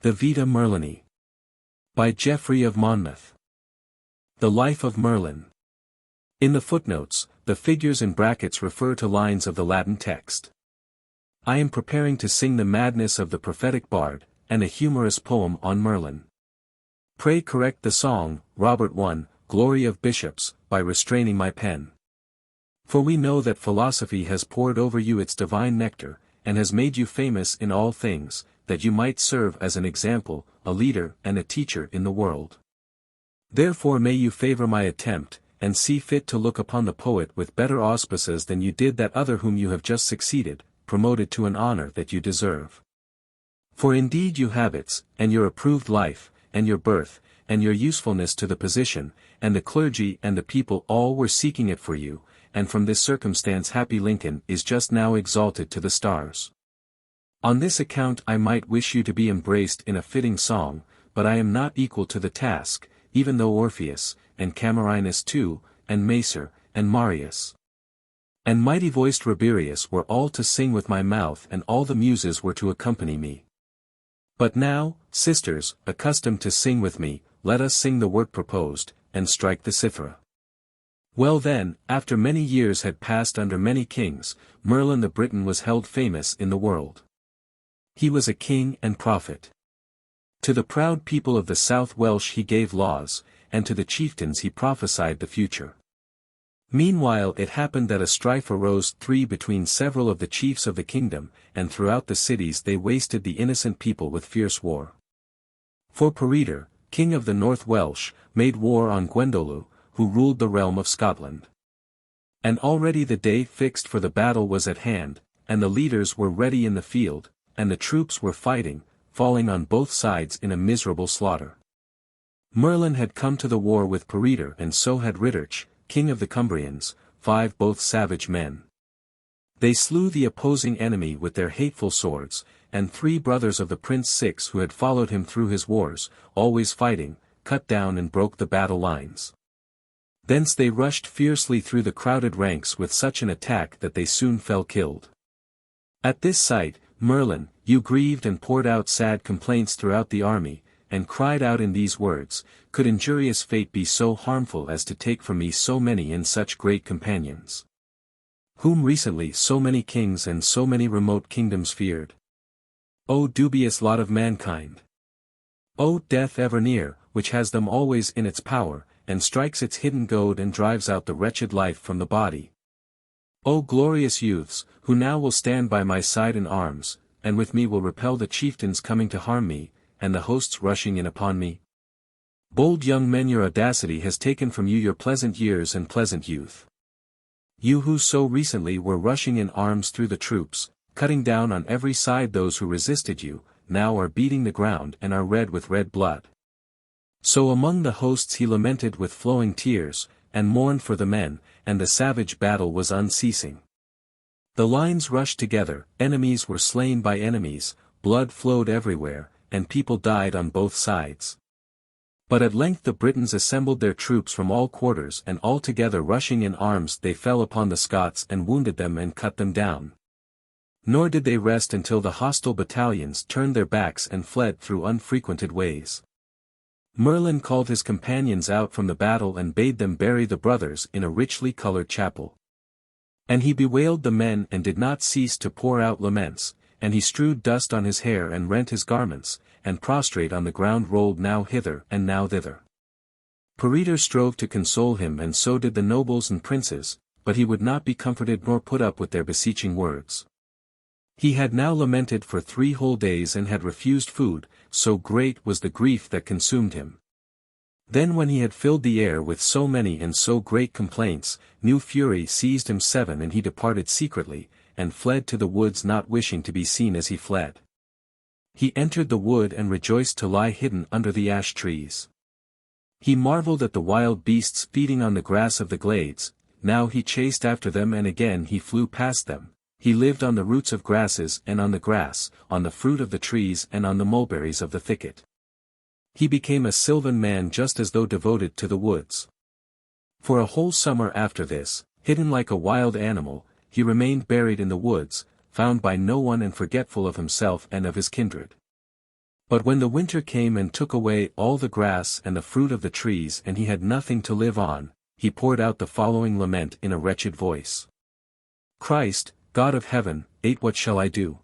The Vita Merlini. By Geoffrey of Monmouth. The Life of Merlin. In the footnotes, the figures in brackets refer to lines of the Latin text. I am preparing to sing the madness of the prophetic bard, and a humorous poem on Merlin. Pray correct the song, Robert I, Glory of Bishops, by restraining my pen. For we know that philosophy has poured over you its divine nectar, and has made you famous in all things, that you might serve as an example, a leader and a teacher in the world. Therefore may you favor my attempt, and see fit to look upon the poet with better auspices than you did that other whom you have just succeeded, promoted to an honor that you deserve. For indeed you habits, and your approved life, and your birth, and your usefulness to the position, and the clergy and the people all were seeking it for you, and from this circumstance happy Lincoln is just now exalted to the stars. On this account I might wish you to be embraced in a fitting song, but I am not equal to the task, even though Orpheus, and Camerinus too, and Macer, and Marius, and mighty-voiced Rabirius were all to sing with my mouth and all the muses were to accompany me. But now, sisters, accustomed to sing with me, let us sing the work proposed, and strike the cithara. Well then, after many years had passed under many kings, Merlin the Briton was held famous in the world. He was a king and prophet. To the proud people of the South Welsh he gave laws, and to the chieftains he prophesied the future. Meanwhile it happened that a strife arose between several of the chiefs of the kingdom, and throughout the cities they wasted the innocent people with fierce war. For Peredur, king of the North Welsh, made war on Gwenddoleu, who ruled the realm of Scotland. And already the day fixed for the battle was at hand, and the leaders were ready in the field, and the troops were fighting, falling on both sides in a miserable slaughter. Merlin had come to the war with Peredur and so had Rhydderch, king of the Cumbrians, 5 both savage men. They slew the opposing enemy with their hateful swords, and 3 brothers of the prince 6 who had followed him through his wars, always fighting, cut down and broke the battle lines. Thence they rushed fiercely through the crowded ranks with such an attack that they soon fell killed. At this sight, Merlin, you grieved and poured out sad complaints throughout the army, and cried out in these words, could injurious fate be so harmful as to take from me so many and such great companions? Whom recently so many kings and so many remote kingdoms feared? O dubious lot of mankind! O death ever near, which has them always in its power, and strikes its hidden goad and drives out the wretched life from the body. O glorious youths, who now will stand by my side in arms, and with me will repel the chieftains coming to harm me, and the hosts rushing in upon me? Bold young men, your audacity has taken from you your pleasant years and pleasant youth. You who so recently were rushing in arms through the troops, cutting down on every side those who resisted you, now are beating the ground and are red with red blood. So among the hosts he lamented with flowing tears, and mourned for the men, and the savage battle was unceasing. The lines rushed together, enemies were slain by enemies, blood flowed everywhere, and people died on both sides. But at length the Britons assembled their troops from all quarters and all together rushing in arms they fell upon the Scots and wounded them and cut them down. Nor did they rest until the hostile battalions turned their backs and fled through unfrequented ways. Merlin called his companions out from the battle and bade them bury the brothers in a richly colored chapel. And he bewailed the men and did not cease to pour out laments, and he strewed dust on his hair and rent his garments, and prostrate on the ground rolled now hither and now thither. Peredur strove to console him and so did the nobles and princes, but he would not be comforted nor put up with their beseeching words. He had now lamented for 3 whole days and had refused food, so great was the grief that consumed him. Then when he had filled the air with so many and so great complaints, new fury seized him 7 and he departed secretly, and fled to the woods not wishing to be seen as he fled. He entered the wood and rejoiced to lie hidden under the ash trees. He marveled at the wild beasts feeding on the grass of the glades, now he chased after them and again he flew past them. He lived on the roots of grasses and on the grass, on the fruit of the trees and on the mulberries of the thicket. He became a sylvan man just as though devoted to the woods. For a whole summer after this, hidden like a wild animal, he remained buried in the woods, found by no one and forgetful of himself and of his kindred. But when the winter came and took away all the grass and the fruit of the trees and he had nothing to live on, he poured out the following lament in a wretched voice. Christ, God of heaven, what shall I do?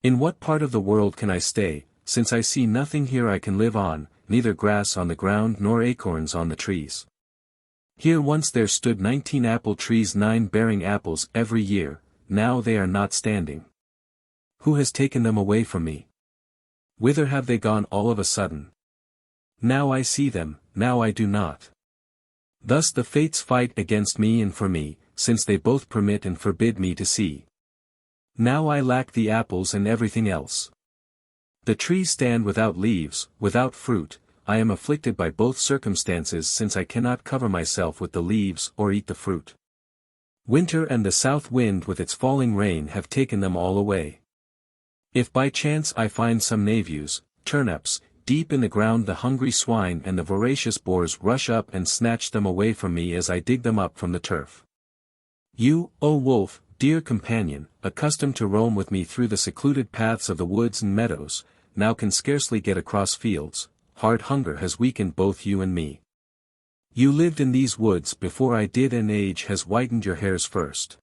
In what part of the world can I stay, since I see nothing here I can live on, neither grass on the ground nor acorns on the trees? Here once there stood 19 apple trees, 9 bearing apples every year, now they are not standing. Who has taken them away from me? Whither have they gone all of a sudden? Now I see them, now I do not. Thus the fates fight against me and for me, since they both permit and forbid me to see. Now I lack the apples and everything else. The trees stand without leaves, without fruit. I am afflicted by both circumstances since I cannot cover myself with the leaves or eat the fruit. Winter and the south wind with its falling rain have taken them all away. If by chance I find some navews, turnips, deep in the ground the hungry swine and the voracious boars rush up and snatch them away from me as I dig them up from the turf. You, O wolf, dear companion, accustomed to roam with me through the secluded paths of the woods and meadows, now can scarcely get across fields. Hard hunger has weakened both you and me. You lived in these woods before I did, and age has whitened your hairs first.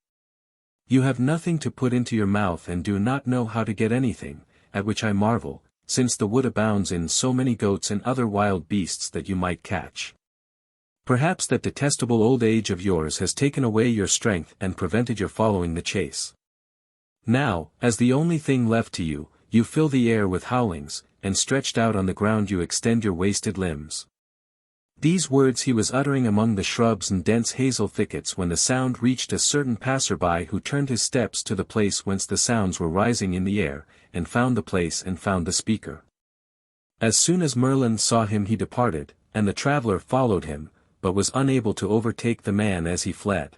You have nothing to put into your mouth and do not know how to get anything, at which I marvel, since the wood abounds in so many goats and other wild beasts that you might catch. Perhaps that detestable old age of yours has taken away your strength and prevented your following the chase. Now, as the only thing left to you, you fill the air with howlings, and stretched out on the ground you extend your wasted limbs. These words he was uttering among the shrubs and dense hazel thickets when the sound reached a certain passer-by who turned his steps to the place whence the sounds were rising in the air, and found the place and found the speaker. As soon as Merlin saw him he departed, and the traveller followed him, but was unable to overtake the man as he fled.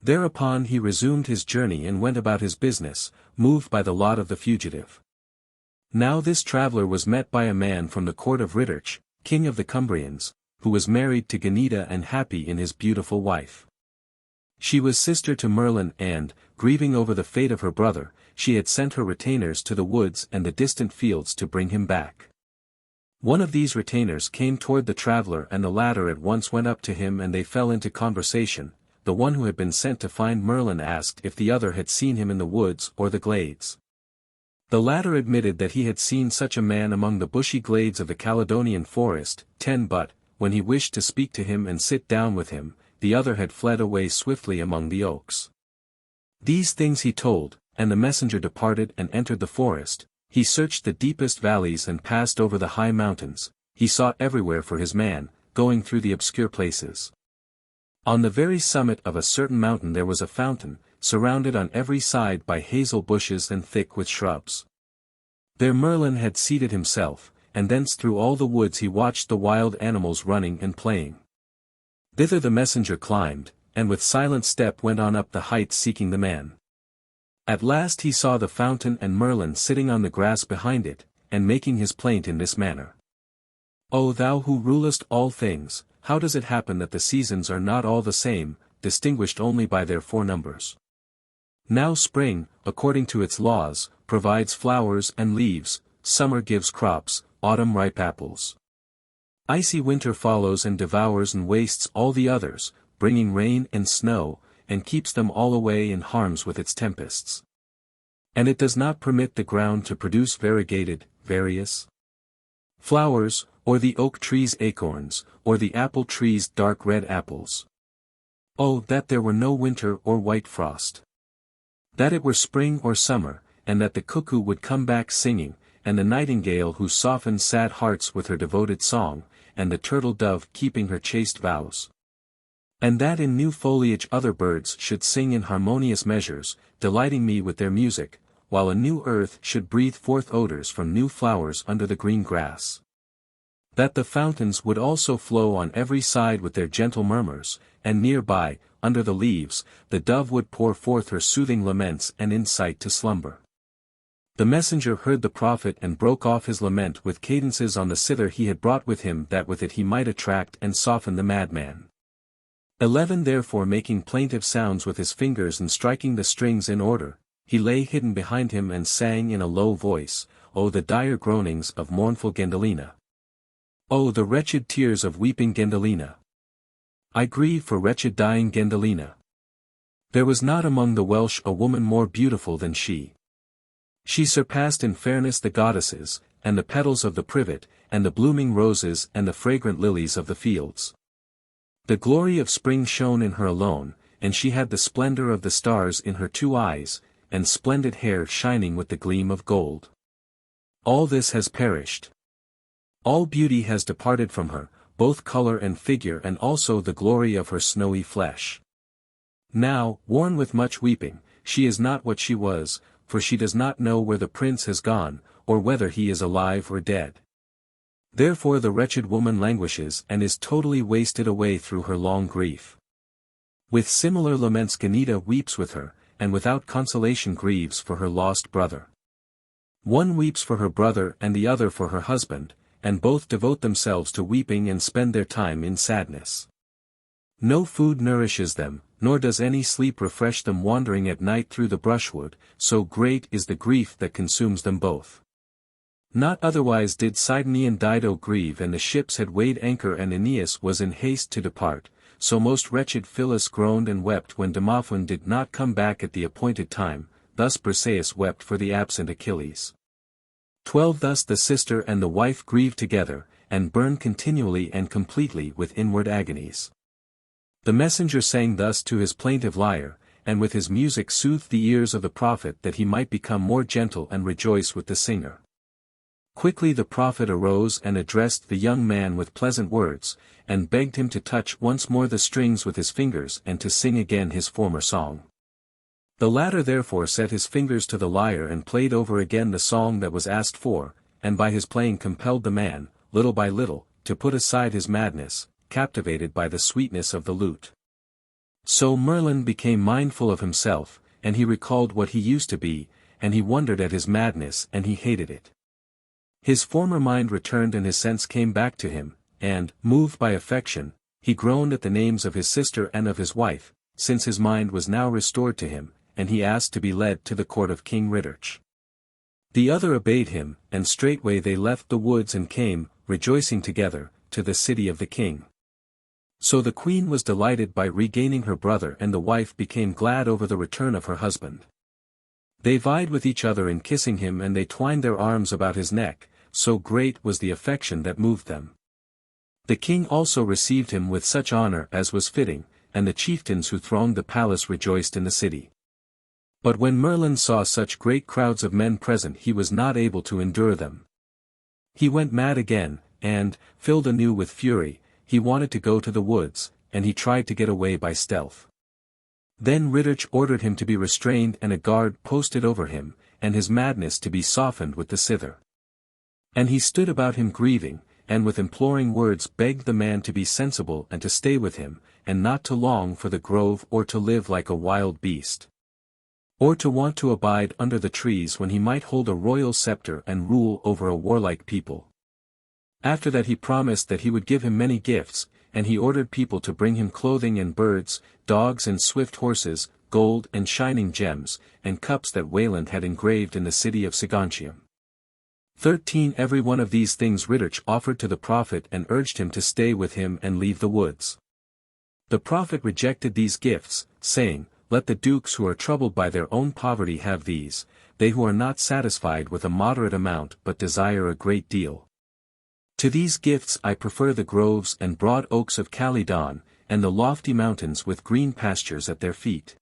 Thereupon he resumed his journey and went about his business, moved by the lot of the fugitive. Now this traveller was met by a man from the court of Rhydderch, king of the Cumbrians, who was married to Ganieda and happy in his beautiful wife. She was sister to Merlin and, grieving over the fate of her brother, she had sent her retainers to the woods and the distant fields to bring him back. One of these retainers came toward the traveller and the latter at once went up to him and they fell into conversation. The one who had been sent to find Merlin asked if the other had seen him in the woods or the glades. The latter admitted that he had seen such a man among the bushy glades of the Caledonian Forest, but, when he wished to speak to him and sit down with him, the other had fled away swiftly among the oaks. These things he told, and the messenger departed and entered the forest. He searched the deepest valleys and passed over the high mountains. He sought everywhere for his man, going through the obscure places. On the very summit of a certain mountain there was a fountain, surrounded on every side by hazel bushes and thick with shrubs. There Merlin had seated himself, and thence through all the woods he watched the wild animals running and playing. Thither the messenger climbed, and with silent step went on up the heights seeking the man. At last he saw the fountain and Merlin sitting on the grass behind it, and making his plaint in this manner. O thou who rulest all things, how does it happen that the seasons are not all the same, distinguished only by their four numbers? Now spring, according to its laws, provides flowers and leaves, summer gives crops, autumn ripe apples. Icy winter follows and devours and wastes all the others, bringing rain and snow, and keeps them all away and harms with its tempests. And it does not permit the ground to produce variegated, various flowers, or the oak tree's acorns, or the apple tree's dark red apples. Oh, that there were no winter or white frost! That it were spring or summer, and that the cuckoo would come back singing, and the nightingale who softens sad hearts with her devoted song, and the turtle-dove keeping her chaste vows. And that in new foliage other birds should sing in harmonious measures, delighting me with their music, while a new earth should breathe forth odors from new flowers under the green grass. That the fountains would also flow on every side with their gentle murmurs, and near by, under the leaves, the dove would pour forth her soothing laments and insight to slumber. The messenger heard the prophet and broke off his lament with cadences on the cither he had brought with him that with it he might attract and soften the madman. 11 Therefore making plaintive sounds with his fingers and striking the strings in order, he lay hidden behind him and sang in a low voice, oh the dire groanings of mournful Gwenddoleu. Oh the wretched tears of weeping Gwenddoleu. I grieve for wretched dying Gwenddoleu. There was not among the Welsh a woman more beautiful than she. She surpassed in fairness the goddesses, and the petals of the privet, and the blooming roses and the fragrant lilies of the fields. The glory of spring shone in her alone, and she had the splendor of the stars in her 2 eyes, and splendid hair shining with the gleam of gold. All this has perished. All beauty has departed from her, both color and figure, and also the glory of her snowy flesh. Now, worn with much weeping, she is not what she was, for she does not know where the prince has gone, or whether he is alive or dead. Therefore the wretched woman languishes and is totally wasted away through her long grief. With similar laments Ganieda weeps with her, and without consolation grieves for her lost brother. One weeps for her brother and the other for her husband, and both devote themselves to weeping and spend their time in sadness. No food nourishes them, nor does any sleep refresh them, wandering at night through the brushwood, so great is the grief that consumes them both. Not otherwise did Sidney and Dido grieve, and the ships had weighed anchor and Aeneas was in haste to depart, so most wretched Phyllis groaned and wept when Demophoon did not come back at the appointed time, thus Briseis wept for the absent Achilles. 12 Thus the sister and the wife grieved together, and burned continually and completely with inward agonies. The messenger sang thus to his plaintive lyre, and with his music soothed the ears of the prophet that he might become more gentle and rejoice with the singer. Quickly the prophet arose and addressed the young man with pleasant words, and begged him to touch once more the strings with his fingers and to sing again his former song. The latter therefore set his fingers to the lyre and played over again the song that was asked for, and by his playing compelled the man, little by little, to put aside his madness, captivated by the sweetness of the lute. So Merlin became mindful of himself, and he recalled what he used to be, and he wondered at his madness and he hated it. His former mind returned and his sense came back to him, and, moved by affection, he groaned at the names of his sister and of his wife, since his mind was now restored to him, and he asked to be led to the court of King Rhydderch. The other obeyed him, and straightway they left the woods and came, rejoicing together, to the city of the king. So the queen was delighted by regaining her brother, and the wife became glad over the return of her husband. They vied with each other in kissing him, and they twined their arms about his neck, so great was the affection that moved them. The king also received him with such honor as was fitting, and the chieftains who thronged the palace rejoiced in the city. But when Merlin saw such great crowds of men present, he was not able to endure them. He went mad again, and, filled anew with fury, he wanted to go to the woods, and he tried to get away by stealth. Then Rhydderch ordered him to be restrained and a guard posted over him, and his madness to be softened with the cither. And he stood about him grieving, and with imploring words begged the man to be sensible and to stay with him, and not to long for the grove or to live like a wild beast. Or to want to abide under the trees when he might hold a royal scepter and rule over a warlike people. After that he promised that he would give him many gifts, and he ordered people to bring him clothing and birds, dogs and swift horses, gold and shining gems, and cups that Wayland had engraved in the city of Saguntium. 13 Every one of these things Rhydderch offered to the prophet and urged him to stay with him and leave the woods. The prophet rejected these gifts, saying, "Let the dukes who are troubled by their own poverty have these, they who are not satisfied with a moderate amount but desire a great deal. To these gifts I prefer the groves and broad oaks of Caledon, and the lofty mountains with green pastures at their feet.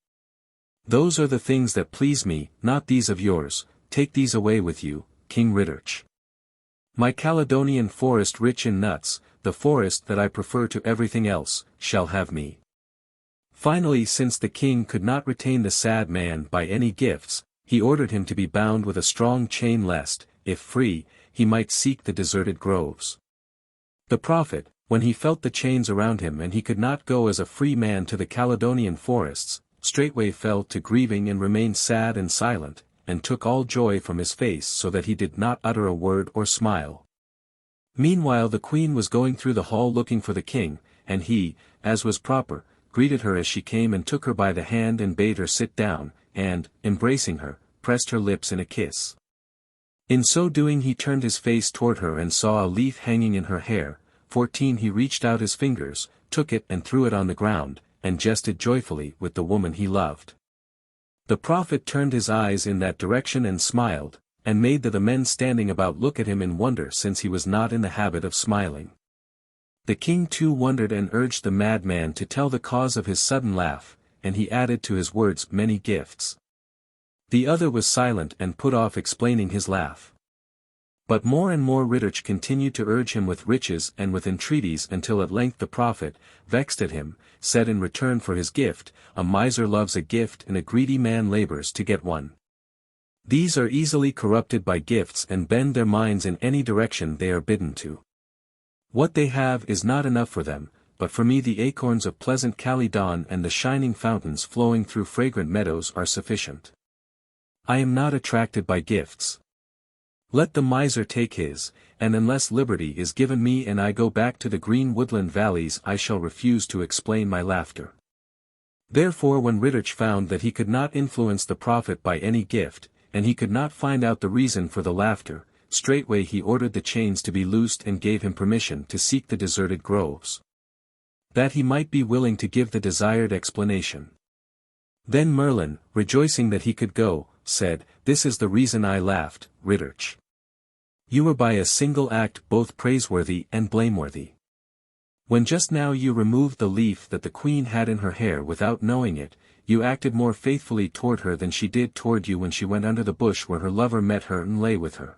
Those are the things that please me, not these of yours. Take these away with you, King Rhydderch. My Caledonian forest rich in nuts, the forest that I prefer to everything else, shall have me." Finally, since the king could not retain the sad man by any gifts, he ordered him to be bound with a strong chain lest, if free, he might seek the deserted groves. The prophet, when he felt the chains around him and he could not go as a free man to the Caledonian forests, straightway fell to grieving and remained sad and silent, and took all joy from his face so that he did not utter a word or smile. Meanwhile the queen was going through the hall looking for the king, and he, as was proper, greeted her as she came and took her by the hand and bade her sit down, and, embracing her, pressed her lips in a kiss. In so doing he turned his face toward her and saw a leaf hanging in her hair. 14 He reached out his fingers, took it and threw it on the ground, and jested joyfully with the woman he loved. The prophet turned his eyes in that direction and smiled, and made the men standing about look at him in wonder since he was not in the habit of smiling. The king too wondered and urged the madman to tell the cause of his sudden laugh, and he added to his words many gifts. The other was silent and put off explaining his laugh. But more and more Rhydderch continued to urge him with riches and with entreaties until at length the prophet, vexed at him, said in return for his gift, "A miser loves a gift and a greedy man labors to get one. These are easily corrupted by gifts and bend their minds in any direction they are bidden to. What they have is not enough for them, but for me the acorns of pleasant Caledon and the shining fountains flowing through fragrant meadows are sufficient. I am not attracted by gifts. Let the miser take his, and unless liberty is given me and I go back to the green woodland valleys I shall refuse to explain my laughter." Therefore when Rhydderch found that he could not influence the prophet by any gift, and he could not find out the reason for the laughter, straightway he ordered the chains to be loosed and gave him permission to seek the deserted groves, that he might be willing to give the desired explanation. Then Merlin, rejoicing that he could go, said, "This is the reason I laughed, Rhydderch. You were by a single act both praiseworthy and blameworthy. When just now you removed the leaf that the queen had in her hair without knowing it, you acted more faithfully toward her than she did toward you when she went under the bush where her lover met her and lay with her.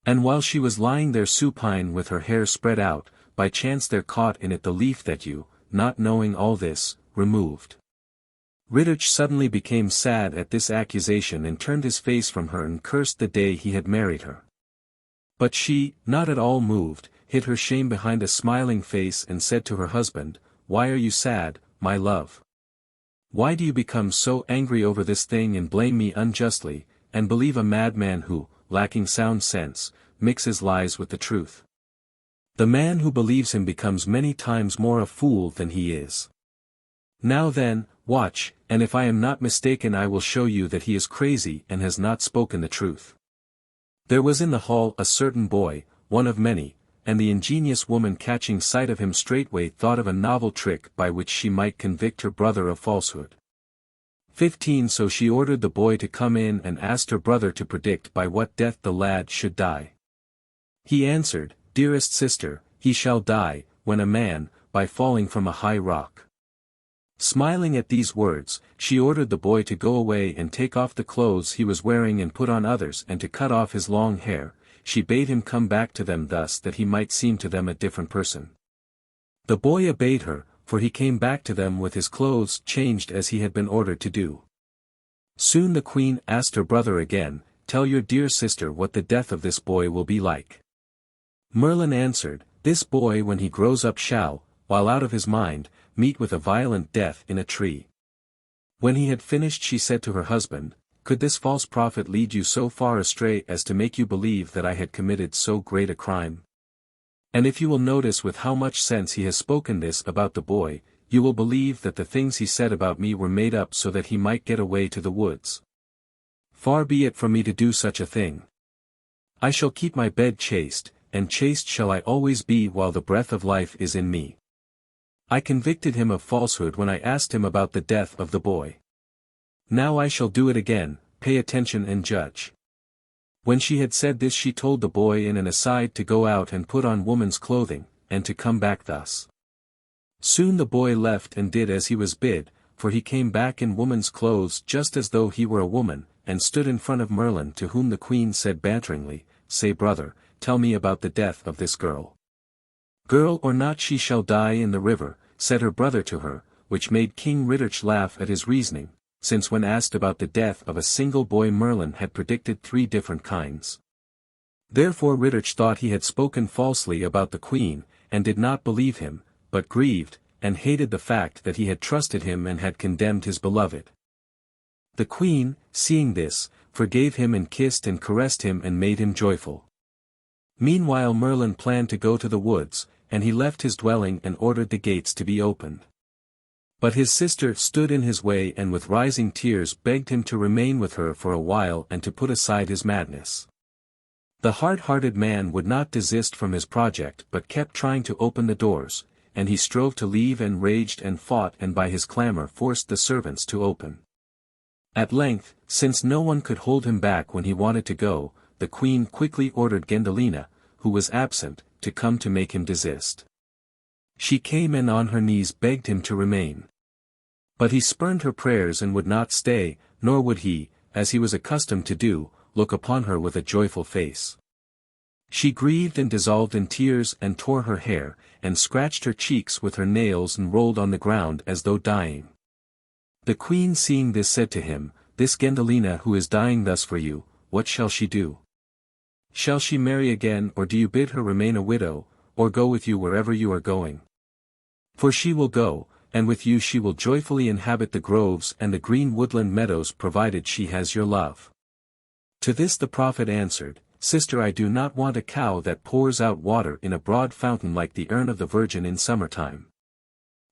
And while she was lying there supine with her hair spread out, by chance there caught in it the leaf that you, not knowing all this, removed." Rhydderch suddenly became sad at this accusation and turned his face from her and cursed the day he had married her. But she, not at all moved, hid her shame behind a smiling face and said to her husband, "Why are you sad, my love? Why do you become so angry over this thing and blame me unjustly, and believe a madman who, lacking sound sense, mixes lies with the truth? The man who believes him becomes many times more a fool than he is. Now then, watch, and if I am not mistaken I will show you that he is crazy and has not spoken the truth." There was in the hall a certain boy, one of many, and the ingenious woman catching sight of him straightway thought of a novel trick by which she might convict her brother of falsehood. 15 So she ordered the boy to come in and asked her brother to predict by what death the lad should die. He answered, "Dearest sister, he shall die, when a man, by falling from a high rock." Smiling at these words, she ordered the boy to go away and take off the clothes he was wearing and put on others and to cut off his long hair. She bade him come back to them thus that he might seem to them a different person. The boy obeyed her, for he came back to them with his clothes changed as he had been ordered to do. Soon the queen asked her brother again, "Tell your dear sister what the death of this boy will be like." Merlin answered, "This boy when he grows up shall, while out of his mind, meet with a violent death in a tree." When he had finished she said to her husband, "Could this false prophet lead you so far astray as to make you believe that I had committed so great a crime? And if you will notice with how much sense he has spoken this about the boy, you will believe that the things he said about me were made up so that he might get away to the woods. Far be it from me to do such a thing. I shall keep my bed chaste, and chaste shall I always be while the breath of life is in me. I convicted him of falsehood when I asked him about the death of the boy. Now I shall do it again, pay attention and judge." When she had said this she told the boy in an aside to go out and put on woman's clothing, and to come back thus. Soon the boy left and did as he was bid, for he came back in woman's clothes just as though he were a woman, and stood in front of Merlin to whom the queen said banteringly, "Say brother, tell me about the death of this girl." "Girl or not she shall die in the river," said her brother to her, which made King Rhydderch laugh at his reasoning, since when asked about the death of a single boy Merlin had predicted 3 different kinds. Therefore Rhydderch thought he had spoken falsely about the queen, and did not believe him, but grieved, and hated the fact that he had trusted him and had condemned his beloved. The queen, seeing this, forgave him and kissed and caressed him and made him joyful. Meanwhile Merlin planned to go to the woods, and he left his dwelling and ordered the gates to be opened. But his sister stood in his way and with rising tears begged him to remain with her for a while and to put aside his madness. The hard-hearted man would not desist from his project but kept trying to open the doors, and he strove to leave and raged and fought and by his clamour forced the servants to open. At length, since no one could hold him back when he wanted to go, the queen quickly ordered Gwenddoleu, who was absent, to come to make him desist. She came and on her knees begged him to remain. But he spurned her prayers and would not stay, nor would he, as he was accustomed to do, look upon her with a joyful face. She grieved and dissolved in tears and tore her hair, and scratched her cheeks with her nails and rolled on the ground as though dying. The queen seeing this said to him, "This Gwenddoleu who is dying thus for you, what shall she do? Shall she marry again or do you bid her remain a widow, or go with you wherever you are going? For she will go, and with you she will joyfully inhabit the groves and the green woodland meadows provided she has your love." To this the prophet answered, "Sister, I do not want a cow that pours out water in a broad fountain like the urn of the Virgin in summertime.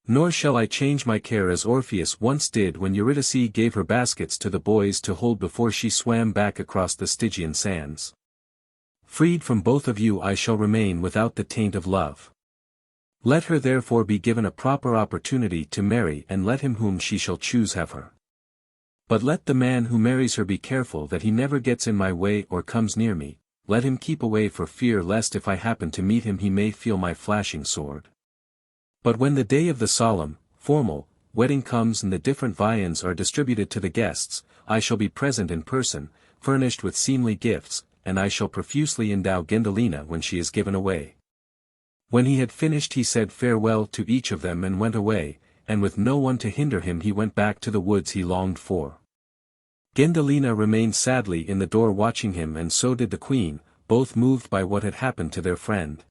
Nor shall I change my care as Orpheus once did when Eurydice gave her baskets to the boys to hold before she swam back across the Stygian sands. Freed from both of you I shall remain without the taint of love. Let her therefore be given a proper opportunity to marry and let him whom she shall choose have her. But let the man who marries her be careful that he never gets in my way or comes near me, let him keep away for fear lest if I happen to meet him he may feel my flashing sword. But when the day of the solemn, formal, wedding comes and the different viands are distributed to the guests, I shall be present in person, furnished with seemly gifts, and I shall profusely endow Gwenddoleu when she is given away." When he had finished he said farewell to each of them and went away, and with no one to hinder him he went back to the woods he longed for. Gwenddoleu remained sadly in the door watching him and so did the queen, both moved by what had happened to their friend.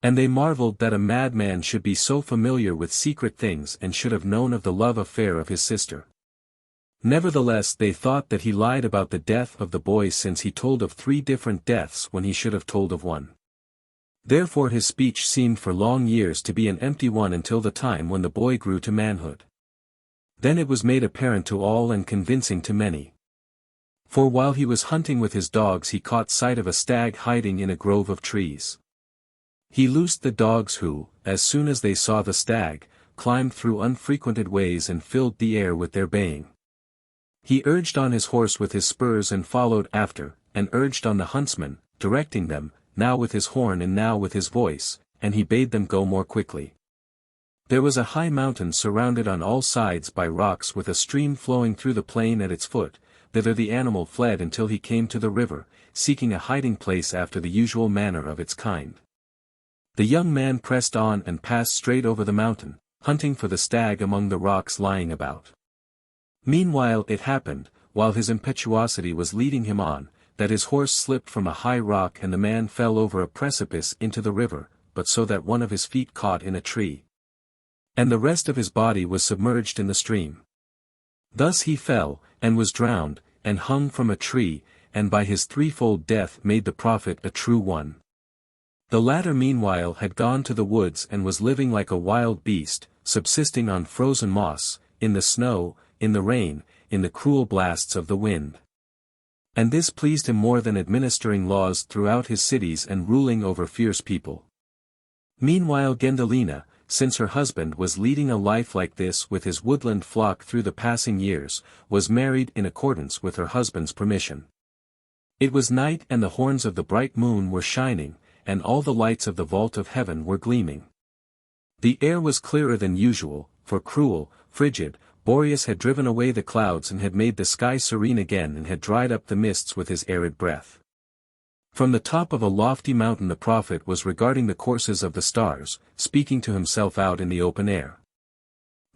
And they marveled that a madman should be so familiar with secret things and should have known of the love affair of his sister. Nevertheless they thought that he lied about the death of the boy since he told of 3 different deaths when he should have told of one. Therefore his speech seemed for long years to be an empty one until the time when the boy grew to manhood. Then it was made apparent to all and convincing to many. For while he was hunting with his dogs he caught sight of a stag hiding in a grove of trees. He loosed the dogs who, as soon as they saw the stag, climbed through unfrequented ways and filled the air with their baying. He urged on his horse with his spurs and followed after, and urged on the huntsmen, directing them, now with his horn and now with his voice, and he bade them go more quickly. There was a high mountain surrounded on all sides by rocks with a stream flowing through the plain at its foot. Thither the animal fled until he came to the river, seeking a hiding place after the usual manner of its kind. The young man pressed on and passed straight over the mountain, hunting for the stag among the rocks lying about. Meanwhile it happened, while his impetuosity was leading him on, that his horse slipped from a high rock and the man fell over a precipice into the river, but so that one of his feet caught in a tree. And the rest of his body was submerged in the stream. Thus he fell, and was drowned, and hung from a tree, and by his threefold death made the prophet a true one. The latter meanwhile had gone to the woods and was living like a wild beast, subsisting on frozen moss, in the snow, in the rain, in the cruel blasts of the wind. And this pleased him more than administering laws throughout his cities and ruling over fierce people. Meanwhile Gwenddoleu, since her husband was leading a life like this with his woodland flock through the passing years, was married in accordance with her husband's permission. It was night and the horns of the bright moon were shining, and all the lights of the vault of heaven were gleaming. The air was clearer than usual, for cruel, frigid, Boreas had driven away the clouds and had made the sky serene again and had dried up the mists with his arid breath. From the top of a lofty mountain the prophet was regarding the courses of the stars, speaking to himself out in the open air.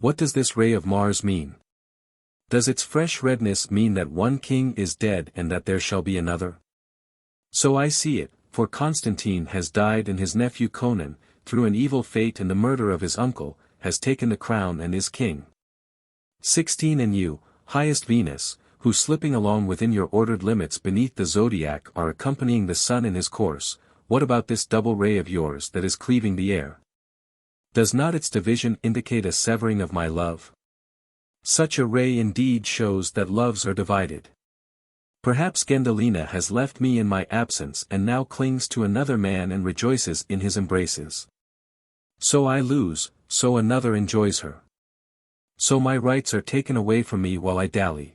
What does this ray of Mars mean? Does its fresh redness mean that one king is dead and that there shall be another? So I see it, for Constantine has died and his nephew Conan, through an evil fate and the murder of his uncle, has taken the crown and is king. 16 And you, highest Venus, who slipping along within your ordered limits beneath the zodiac are accompanying the sun in his course, what about this double ray of yours that is cleaving the air? Does not its division indicate a severing of my love? Such a ray indeed shows that loves are divided. Perhaps Gwenddoleu has left me in my absence and now clings to another man and rejoices in his embraces. So I lose, so another enjoys her. So my rights are taken away from me while I dally.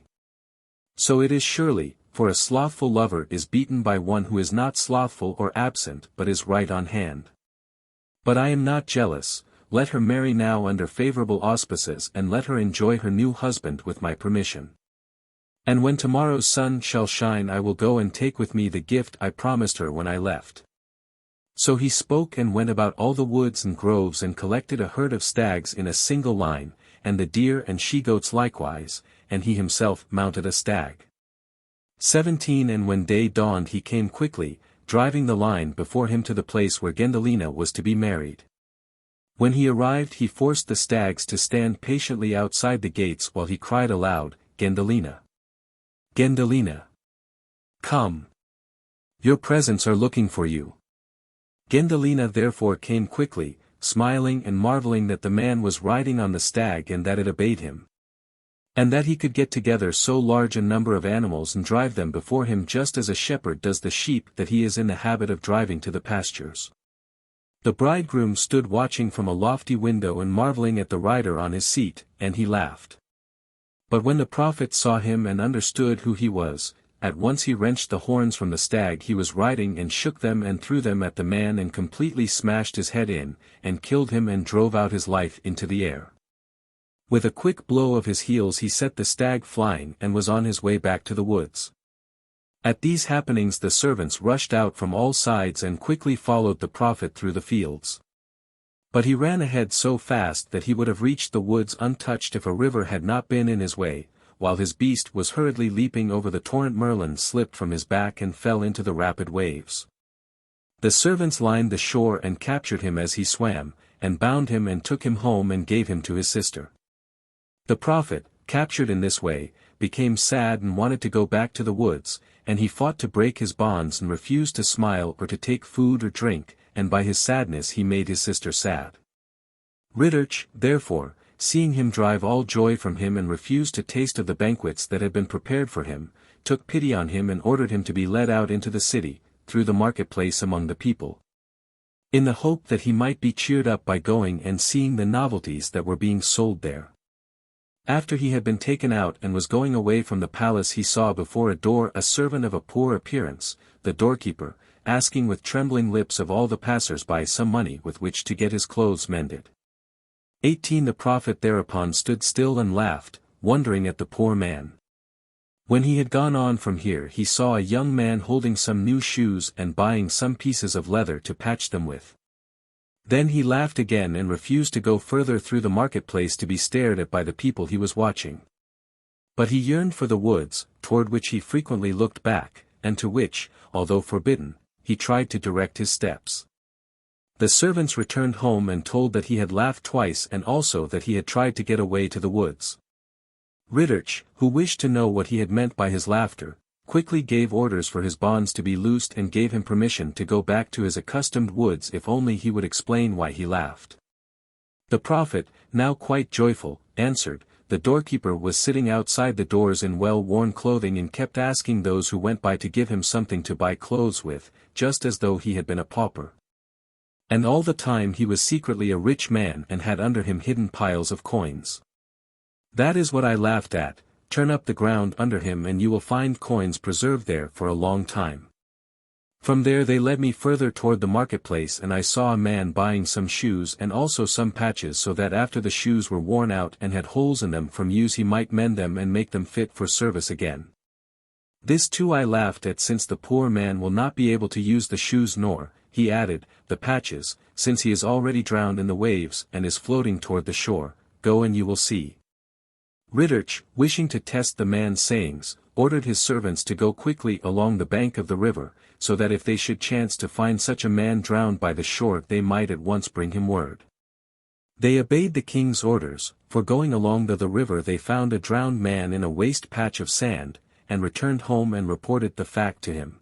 So it is surely, for a slothful lover is beaten by one who is not slothful or absent but is right on hand. But I am not jealous, let her marry now under favorable auspices and let her enjoy her new husband with my permission. And when tomorrow's sun shall shine I will go and take with me the gift I promised her when I left. So he spoke and went about all the woods and groves and collected a herd of stags in a single line, and the deer and she-goats likewise, and he himself mounted a stag. 17 And when day dawned he came quickly, driving the line before him to the place where Gwenddoleu was to be married. When he arrived he forced the stags to stand patiently outside the gates while he cried aloud, Gwenddoleu! Gwenddoleu! Come! Your presents are looking for you. Gwenddoleu therefore came quickly, smiling and marveling that the man was riding on the stag and that it obeyed him. And that he could get together so large a number of animals and drive them before him just as a shepherd does the sheep that he is in the habit of driving to the pastures. The bridegroom stood watching from a lofty window and marveling at the rider on his seat, and he laughed. But when the prophet saw him and understood who he was, at once he wrenched the horns from the stag he was riding and shook them and threw them at the man and completely smashed his head in, and killed him and drove out his life into the air. With a quick blow of his heels he set the stag flying and was on his way back to the woods. At these happenings the servants rushed out from all sides and quickly followed the prophet through the fields. But he ran ahead so fast that he would have reached the woods untouched if a river had not been in his way, while his beast was hurriedly leaping over the torrent. Merlin slipped from his back and fell into the rapid waves. The servants lined the shore and captured him as he swam, and bound him and took him home and gave him to his sister. The prophet, captured in this way, became sad and wanted to go back to the woods, and he fought to break his bonds and refused to smile or to take food or drink, and by his sadness he made his sister sad. Rhydderch, therefore, seeing him drive all joy from him and refused to taste of the banquets that had been prepared for him, took pity on him and ordered him to be led out into the city, through the marketplace among the people, in the hope that he might be cheered up by going and seeing the novelties that were being sold there. After he had been taken out and was going away from the palace he saw before a door a servant of a poor appearance, the doorkeeper, asking with trembling lips of all the passers-by some money with which to get his clothes mended. 18 The prophet thereupon stood still and laughed, wondering at the poor man. When he had gone on from here he saw a young man holding some new shoes and buying some pieces of leather to patch them with. Then he laughed again and refused to go further through the marketplace to be stared at by the people he was watching. But he yearned for the woods, toward which he frequently looked back, and to which, although forbidden, he tried to direct his steps. The servants returned home and told that he had laughed twice and also that he had tried to get away to the woods. Rhydderch, who wished to know what he had meant by his laughter, quickly gave orders for his bonds to be loosed and gave him permission to go back to his accustomed woods if only he would explain why he laughed. The prophet, now quite joyful, answered, the doorkeeper was sitting outside the doors in well-worn clothing and kept asking those who went by to give him something to buy clothes with, just as though he had been a pauper. And all the time he was secretly a rich man and had under him hidden piles of coins. That is what I laughed at. Turn up the ground under him and you will find coins preserved there for a long time. From there they led me further toward the marketplace and I saw a man buying some shoes and also some patches so that after the shoes were worn out and had holes in them from use he might mend them and make them fit for service again. This too I laughed at since the poor man will not be able to use the shoes nor, he added, the patches, since he is already drowned in the waves and is floating toward the shore, go and you will see. Rhydderch, wishing to test the man's sayings, ordered his servants to go quickly along the bank of the river, so that if they should chance to find such a man drowned by the shore they might at once bring him word. They obeyed the king's orders, for going along the river they found a drowned man in a waste patch of sand, and returned home and reported the fact to him.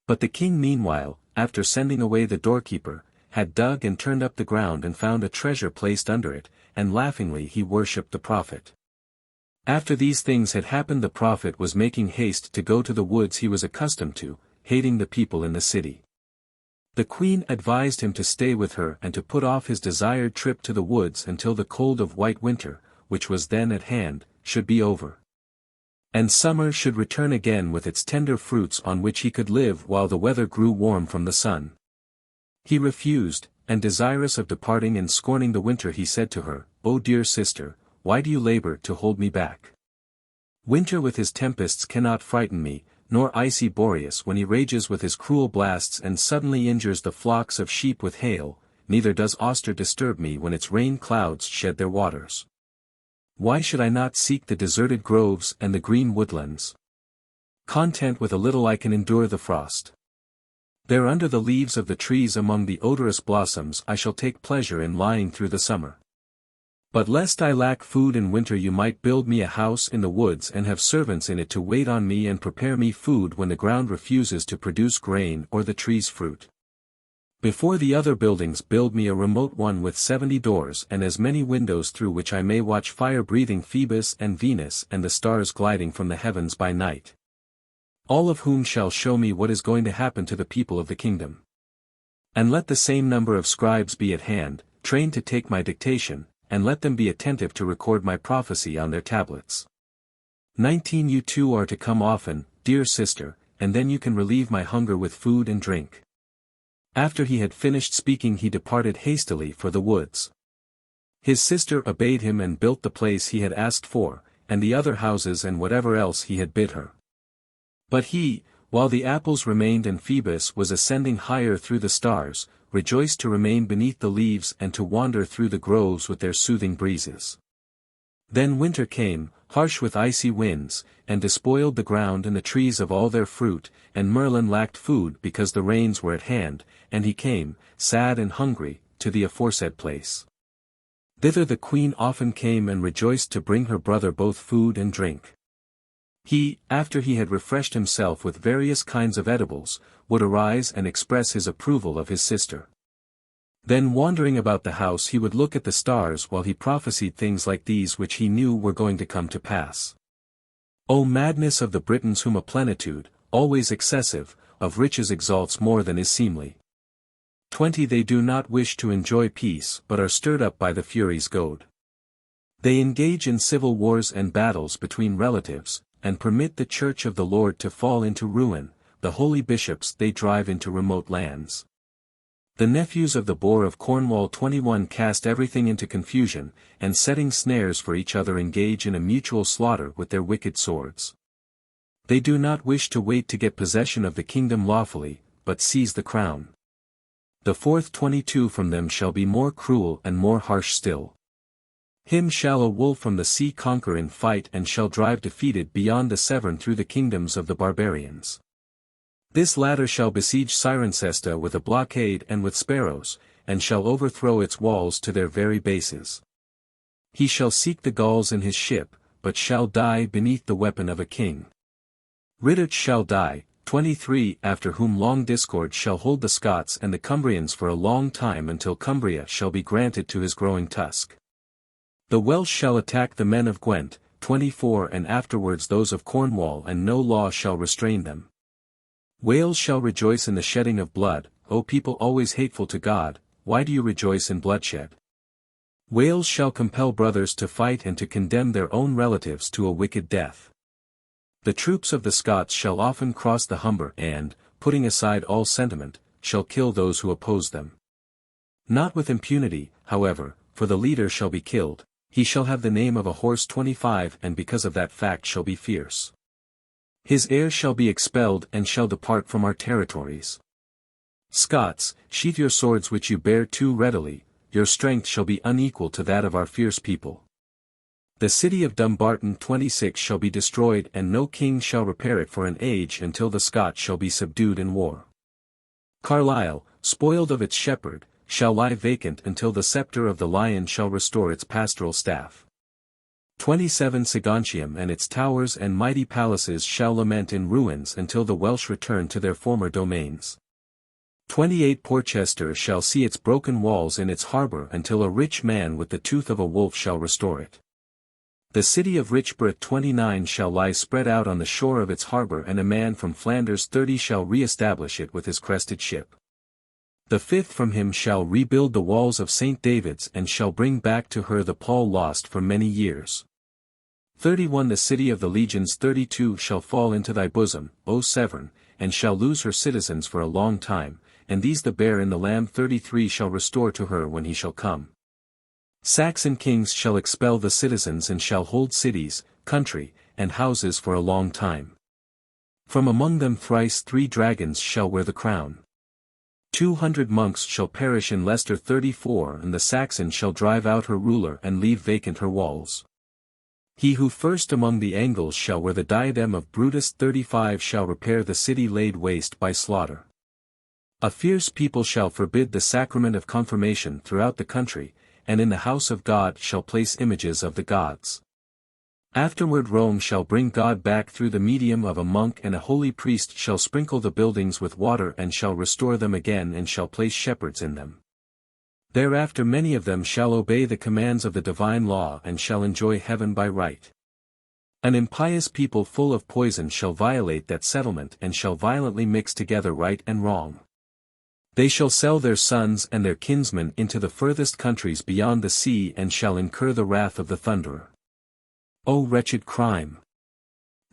But the king meanwhile, after sending away the doorkeeper, had dug and turned up the ground and found a treasure placed under it, and laughingly he worshipped the prophet. After these things had happened, the prophet was making haste to go to the woods he was accustomed to, hating the people in the city. The queen advised him to stay with her and to put off his desired trip to the woods until the cold of white winter, which was then at hand, should be over. And summer should return again with its tender fruits on which he could live while the weather grew warm from the sun. He refused, and desirous of departing and scorning the winter, he said to her, "O dear sister, why do you labor to hold me back? Winter with his tempests cannot frighten me, nor icy Boreas when he rages with his cruel blasts and suddenly injures the flocks of sheep with hail, neither does Auster disturb me when its rain clouds shed their waters. Why should I not seek the deserted groves and the green woodlands? Content with a little I can endure the frost. There under the leaves of the trees among the odorous blossoms I shall take pleasure in lying through the summer. But lest I lack food in winter, you might build me a house in the woods and have servants in it to wait on me and prepare me food when the ground refuses to produce grain or the trees fruit. Before the other buildings build me a remote one with 70 doors and as many windows through which I may watch fire-breathing Phoebus and Venus and the stars gliding from the heavens by night. All of whom shall show me what is going to happen to the people of the kingdom. And let the same number of scribes be at hand, trained to take my dictation, and let them be attentive to record my prophecy on their tablets. 19 You two are to come often, dear sister, and then you can relieve my hunger with food and drink." After he had finished speaking, he departed hastily for the woods. His sister obeyed him and built the place he had asked for, and the other houses and whatever else he had bid her. But he, while the apples remained and Phoebus was ascending higher through the stars, rejoiced to remain beneath the leaves and to wander through the groves with their soothing breezes. Then winter came, harsh with icy winds, and despoiled the ground and the trees of all their fruit, and Merlin lacked food because the rains were at hand, and he came, sad and hungry, to the aforesaid place. Thither the queen often came and rejoiced to bring her brother both food and drink. He, after he had refreshed himself with various kinds of edibles, would arise and express his approval of his sister. Then wandering about the house he would look at the stars while he prophesied things like these which he knew were going to come to pass. O madness of the Britons, whom a plenitude, always excessive, of riches exalts more than is seemly. 20 They do not wish to enjoy peace but are stirred up by the Furies' goad. They engage in civil wars and battles between relatives, and permit the church of the Lord to fall into ruin, the holy bishops they drive into remote lands. The nephews of the Boar of Cornwall 21 cast everything into confusion, and setting snares for each other engage in a mutual slaughter with their wicked swords. They do not wish to wait to get possession of the kingdom lawfully, but seize the crown. The fourth 22 from them shall be more cruel and more harsh still. Him shall a wolf from the sea conquer in fight and shall drive defeated beyond the Severn through the kingdoms of the barbarians. This latter shall besiege Cirencesta with a blockade and with sparrows, and shall overthrow its walls to their very bases. He shall seek the Gauls in his ship, but shall die beneath the weapon of a king. Rhydderch shall die, 23 After whom long discord shall hold the Scots and the Cumbrians for a long time until Cumbria shall be granted to his growing tusk. The Welsh shall attack the men of Gwent, 24 And afterwards those of Cornwall, and no law shall restrain them. Wales shall rejoice in the shedding of blood. O people always hateful to God, why do you rejoice in bloodshed? Wales shall compel brothers to fight and to condemn their own relatives to a wicked death. The troops of the Scots shall often cross the Humber and, putting aside all sentiment, shall kill those who oppose them. Not with impunity, however, for the leader shall be killed. He shall have the name of a horse 25 and because of that fact shall be fierce. His heir shall be expelled and shall depart from our territories. Scots, sheathe your swords which you bear too readily, your strength shall be unequal to that of our fierce people. The city of Dumbarton 26 shall be destroyed and no king shall repair it for an age until the Scots shall be subdued in war. Carlisle, spoiled of its shepherd, shall lie vacant until the scepter of the lion shall restore its pastoral staff. 27 Saguntium and its towers and mighty palaces shall lament in ruins until the Welsh return to their former domains. 28 Porchester shall see its broken walls in its harbour until a rich man with the tooth of a wolf shall restore it. The city of Rhydderch 29 shall lie spread out on the shore of its harbour, and a man from Flanders 30 shall re-establish it with his crested ship. The 5th from him shall rebuild the walls of St. David's and shall bring back to her the pall lost for many years. 31 The city of the legions 32 shall fall into thy bosom, O Severn, and shall lose her citizens for a long time, and these the bear in the lamb 33 shall restore to her when he shall come. Saxon kings shall expel the citizens and shall hold cities, country, and houses for a long time. From among them thrice 3 dragons shall wear the crown. 200 monks shall perish in Leicester 34, and the Saxon shall drive out her ruler and leave vacant her walls. He who first among the Angles shall wear the diadem of Brutus 35 shall repair the city laid waste by slaughter. A fierce people shall forbid the sacrament of confirmation throughout the country, and in the house of God shall place images of the gods. Afterward Rome shall bring God back through the medium of a monk, and a holy priest shall sprinkle the buildings with water and shall restore them again and shall place shepherds in them. Thereafter many of them shall obey the commands of the divine law and shall enjoy heaven by right. An impious people full of poison shall violate that settlement and shall violently mix together right and wrong. They shall sell their sons and their kinsmen into the furthest countries beyond the sea and shall incur the wrath of the Thunderer. O wretched crime!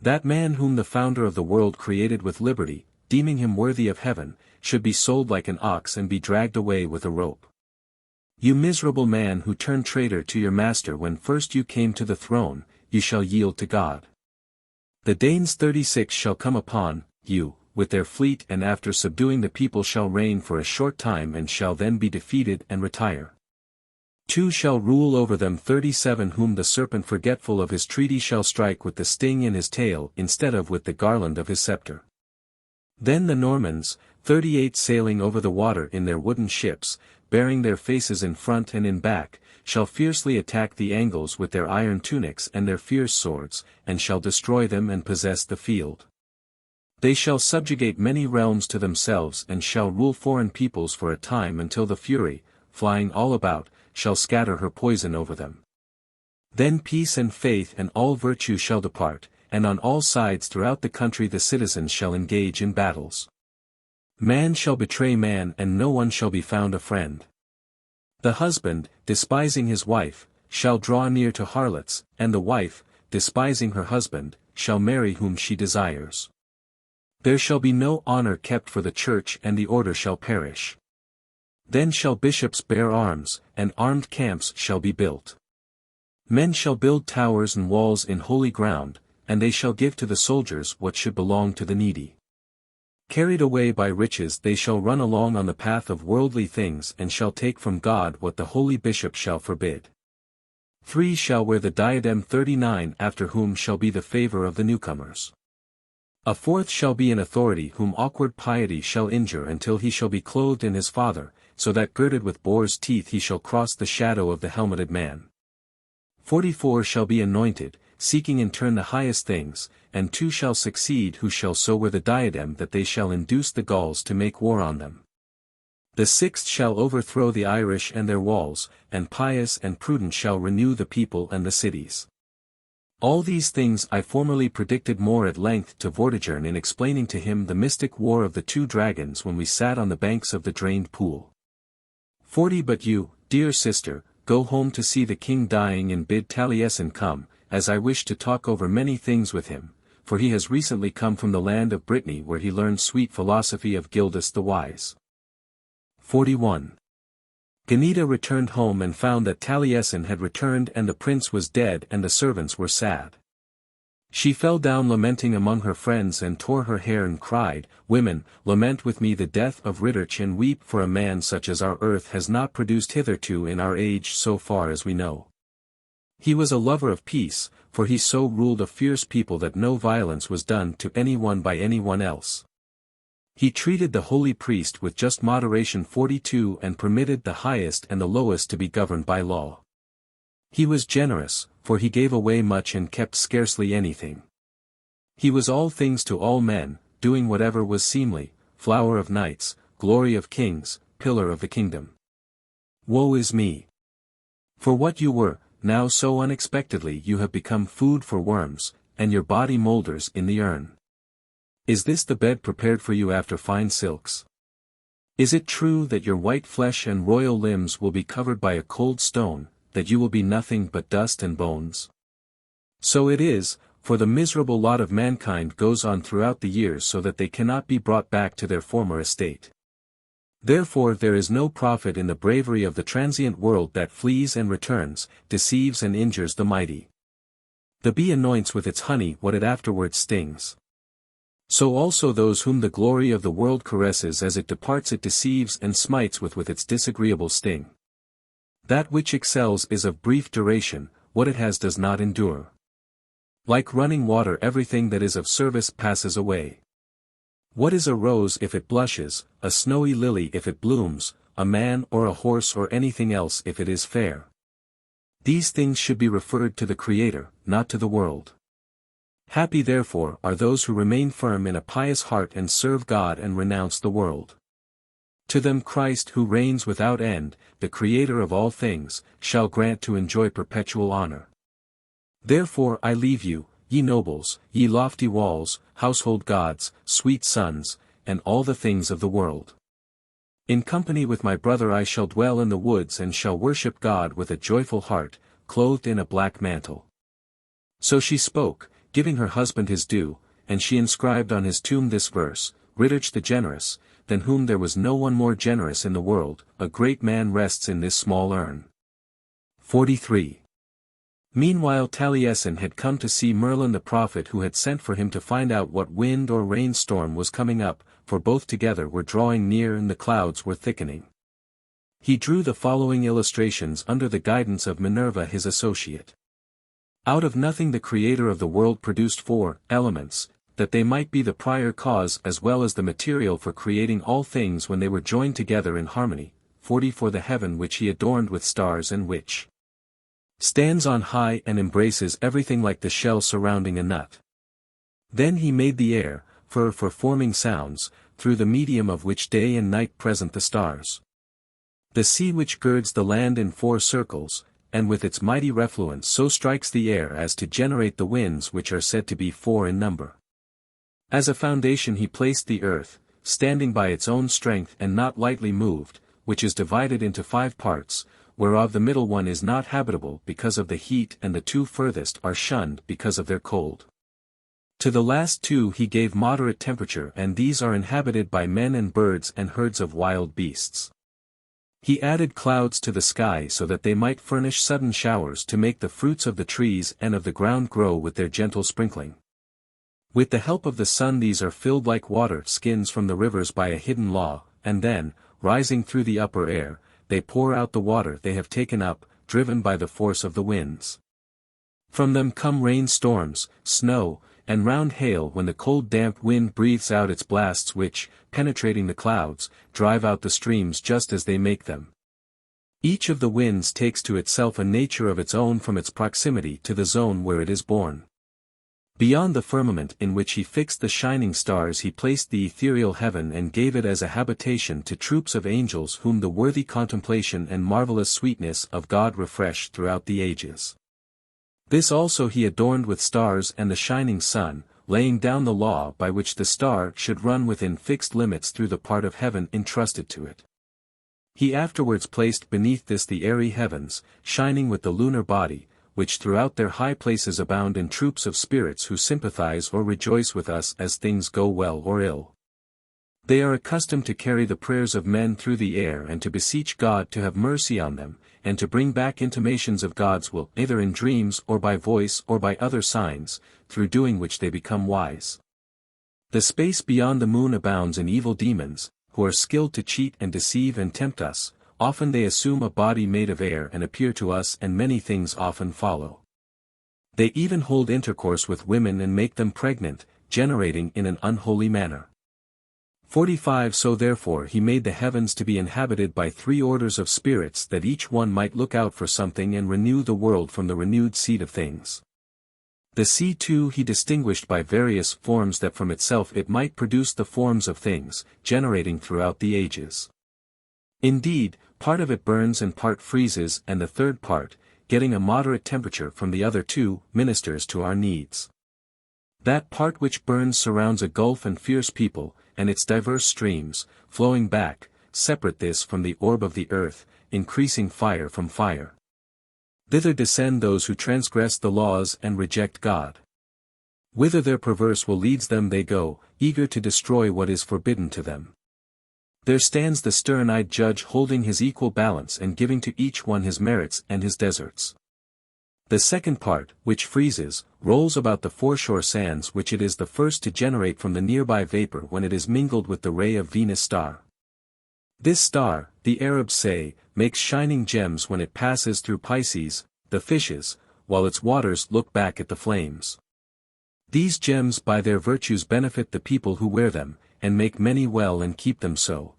That man whom the Founder of the world created with liberty, deeming him worthy of heaven, should be sold like an ox and be dragged away with a rope. You miserable man who turned traitor to your master when first you came to the throne, you shall yield to God. The Danes 36 shall come upon you, with their fleet, and after subduing the people shall reign for a short time and shall then be defeated and retire. 2 shall rule over them 37 whom the serpent forgetful of his treaty shall strike with the sting in his tail instead of with the garland of his scepter. Then the Normans, 38 sailing over the water in their wooden ships, bearing their faces in front and in back, shall fiercely attack the Angles with their iron tunics and their fierce swords, and shall destroy them and possess the field. They shall subjugate many realms to themselves and shall rule foreign peoples for a time until the Fury, flying all about, shall scatter her poison over them. Then peace and faith and all virtue shall depart, and on all sides throughout the country the citizens shall engage in battles. Man shall betray man and no one shall be found a friend. The husband, despising his wife, shall draw near to harlots, and the wife, despising her husband, shall marry whom she desires. There shall be no honor kept for the church and the order shall perish. Then shall bishops bear arms, and armed camps shall be built. Men shall build towers and walls in holy ground, and they shall give to the soldiers what should belong to the needy. Carried away by riches they shall run along on the path of worldly things and shall take from God what the holy bishop shall forbid. 3 shall wear the diadem 39 after whom shall be the favor of the newcomers. A 4th shall be an authority whom awkward piety shall injure until he shall be clothed in his father, so that girded with boar's teeth he shall cross the shadow of the helmeted man. 44 shall be anointed, seeking in turn the highest things, and 2 shall succeed who shall so wear the diadem that they shall induce the Gauls to make war on them. The 6th shall overthrow the Irish and their walls, and pious and prudent shall renew the people and the cities. All these things I formerly predicted more at length to Vortigern in explaining to him the mystic war of the 2 dragons when we sat on the banks of the drained pool. 40 But you, dear sister, go home to see the king dying and bid Taliesin come, as I wish to talk over many things with him, for he has recently come from the land of Brittany where he learned sweet philosophy of Gildas the Wise. 41. Ganieda returned home and found that Taliesin had returned and the prince was dead and the servants were sad. She fell down lamenting among her friends and tore her hair and cried, Women, lament with me the death of Rhydderch and weep for a man such as our earth has not produced hitherto in our age so far as we know. He was a lover of peace, for he so ruled a fierce people that no violence was done to anyone by anyone else. He treated the holy priest with just moderation 42 and permitted the highest and the lowest to be governed by law. He was generous, for he gave away much and kept scarcely anything. He was all things to all men, doing whatever was seemly, flower of knights, glory of kings, pillar of the kingdom. Woe is me! For what you were, now so unexpectedly you have become food for worms, and your body moulders in the urn. Is this the bed prepared for you after fine silks? Is it true that your white flesh and royal limbs will be covered by a cold stone, that you will be nothing but dust and bones? So it is, for the miserable lot of mankind goes on throughout the years so that they cannot be brought back to their former estate. Therefore there is no profit in the bravery of the transient world that flees and returns, deceives and injures the mighty. The bee anoints with its honey what it afterwards stings. So also those whom the glory of the world caresses as it departs it deceives and smites with its disagreeable sting. That which excels is of brief duration, what it has does not endure. Like running water everything that is of service passes away. What is a rose if it blushes, a snowy lily if it blooms, a man or a horse or anything else if it is fair? These things should be referred to the Creator, not to the world. Happy therefore are those who remain firm in a pious heart and serve God and renounce the world. To them Christ who reigns without end, the Creator of all things, shall grant to enjoy perpetual honor. Therefore I leave you, ye nobles, ye lofty walls, household gods, sweet sons, and all the things of the world. In company with my brother I shall dwell in the woods and shall worship God with a joyful heart, clothed in a black mantle. So she spoke, giving her husband his due, and she inscribed on his tomb this verse, Rhydderch the generous, than whom there was no one more generous in the world, a great man rests in this small urn. 43. Meanwhile Taliesin had come to see Merlin the prophet who had sent for him to find out what wind or rain storm was coming up, for both together were drawing near and the clouds were thickening. He drew the following illustrations under the guidance of Minerva his associate. Out of nothing the Creator of the world produced 4 elements, that they might be the prior cause as well as the material for creating all things when they were joined together in harmony. 40 For the heaven which he adorned with stars and which stands on high and embraces everything like the shell surrounding a nut. Then he made the air, for forming sounds, through the medium of which day and night present the stars. The sea which girds the land in 4 circles, and with its mighty refluence so strikes the air as to generate the winds which are said to be 4 in number. As a foundation he placed the earth, standing by its own strength and not lightly moved, which is divided into 5 parts, whereof the middle one is not habitable because of the heat and the 2 furthest are shunned because of their cold. To the last 2 he gave moderate temperature and these are inhabited by men and birds and herds of wild beasts. He added clouds to the sky so that they might furnish sudden showers to make the fruits of the trees and of the ground grow with their gentle sprinkling. With the help of the sun these are filled like water skins from the rivers by a hidden law, and then, rising through the upper air, they pour out the water they have taken up, driven by the force of the winds. From them come rain storms, snow, and round hail when the cold damp wind breathes out its blasts which, penetrating the clouds, drive out the streams just as they make them. Each of the winds takes to itself a nature of its own from its proximity to the zone where it is born. Beyond the firmament in which he fixed the shining stars he placed the ethereal heaven and gave it as a habitation to troops of angels whom the worthy contemplation and marvelous sweetness of God refresh throughout the ages. This also he adorned with stars and the shining sun, laying down the law by which the star should run within fixed limits through the part of heaven entrusted to it. He afterwards placed beneath this the airy heavens, shining with the lunar body, which throughout their high places abound in troops of spirits who sympathize or rejoice with us as things go well or ill. They are accustomed to carry the prayers of men through the air and to beseech God to have mercy on them, and to bring back intimations of God's will either in dreams or by voice or by other signs, through doing which they become wise. The space beyond the moon abounds in evil demons, who are skilled to cheat and deceive and tempt us. Often they assume a body made of air and appear to us and many things often follow. They even hold intercourse with women and make them pregnant, generating in an unholy manner. 45 So therefore he made the heavens to be inhabited by 3 orders of spirits that each one might look out for something and renew the world from the renewed seed of things. The sea too he distinguished by various forms that from itself it might produce the forms of things, generating throughout the ages. Indeed, part of it burns and part freezes and the third part, getting a moderate temperature from the other two, ministers to our needs. That part which burns surrounds a gulf and fierce people, and its diverse streams, flowing back, separate this from the orb of the earth, increasing fire from fire. Thither descend those who transgress the laws and reject God. Whither their perverse will leads them they go, eager to destroy what is forbidden to them. There stands the stern-eyed judge holding his equal balance and giving to each one his merits and his deserts. The second part, which freezes, rolls about the foreshore sands which it is the first to generate from the nearby vapor when it is mingled with the ray of Venus' star. This star, the Arabs say, makes shining gems when it passes through Pisces, the fishes, while its waters look back at the flames. These gems by their virtues benefit the people who wear them, and make many well and keep them so.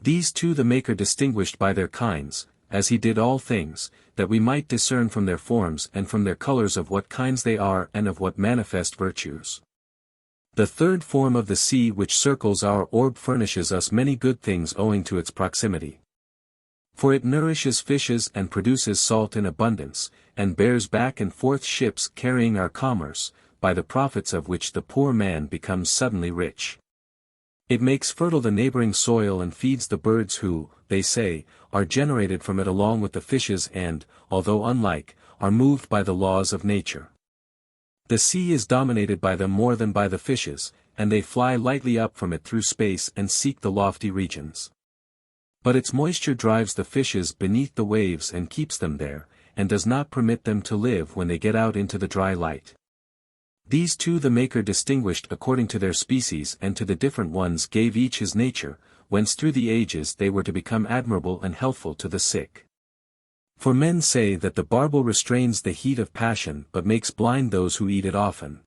These two the Maker distinguished by their kinds, as he did all things, that we might discern from their forms and from their colors of what kinds they are and of what manifest virtues. The third form of the sea which circles our orb furnishes us many good things owing to its proximity. For it nourishes fishes and produces salt in abundance, and bears back and forth ships carrying our commerce, by the profits of which the poor man becomes suddenly rich. It makes fertile the neighboring soil and feeds the birds who, they say, are generated from it along with the fishes and, although unlike, are moved by the laws of nature. The sea is dominated by them more than by the fishes, and they fly lightly up from it through space and seek the lofty regions. But its moisture drives the fishes beneath the waves and keeps them there, and does not permit them to live when they get out into the dry light. These two the Maker distinguished according to their species and to the different ones gave each his nature, whence through the ages they were to become admirable and healthful to the sick. For men say that the barbel restrains the heat of passion but makes blind those who eat it often.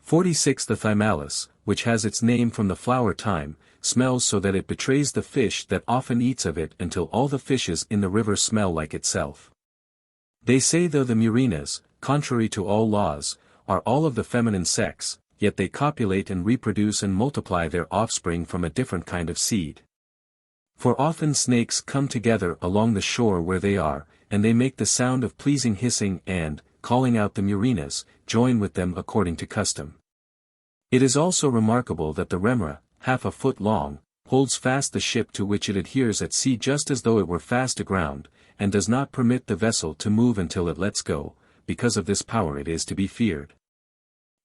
46 The thymalus, which has its name from the flower thyme, smells so that it betrays the fish that often eats of it until all the fishes in the river smell like itself. They say though the Myrrhinas, contrary to all laws, are all of the feminine sex, yet they copulate and reproduce and multiply their offspring from a different kind of seed. For often snakes come together along the shore where they are, and they make the sound of pleasing hissing and, calling out the Myrrhinas, join with them according to custom. It is also remarkable that the remora, half a foot long, holds fast the ship to which it adheres at sea just as though it were fast aground, and does not permit the vessel to move until it lets go. Because of this power it is to be feared.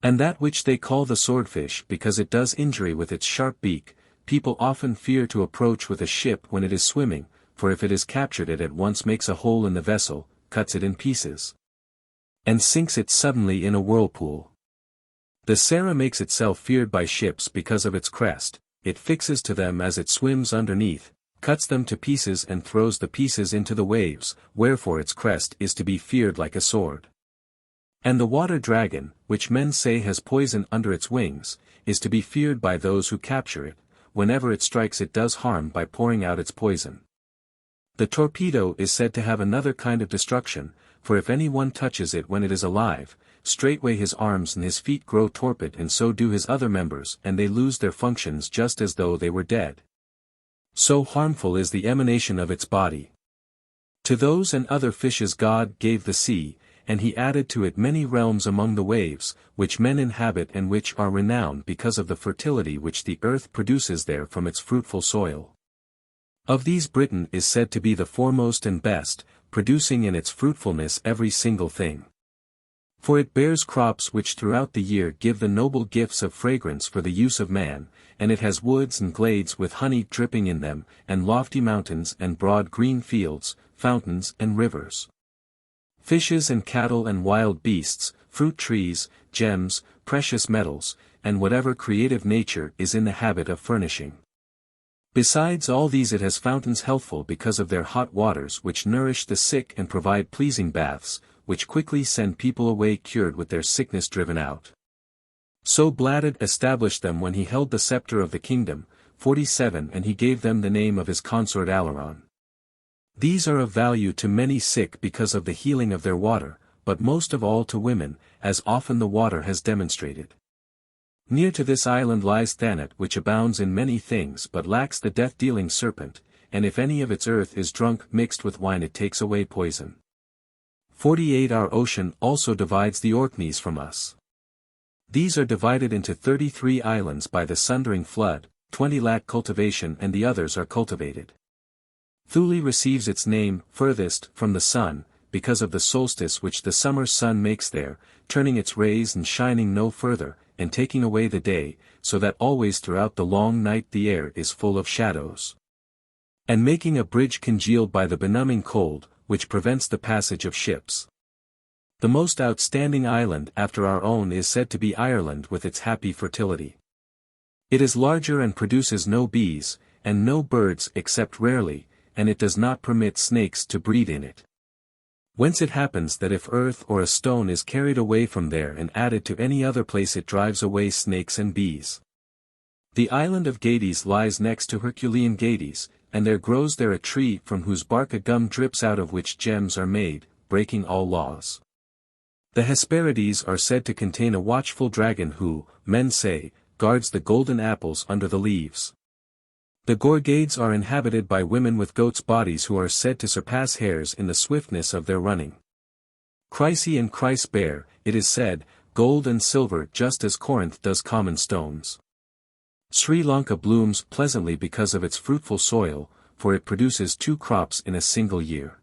And that which they call the swordfish because it does injury with its sharp beak, people often fear to approach with a ship when it is swimming, for if it is captured it at once makes a hole in the vessel, cuts it in pieces, and sinks it suddenly in a whirlpool. The Sarah makes itself feared by ships because of its crest, it fixes to them as it swims underneath, cuts them to pieces and throws the pieces into the waves, wherefore its crest is to be feared like a sword. And the water dragon, which men say has poison under its wings, is to be feared by those who capture it, whenever it strikes it does harm by pouring out its poison. The torpedo is said to have another kind of destruction, for if any one touches it when it is alive, straightway his arms and his feet grow torpid and so do his other members and they lose their functions just as though they were dead. So harmful is the emanation of its body. To those and other fishes God gave the sea, and he added to it many realms among the waves, which men inhabit and which are renowned because of the fertility which the earth produces there from its fruitful soil. Of these Britain is said to be the foremost and best, producing in its fruitfulness every single thing. For it bears crops which throughout the year give the noble gifts of fragrance for the use of man, and it has woods and glades with honey dripping in them, and lofty mountains and broad green fields, fountains and rivers. Fishes and cattle and wild beasts, fruit trees, gems, precious metals, and whatever creative nature is in the habit of furnishing. Besides all these it has fountains healthful because of their hot waters which nourish the sick and provide pleasing baths, which quickly send people away cured with their sickness driven out. So Bladud established them when he held the scepter of the kingdom, 47 and he gave them the name of his consort Aileron. These are of value to many sick because of the healing of their water, but most of all to women, as often the water has demonstrated. Near to this island lies Thanet which abounds in many things but lacks the death-dealing serpent, and if any of its earth is drunk mixed with wine it takes away poison. 48 Our ocean also divides the Orkneys from us. These are divided into 33 islands by the sundering flood, 20 lack cultivation and the others are cultivated. Thule receives its name, furthest, from the sun, because of the solstice which the summer sun makes there, turning its rays and shining no further, and taking away the day, so that always throughout the long night the air is full of shadows. And making a bridge congealed by the benumbing cold, which prevents the passage of ships. The most outstanding island after our own is said to be Ireland with its happy fertility. It is larger and produces no bees, and no birds except rarely, and it does not permit snakes to breed in it. Whence it happens that if earth or a stone is carried away from there and added to any other place it drives away snakes and bees. The island of Gades lies next to Herculean Gades, and there grows there a tree from whose bark a gum drips out of which gems are made, breaking all laws. The Hesperides are said to contain a watchful dragon who, men say, guards the golden apples under the leaves. The Gorgades are inhabited by women with goats' bodies who are said to surpass hares in the swiftness of their running. Chryse and Chryse bear, it is said, gold and silver just as Corinth does common stones. Sri Lanka blooms pleasantly because of its fruitful soil, for it produces 2 crops in a single year.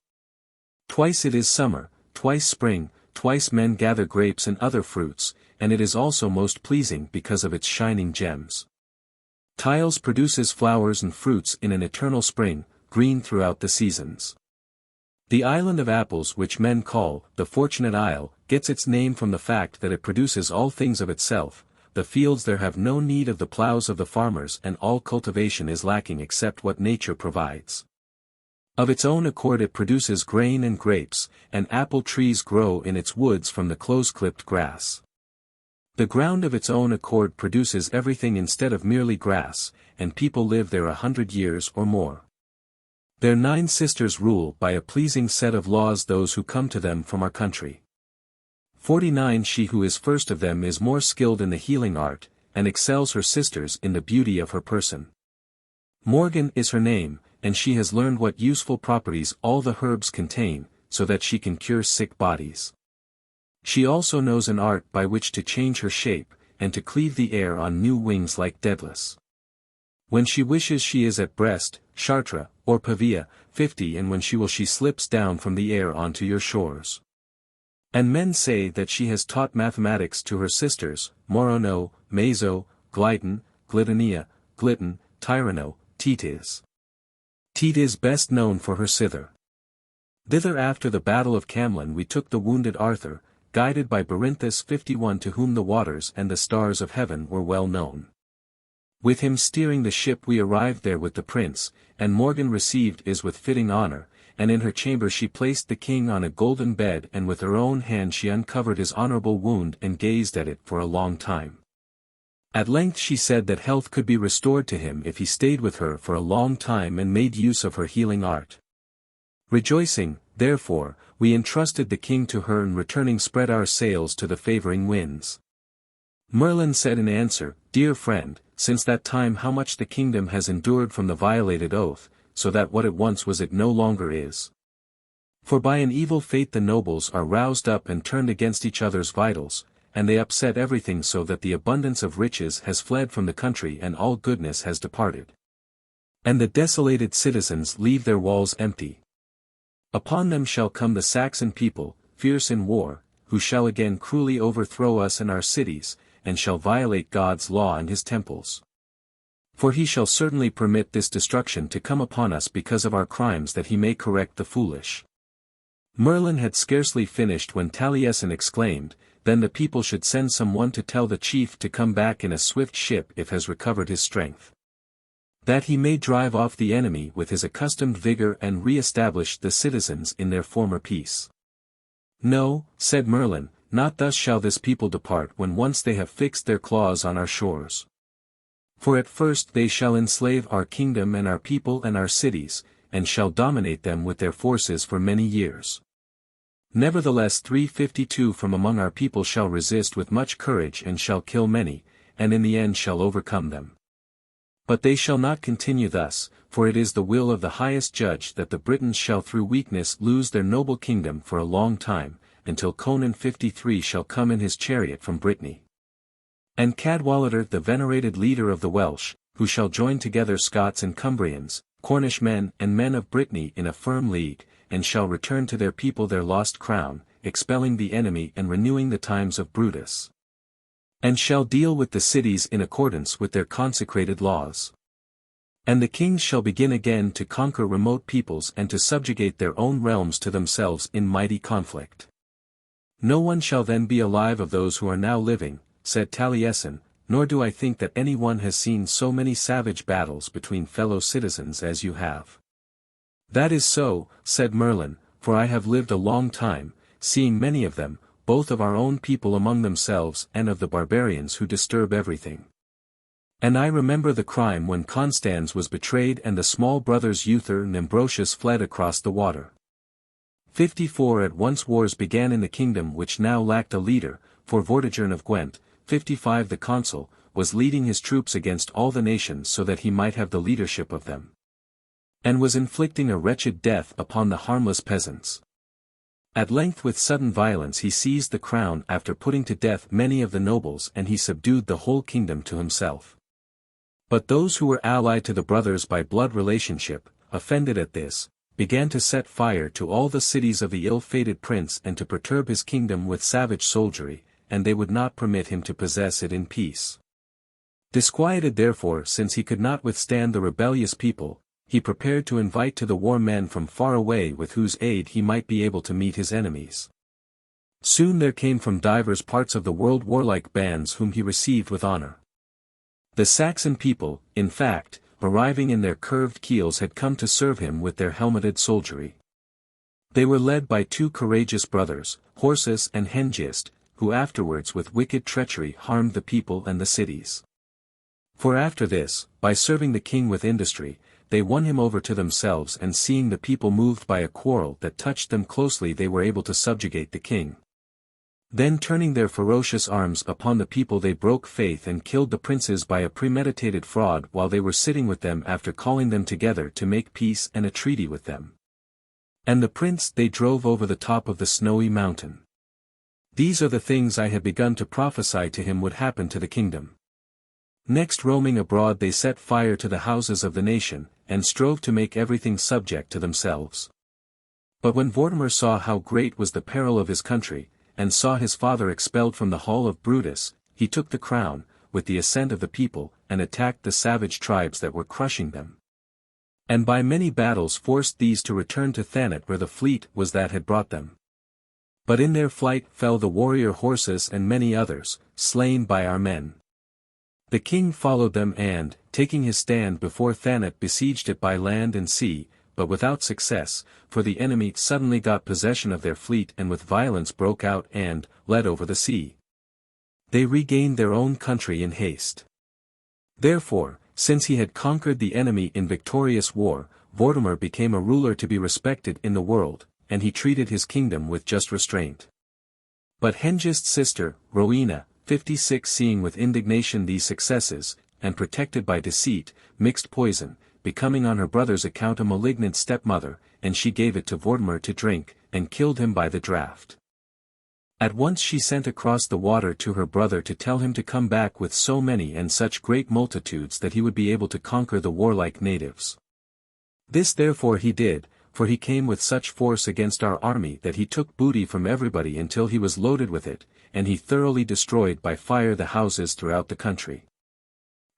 Twice it is summer, twice spring, twice men gather grapes and other fruits, and it is also most pleasing because of its shining gems. Tiles produces flowers and fruits in an eternal spring, green throughout the seasons. The island of apples which men call, the Fortunate Isle, gets its name from the fact that it produces all things of itself. The fields there have no need of the plows of the farmers and all cultivation is lacking except what nature provides. Of its own accord it produces grain and grapes, and apple trees grow in its woods from the close-clipped grass. The ground of its own accord produces everything instead of merely grass, and people live there 100 years or more. Their 9 sisters rule by a pleasing set of laws those who come to them from our country. 49 She who is first of them is more skilled in the healing art, and excels her sisters in the beauty of her person. Morgan is her name, and she has learned what useful properties all the herbs contain, so that she can cure sick bodies. She also knows an art by which to change her shape, and to cleave the air on new wings like Daedalus. When she wishes she is at Brest, Chartres, or Pavia, 50 and when she will she slips down from the air onto your shores. And men say that she has taught mathematics to her sisters, Morono, Meso, Glyton, Glytonia, Glyton, Tyranno, Tethys. Tethys best known for her cither. Thither after the battle of Camlan we took the wounded Arthur, guided by Berinthus 51 to whom the waters and the stars of heaven were well known. With him steering the ship we arrived there with the prince, and Morgan received is with fitting honor, and in her chamber she placed the king on a golden bed and with her own hand she uncovered his honorable wound and gazed at it for a long time. At length she said that health could be restored to him if he stayed with her for a long time and made use of her healing art. Rejoicing, therefore, we entrusted the king to her and returning spread our sails to the favoring winds. Merlin said in answer, Dear friend, since that time how much the kingdom has endured from the violated oath, so that what it once was it no longer is. For by an evil fate the nobles are roused up and turned against each other's vitals, and they upset everything so that the abundance of riches has fled from the country and all goodness has departed. And the desolated citizens leave their walls empty. Upon them shall come the Saxon people, fierce in war, who shall again cruelly overthrow us and our cities, and shall violate God's law and his temples. For he shall certainly permit this destruction to come upon us because of our crimes that he may correct the foolish. Merlin had scarcely finished when Taliesin exclaimed, Then the people should send some one to tell the chief to come back in a swift ship if has recovered his strength. That he may drive off the enemy with his accustomed vigor and re-establish the citizens in their former peace. No, said Merlin, not thus shall this people depart when once they have fixed their claws on our shores. For at first they shall enslave our kingdom and our people and our cities, and shall dominate them with their forces for many years. Nevertheless 352 from among our people shall resist with much courage and shall kill many, and in the end shall overcome them. But they shall not continue thus, for it is the will of the highest judge that the Britons shall through weakness lose their noble kingdom for a long time, until Conan 53 shall come in his chariot from Brittany. And Cadwallader the venerated leader of the Welsh, who shall join together Scots and Cumbrians, Cornish men and men of Brittany in a firm league, and shall return to their people their lost crown, expelling the enemy and renewing the times of Brutus. And shall deal with the cities in accordance with their consecrated laws. And the kings shall begin again to conquer remote peoples and to subjugate their own realms to themselves in mighty conflict. No one shall then be alive of those who are now living, said Taliesin, nor do I think that any one has seen so many savage battles between fellow citizens as you have. That is so, said Merlin, for I have lived a long time, seeing many of them, both of our own people among themselves and of the barbarians who disturb everything. And I remember the crime when Constans was betrayed and the small brothers Uther and Ambrosius fled across the water. 54 At once wars began in the kingdom which now lacked a leader, for Vortigern of Gwent, 55 the consul, was leading his troops against all the nations so that he might have the leadership of them. And was inflicting a wretched death upon the harmless peasants. At length with sudden violence he seized the crown after putting to death many of the nobles and he subdued the whole kingdom to himself. But those who were allied to the brothers by blood relationship, offended at this, began to set fire to all the cities of the ill-fated prince and to perturb his kingdom with savage soldiery, and they would not permit him to possess it in peace. Disquieted therefore since he could not withstand the rebellious people, he prepared to invite to the war men from far away with whose aid he might be able to meet his enemies. Soon there came from divers parts of the world warlike bands whom he received with honor. The Saxon people, in fact, arriving in their curved keels had come to serve him with their helmeted soldiery. They were led by two courageous brothers, Horsus and Hengist, who afterwards with wicked treachery harmed the people and the cities. For after this, by serving the king with industry, they won him over to themselves and seeing the people moved by a quarrel that touched them closely they were able to subjugate the king. Then turning their ferocious arms upon the people they broke faith and killed the princes by a premeditated fraud while they were sitting with them after calling them together to make peace and a treaty with them. And the prince they drove over the top of the snowy mountain. These are the things I had begun to prophesy to him would happen to the kingdom. Next roaming abroad they set fire to the houses of the nation, and strove to make everything subject to themselves. But when Vortimer saw how great was the peril of his country, and saw his father expelled from the hall of Brutus, he took the crown, with the assent of the people, and attacked the savage tribes that were crushing them. And by many battles forced these to return to Thanet where the fleet was that had brought them. But in their flight fell the warrior Horsus and many others, slain by our men. The king followed them and, taking his stand before Thanet besieged it by land and sea, but without success, for the enemy suddenly got possession of their fleet and with violence broke out and, led over the sea. They regained their own country in haste. Therefore, since he had conquered the enemy in victorious war, Vortimer became a ruler to be respected in the world, and he treated his kingdom with just restraint. But Hengist's sister, Rowena, 56 seeing with indignation these successes, and protected by deceit, mixed poison, becoming on her brother's account a malignant stepmother, and she gave it to Vortimer to drink, and killed him by the draught. At once she sent across the water to her brother to tell him to come back with so many and such great multitudes that he would be able to conquer the warlike natives. This therefore he did, for he came with such force against our army that he took booty from everybody until he was loaded with it, and he thoroughly destroyed by fire the houses throughout the country.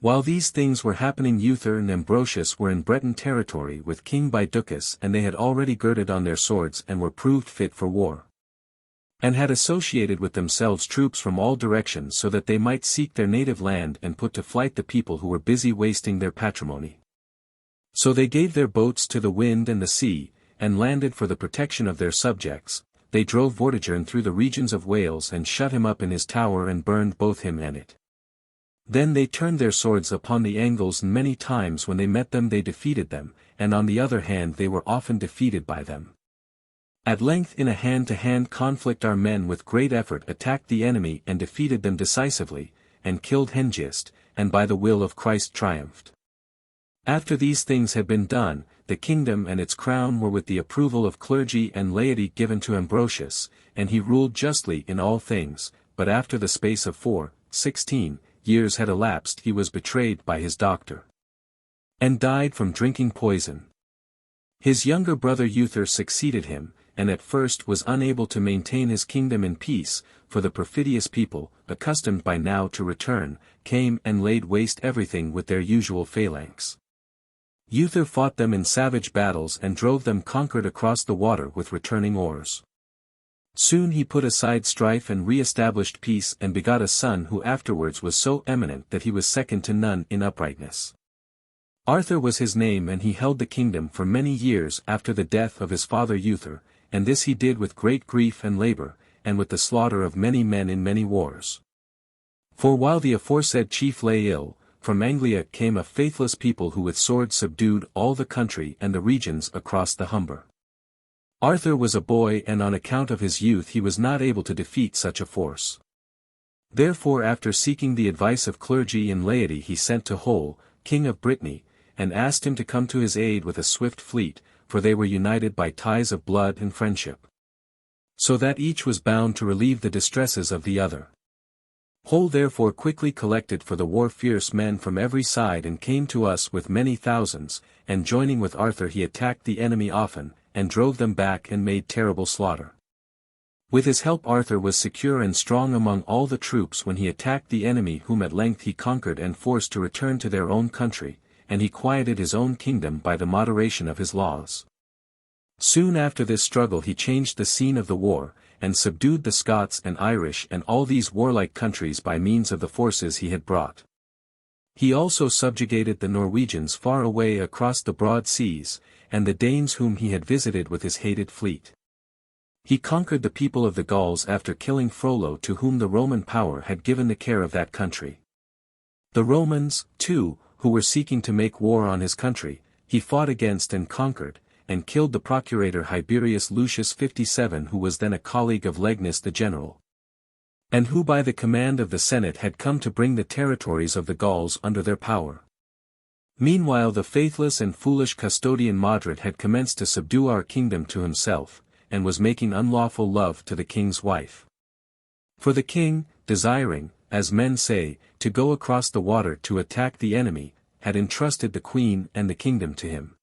While these things were happening Uther and Ambrosius were in Breton territory with King Baiducus and they had already girded on their swords and were proved fit for war. And had associated with themselves troops from all directions so that they might seek their native land and put to flight the people who were busy wasting their patrimony. So they gave their boats to the wind and the sea, and landed for the protection of their subjects. They drove Vortigern through the regions of Wales and shut him up in his tower and burned both him and it. Then they turned their swords upon the Angles and many times when they met them they defeated them, and on the other hand they were often defeated by them. At length in a hand-to-hand conflict our men with great effort attacked the enemy and defeated them decisively, and killed Hengist, and by the will of Christ triumphed. After these things had been done, the kingdom and its crown were with the approval of clergy and laity given to Ambrosius, and he ruled justly in all things, but after the space of 16 years had elapsed he was betrayed by his doctor, and died from drinking poison. His younger brother Uther succeeded him, and at first was unable to maintain his kingdom in peace, for the perfidious people, accustomed by now to return, came and laid waste everything with their usual phalanx. Uther fought them in savage battles and drove them conquered across the water with returning oars. Soon he put aside strife and re-established peace and begot a son who afterwards was so eminent that he was second to none in uprightness. Arthur was his name, and he held the kingdom for many years after the death of his father Uther, and this he did with great grief and labor, and with the slaughter of many men in many wars. For while the aforesaid chief lay ill, from Anglia came a faithless people who with swords subdued all the country and the regions across the Humber. Arthur was a boy, and on account of his youth he was not able to defeat such a force. Therefore after seeking the advice of clergy and laity he sent to Hole, king of Brittany, and asked him to come to his aid with a swift fleet, for they were united by ties of blood and friendship, so that each was bound to relieve the distresses of the other. Hole therefore quickly collected for the war fierce men from every side and came to us with many thousands, and joining with Arthur he attacked the enemy often, and drove them back and made terrible slaughter. With his help Arthur was secure and strong among all the troops when he attacked the enemy, whom at length he conquered and forced to return to their own country, and he quieted his own kingdom by the moderation of his laws. Soon after this struggle he changed the scene of the war, and subdued the Scots and Irish and all these warlike countries by means of the forces he had brought. He also subjugated the Norwegians far away across the broad seas, and the Danes whom he had visited with his hated fleet. He conquered the people of the Gauls after killing Frollo, to whom the Roman power had given the care of that country. The Romans, too, who were seeking to make war on his country, he fought against and conquered, and killed the procurator Hiberius Lucius 57, who was then a colleague of Legnus the general, and who by the command of the Senate had come to bring the territories of the Gauls under their power. Meanwhile the faithless and foolish custodian Modred had commenced to subdue our kingdom to himself, and was making unlawful love to the king's wife. For the king, desiring, as men say, to go across the water to attack the enemy, had entrusted the queen and the kingdom to him.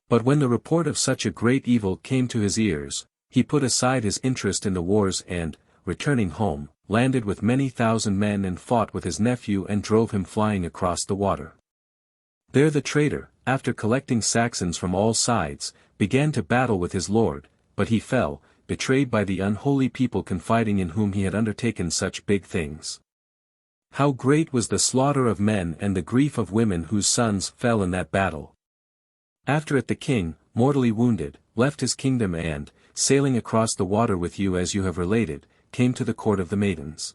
But when the report of such a great evil came to his ears, he put aside his interest in the wars and, returning home, landed with many thousand men and fought with his nephew and drove him flying across the water. There the traitor, after collecting Saxons from all sides, began to battle with his lord, but he fell, betrayed by the unholy people confiding in whom he had undertaken such big things. How great was the slaughter of men and the grief of women whose sons fell in that battle! After it the king, mortally wounded, left his kingdom and, sailing across the water with you as you have related, came to the court of the maidens.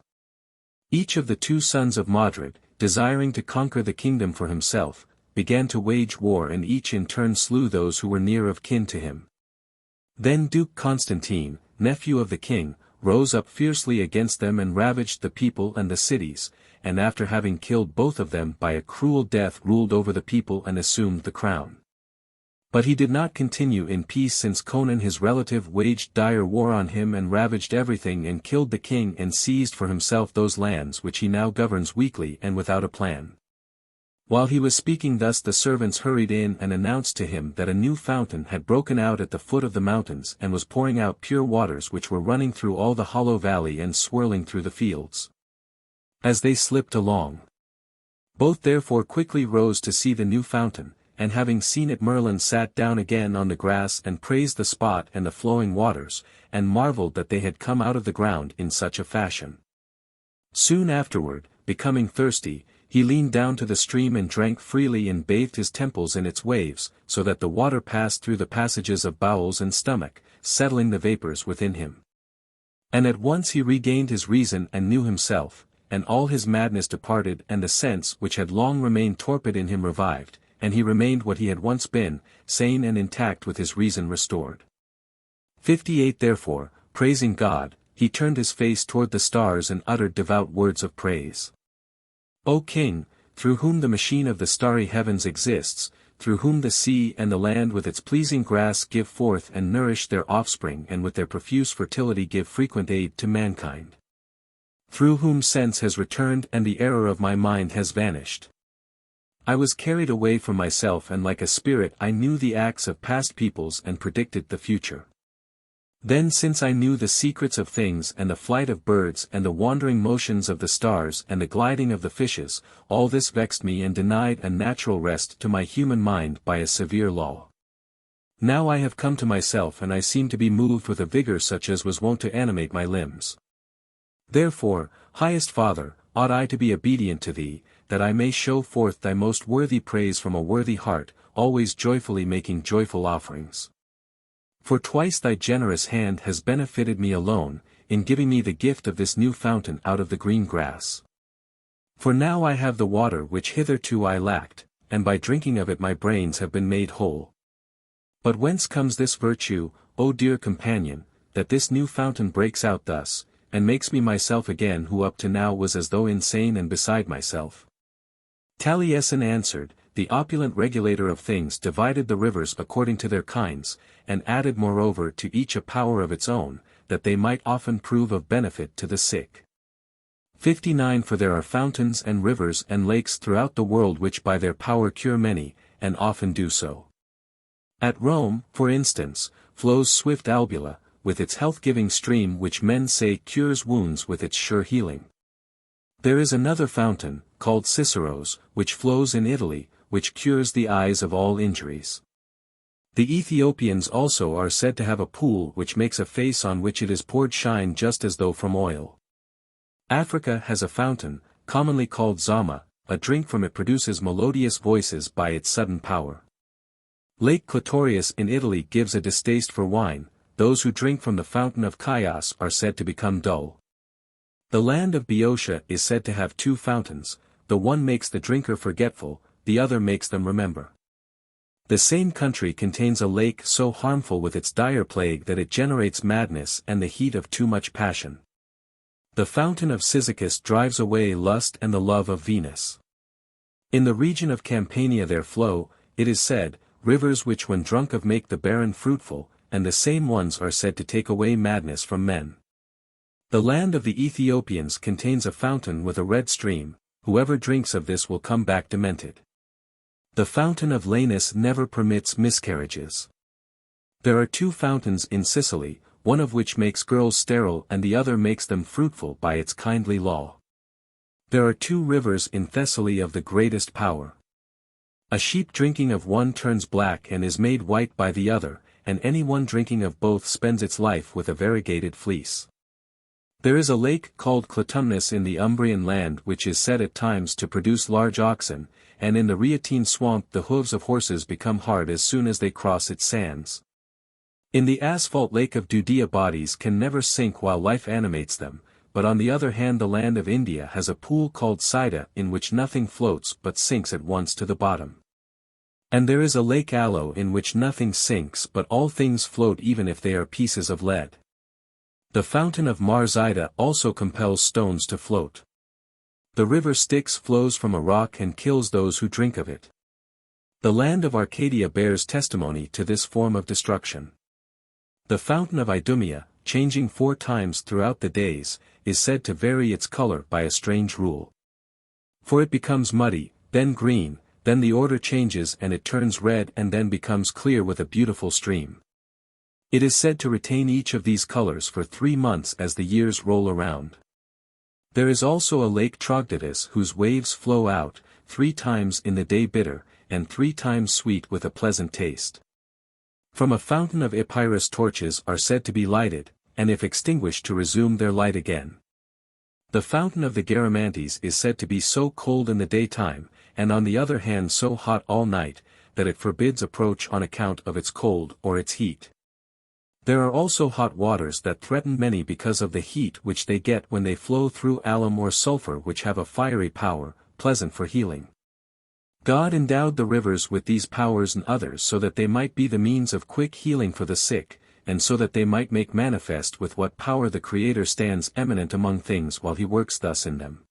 Each of the two sons of Modred, desiring to conquer the kingdom for himself, began to wage war, and each in turn slew those who were near of kin to him. Then Duke Constantine, nephew of the king, rose up fiercely against them and ravaged the people and the cities, and after having killed both of them by a cruel death ruled over the people and assumed the crown. But he did not continue in peace, since Conan his relative waged dire war on him and ravaged everything and killed the king and seized for himself those lands which he now governs weakly and without a plan. While he was speaking thus the servants hurried in and announced to him that a new fountain had broken out at the foot of the mountains and was pouring out pure waters which were running through all the hollow valley and swirling through the fields as they slipped along. Both therefore quickly rose to see the new fountain, and having seen it Merlin sat down again on the grass and praised the spot and the flowing waters, and marveled that they had come out of the ground in such a fashion. Soon afterward, becoming thirsty, he leaned down to the stream and drank freely and bathed his temples in its waves, so that the water passed through the passages of bowels and stomach, settling the vapors within him. And at once he regained his reason and knew himself, and all his madness departed, and the sense which had long remained torpid in him revived, and he remained what he had once been, sane and intact with his reason restored. 58 Therefore, praising God, he turned his face toward the stars and uttered devout words of praise. O King, through whom the machine of the starry heavens exists, through whom the sea and the land with its pleasing grass give forth and nourish their offspring and with their profuse fertility give frequent aid to mankind. Through whom sense has returned and the error of my mind has vanished. I was carried away from myself and like a spirit I knew the acts of past peoples and predicted the future. Then since I knew the secrets of things and the flight of birds and the wandering motions of the stars and the gliding of the fishes, all this vexed me and denied a natural rest to my human mind by a severe law. Now I have come to myself and I seem to be moved with a vigor such as was wont to animate my limbs. Therefore, highest Father, ought I to be obedient to thee, that I may show forth thy most worthy praise from a worthy heart, always joyfully making joyful offerings. For twice thy generous hand has benefited me alone, in giving me the gift of this new fountain out of the green grass. For now I have the water which hitherto I lacked, and by drinking of it my brains have been made whole. But whence comes this virtue, O dear companion, that this new fountain breaks out thus, and makes me myself again who up to now was as though insane and beside myself? Taliesin answered, the opulent regulator of things divided the rivers according to their kinds, and added moreover to each a power of its own, that they might often prove of benefit to the sick. 59 For there are fountains and rivers and lakes throughout the world which by their power cure many, and often do so. At Rome, for instance, flows swift Albula, with its health-giving stream which men say cures wounds with its sure healing. There is another fountain, called Cicero's, which flows in Italy, which cures the eyes of all injuries. The Ethiopians also are said to have a pool which makes a face on which it is poured shine just as though from oil. Africa has a fountain, commonly called Zama, a drink from it produces melodious voices by its sudden power. Lake Clitorius in Italy gives a distaste for wine, those who drink from the fountain of Chios are said to become dull. The land of Boeotia is said to have two fountains, the one makes the drinker forgetful, the other makes them remember. The same country contains a lake so harmful with its dire plague that it generates madness and the heat of too much passion. The fountain of Cyzicus drives away lust and the love of Venus. In the region of Campania there flow, it is said, rivers which when drunk of make the barren fruitful, and the same ones are said to take away madness from men. The land of the Ethiopians contains a fountain with a red stream, whoever drinks of this will come back demented. The fountain of Lanus never permits miscarriages. There are two fountains in Sicily, one of which makes girls sterile and the other makes them fruitful by its kindly law. There are two rivers in Thessaly of the greatest power. A sheep drinking of one turns black and is made white by the other, and any one drinking of both spends its life with a variegated fleece. There is a lake called Clitumnus in the Umbrian land which is said at times to produce large oxen, and in the Rhaetine swamp the hooves of horses become hard as soon as they cross its sands. In the asphalt lake of Judea bodies can never sink while life animates them, but on the other hand the land of India has a pool called Sida in which nothing floats but sinks at once to the bottom. And there is a lake Aloe in which nothing sinks but all things float even if they are pieces of lead. The fountain of Myrddin also compels stones to float. The river Styx flows from a rock and kills those who drink of it. The land of Arcadia bears testimony to this form of destruction. The fountain of Idumea, changing 4 times throughout the days, is said to vary its color by a strange rule. For it becomes muddy, then green, then the order changes and it turns red and then becomes clear with a beautiful stream. It is said to retain each of these colors for 3 months as the years roll around. There is also a lake Troglodytis whose waves flow out, 3 times in the day bitter, and 3 times sweet with a pleasant taste. From a fountain of Epirus torches are said to be lighted, and if extinguished to resume their light again. The fountain of the Garamantes is said to be so cold in the daytime, and on the other hand so hot all night, that it forbids approach on account of its cold or its heat. There are also hot waters that threaten many because of the heat which they get when they flow through alum or sulfur which have a fiery power, pleasant for healing. God endowed the rivers with these powers and others so that they might be the means of quick healing for the sick, and so that they might make manifest with what power the Creator stands eminent among things while he works thus in them.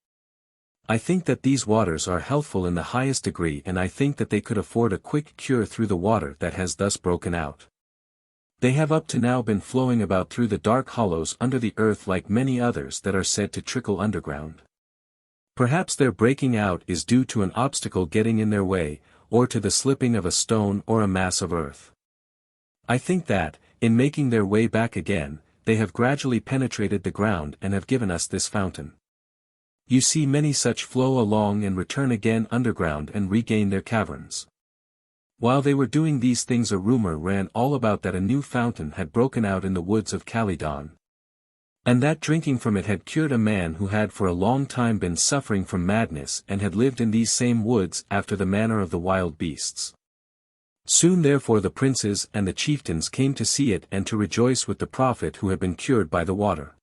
I think that these waters are healthful in the highest degree, and I think that they could afford a quick cure through the water that has thus broken out. They have up to now been flowing about through the dark hollows under the earth like many others that are said to trickle underground. Perhaps their breaking out is due to an obstacle getting in their way, or to the slipping of a stone or a mass of earth. I think that, in making their way back again, they have gradually penetrated the ground and have given us this fountain. You see many such flow along and return again underground and regain their caverns. While they were doing these things, a rumor ran all about that a new fountain had broken out in the woods of Caledon, and that drinking from it had cured a man who had for a long time been suffering from madness and had lived in these same woods after the manner of the wild beasts. Soon therefore the princes and the chieftains came to see it and to rejoice with the prophet who had been cured by the water.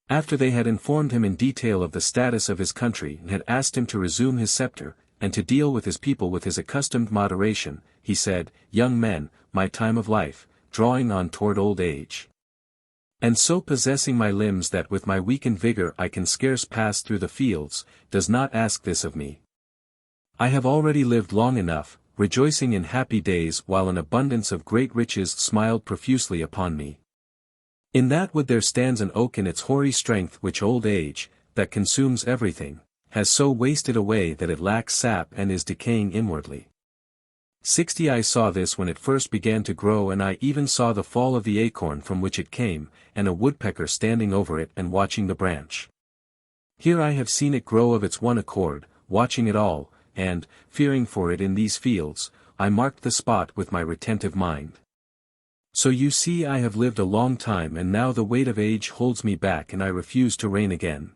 After they had informed him in detail of the status of his country and had asked him to resume his scepter, and to deal with his people with his accustomed moderation, he said, "Young men, my time of life, drawing on toward old age, and so possessing my limbs that with my weakened vigor I can scarce pass through the fields, does not ask this of me. I have already lived long enough, rejoicing in happy days while an abundance of great riches smiled profusely upon me. In that wood there stands an oak in its hoary strength which old age, that consumes everything, has so wasted away that it lacks sap and is decaying inwardly. 60 I saw this when it first began to grow, and I even saw the fall of the acorn from which it came, and a woodpecker standing over it and watching the branch. Here I have seen it grow of its one accord, watching it all, and, fearing for it in these fields, I marked the spot with my retentive mind. So you see I have lived a long time, and now the weight of age holds me back and I refuse to reign again.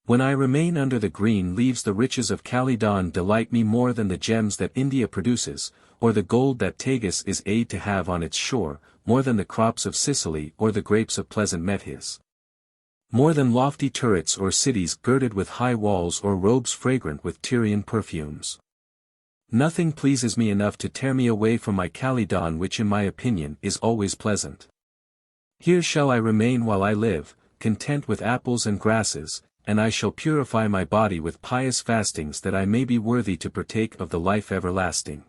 When I remain under the green leaves the riches of Caledon delight me more than the gems that India produces, or the gold that Tagus is aid to have on its shore, more than the crops of Sicily or the grapes of pleasant Metis. More than lofty turrets or cities girded with high walls or robes fragrant with Tyrian perfumes. Nothing pleases me enough to tear me away from my Caledon, which in my opinion is always pleasant. Here shall I remain while I live, content with apples and grasses, and I shall purify my body with pious fastings that I may be worthy to partake of the life everlasting."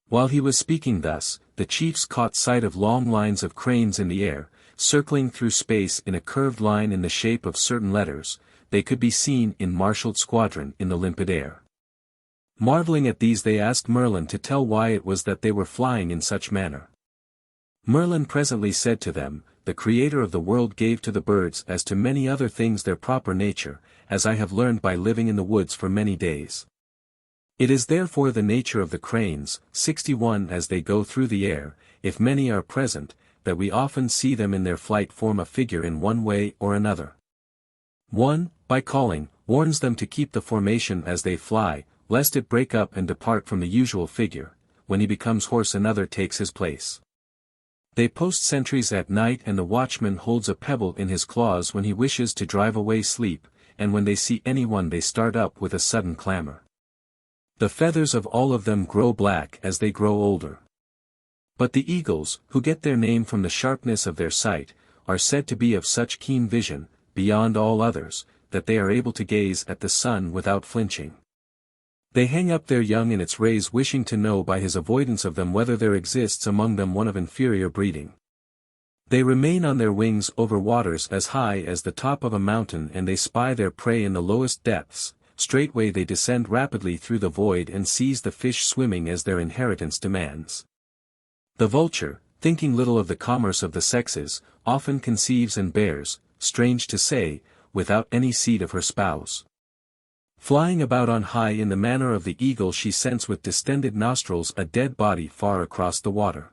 While he was speaking thus, the chiefs caught sight of long lines of cranes in the air, circling through space in a curved line in the shape of certain letters. They could be seen in marshalled squadron in the limpid air. Marveling at these, they asked Merlin to tell why it was that they were flying in such manner. Merlin presently said to them, "The Creator of the world gave to the birds as to many other things their proper nature, as I have learned by living in the woods for many days. It is therefore the nature of the cranes, 61 as they go through the air, if many are present, that we often see them in their flight form a figure in one way or another. One, by calling, warns them to keep the formation as they fly, lest it break up and depart from the usual figure. When he becomes hoarse another takes his place. They post sentries at night, and the watchman holds a pebble in his claws when he wishes to drive away sleep, and when they see anyone they start up with a sudden clamor. The feathers of all of them grow black as they grow older. But the eagles, who get their name from the sharpness of their sight, are said to be of such keen vision, beyond all others, that they are able to gaze at the sun without flinching. They hang up their young in its rays, wishing to know by his avoidance of them whether there exists among them one of inferior breeding. They remain on their wings over waters as high as the top of a mountain, and they spy their prey in the lowest depths. Straightway they descend rapidly through the void and seize the fish swimming as their inheritance demands. The vulture, thinking little of the commerce of the sexes, often conceives and bears, strange to say, without any seed of her spouse. Flying about on high in the manner of the eagle, she scents with distended nostrils a dead body far across the water.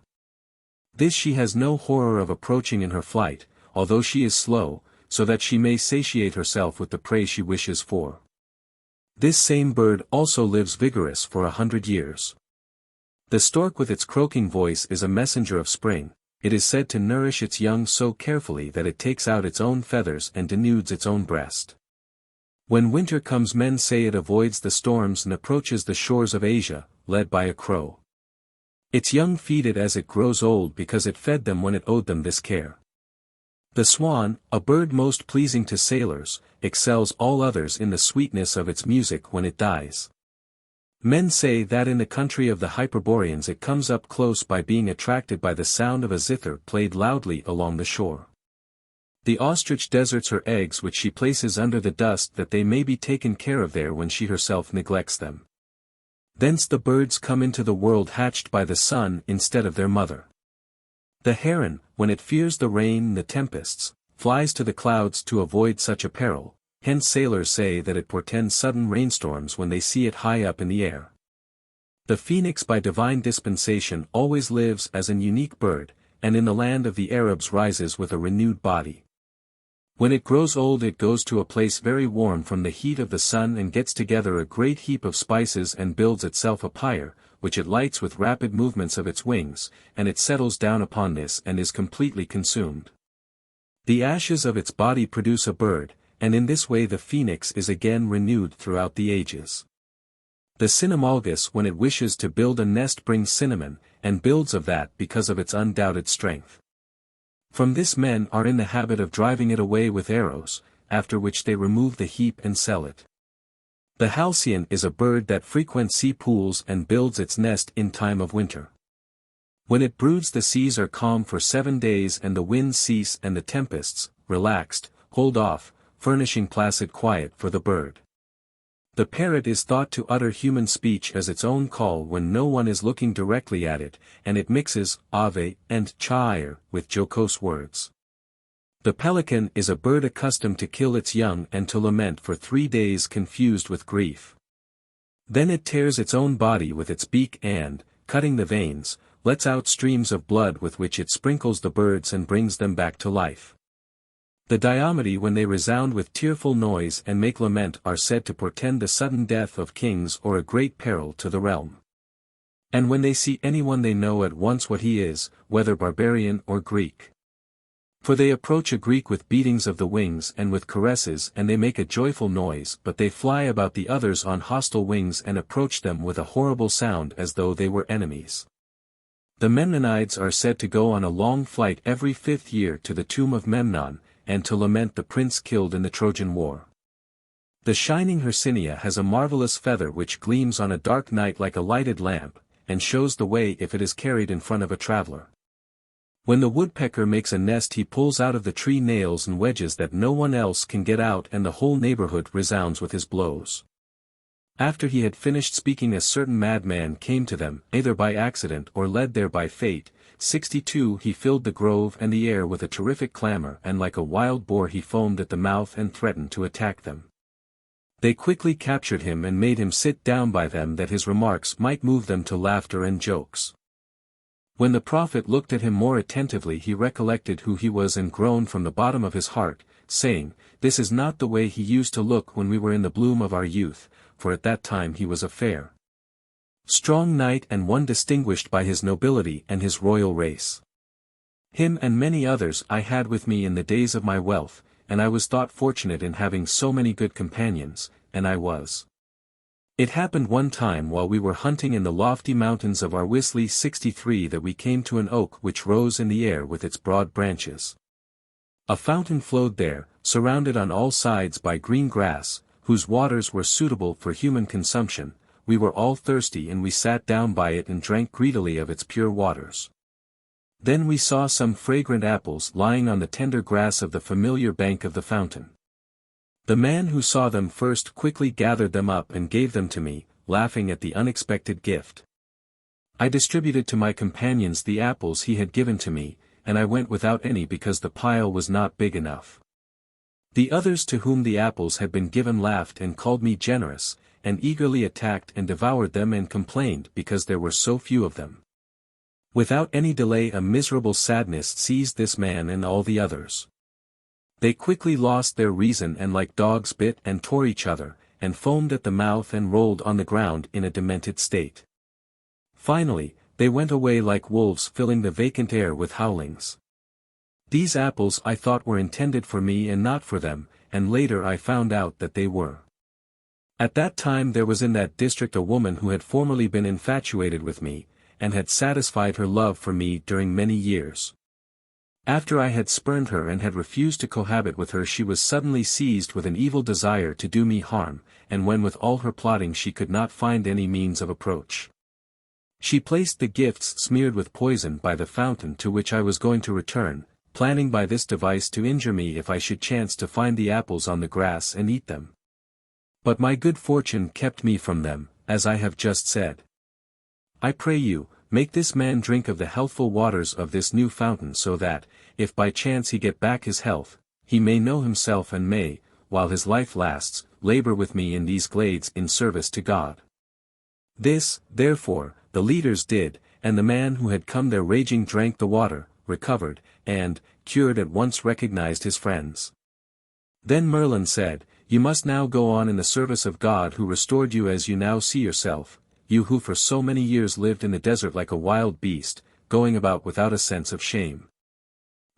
This she has no horror of approaching in her flight, although she is slow, so that she may satiate herself with the prey she wishes for. This same bird also lives vigorous for 100 years. The stork with its croaking voice is a messenger of spring. It is said to nourish its young so carefully that it takes out its own feathers and denudes its own breast. When winter comes, men say it avoids the storms and approaches the shores of Asia, led by a crow. Its young feed it as it grows old because it fed them when it owed them this care. The swan, a bird most pleasing to sailors, excels all others in the sweetness of its music when it dies. Men say that in the country of the Hyperboreans it comes up close by being attracted by the sound of a zither played loudly along the shore. The ostrich deserts her eggs which she places under the dust that they may be taken care of there when she herself neglects them. Thence the birds come into the world hatched by the sun instead of their mother. The heron, when it fears the rain and the tempests, flies to the clouds to avoid such a peril, hence sailors say that it portends sudden rainstorms when they see it high up in the air. The phoenix by divine dispensation always lives as an unique bird, and in the land of the Arabs rises with a renewed body. When it grows old it goes to a place very warm from the heat of the sun and gets together a great heap of spices and builds itself a pyre, which it lights with rapid movements of its wings, and it settles down upon this and is completely consumed. The ashes of its body produce a bird, and in this way the phoenix is again renewed throughout the ages. The cynomolgus when it wishes to build a nest brings cinnamon, and builds of that because of its undoubted strength. From this men are in the habit of driving it away with arrows, after which they remove the heap and sell it. The halcyon is a bird that frequents sea pools and builds its nest in time of winter. When it broods the seas are calm for 7 days and the winds cease and the tempests, relaxed, hold off, furnishing placid quiet for the bird. The parrot is thought to utter human speech as its own call when no one is looking directly at it, and it mixes ave and chair with jocose words. The pelican is a bird accustomed to kill its young and to lament for 3 days confused with grief. Then it tears its own body with its beak and, cutting the veins, lets out streams of blood with which it sprinkles the birds and brings them back to life. The diomede when they resound with tearful noise and make lament are said to portend the sudden death of kings or a great peril to the realm. And when they see anyone they know at once what he is, whether barbarian or Greek. For they approach a Greek with beatings of the wings and with caresses and they make a joyful noise but they fly about the others on hostile wings and approach them with a horrible sound as though they were enemies. The Memnonides are said to go on a long flight every 5th year to the tomb of Memnon, and to lament the prince killed in the Trojan War. The shining Hercynia has a marvelous feather which gleams on a dark night like a lighted lamp, and shows the way if it is carried in front of a traveler. When the woodpecker makes a nest he pulls out of the tree nails and wedges that no one else can get out and the whole neighborhood resounds with his blows. After he had finished speaking a certain madman came to them, either by accident or led there by fate. 62 He filled the grove and the air with a terrific clamor and like a wild boar he foamed at the mouth and threatened to attack them. They quickly captured him and made him sit down by them that his remarks might move them to laughter and jokes. When the prophet looked at him more attentively he recollected who he was and groaned from the bottom of his heart, saying, "This is not the way he used to look when we were in the bloom of our youth," for at that time he was a fair, strong knight and one distinguished by his nobility and his royal race. Him and many others I had with me in the days of my wealth, and I was thought fortunate in having so many good companions, and I was. It happened one time while we were hunting in the lofty mountains of Arwisley 63 that we came to an oak which rose in the air with its broad branches. A fountain flowed there, surrounded on all sides by green grass, whose waters were suitable for human consumption. We were all thirsty and we sat down by it and drank greedily of its pure waters. Then we saw some fragrant apples lying on the tender grass of the familiar bank of the fountain. The man who saw them first quickly gathered them up and gave them to me, laughing at the unexpected gift. I distributed to my companions the apples he had given to me, and I went without any because the pile was not big enough. The others to whom the apples had been given laughed and called me generous, and eagerly attacked and devoured them and complained because there were so few of them. Without any delay a miserable sadness seized this man and all the others. They quickly lost their reason and like dogs bit and tore each other, and foamed at the mouth and rolled on the ground in a demented state. Finally, they went away like wolves filling the vacant air with howlings. These apples I thought were intended for me and not for them, and later I found out that they were. At that time there was in that district a woman who had formerly been infatuated with me, and had satisfied her love for me during many years. After I had spurned her and had refused to cohabit with her, she was suddenly seized with an evil desire to do me harm, and when with all her plotting she could not find any means of approach, she placed the gifts smeared with poison by the fountain to which I was going to return, planning by this device to injure me if I should chance to find the apples on the grass and eat them. But my good fortune kept me from them, as I have just said. I pray you, make this man drink of the healthful waters of this new fountain, so that, if by chance he get back his health, he may know himself and may, while his life lasts, labor with me in these glades in service to God." This, therefore, the leaders did, and the man who had come there raging drank the water, recovered, and, cured at once recognized his friends. Then Merlin said, "You must now go on in the service of God who restored you as you now see yourself, you who for so many years lived in the desert like a wild beast, going about without a sense of shame.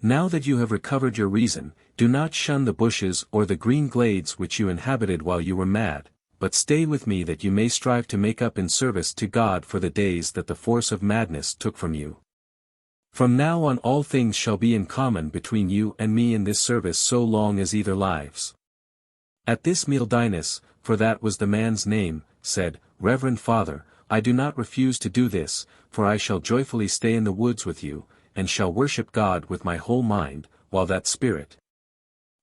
Now that you have recovered your reason, do not shun the bushes or the green glades which you inhabited while you were mad, but stay with me that you may strive to make up in service to God for the days that the force of madness took from you. From now on all things shall be in common between you and me in this service so long as either lives." At this Myrddin, for that was the man's name, said, "Reverend Father, I do not refuse to do this, for I shall joyfully stay in the woods with you, and shall worship God with my whole mind, while that spirit,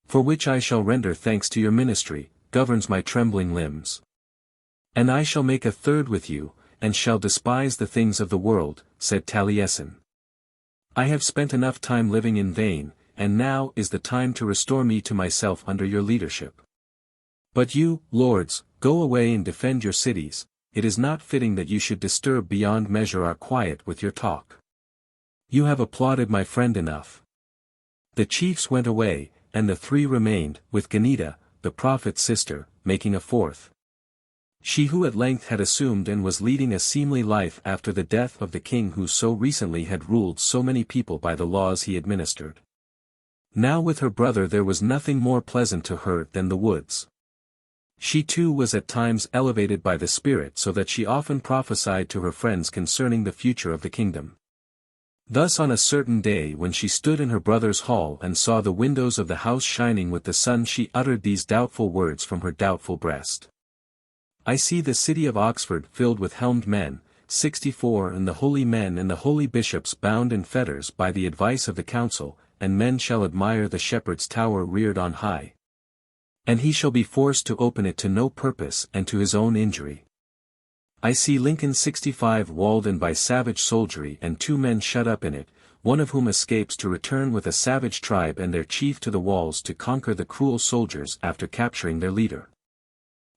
for which I shall render thanks to your ministry, governs my trembling limbs. And I shall make a third with you, and shall despise the things of the world," said Taliesin. "I have spent enough time living in vain, and now is the time to restore me to myself under your leadership. But you, lords, go away and defend your cities. It is not fitting that you should disturb beyond measure our quiet with your talk. You have applauded my friend enough." The chiefs went away, and the three remained, with Ganieda, the prophet's sister, making a fourth. She who at length had assumed and was leading a seemly life after the death of the king who so recently had ruled so many people by the laws he administered. Now with her brother there was nothing more pleasant to her than the woods. She too was at times elevated by the Spirit so that she often prophesied to her friends concerning the future of the kingdom. Thus on a certain day when she stood in her brother's hall and saw the windows of the house shining with the sun, she uttered these doubtful words from her doubtful breast. "I see the city of Oxford filled with helmed men, 64, and the holy men and the holy bishops bound in fetters by the advice of the council, and men shall admire the shepherd's tower reared on high. And he shall be forced to open it to no purpose and to his own injury. I see Lincoln 65 walled in by savage soldiery and 2 men shut up in it, one of whom escapes to return with a savage tribe and their chief to the walls to conquer the cruel soldiers after capturing their leader.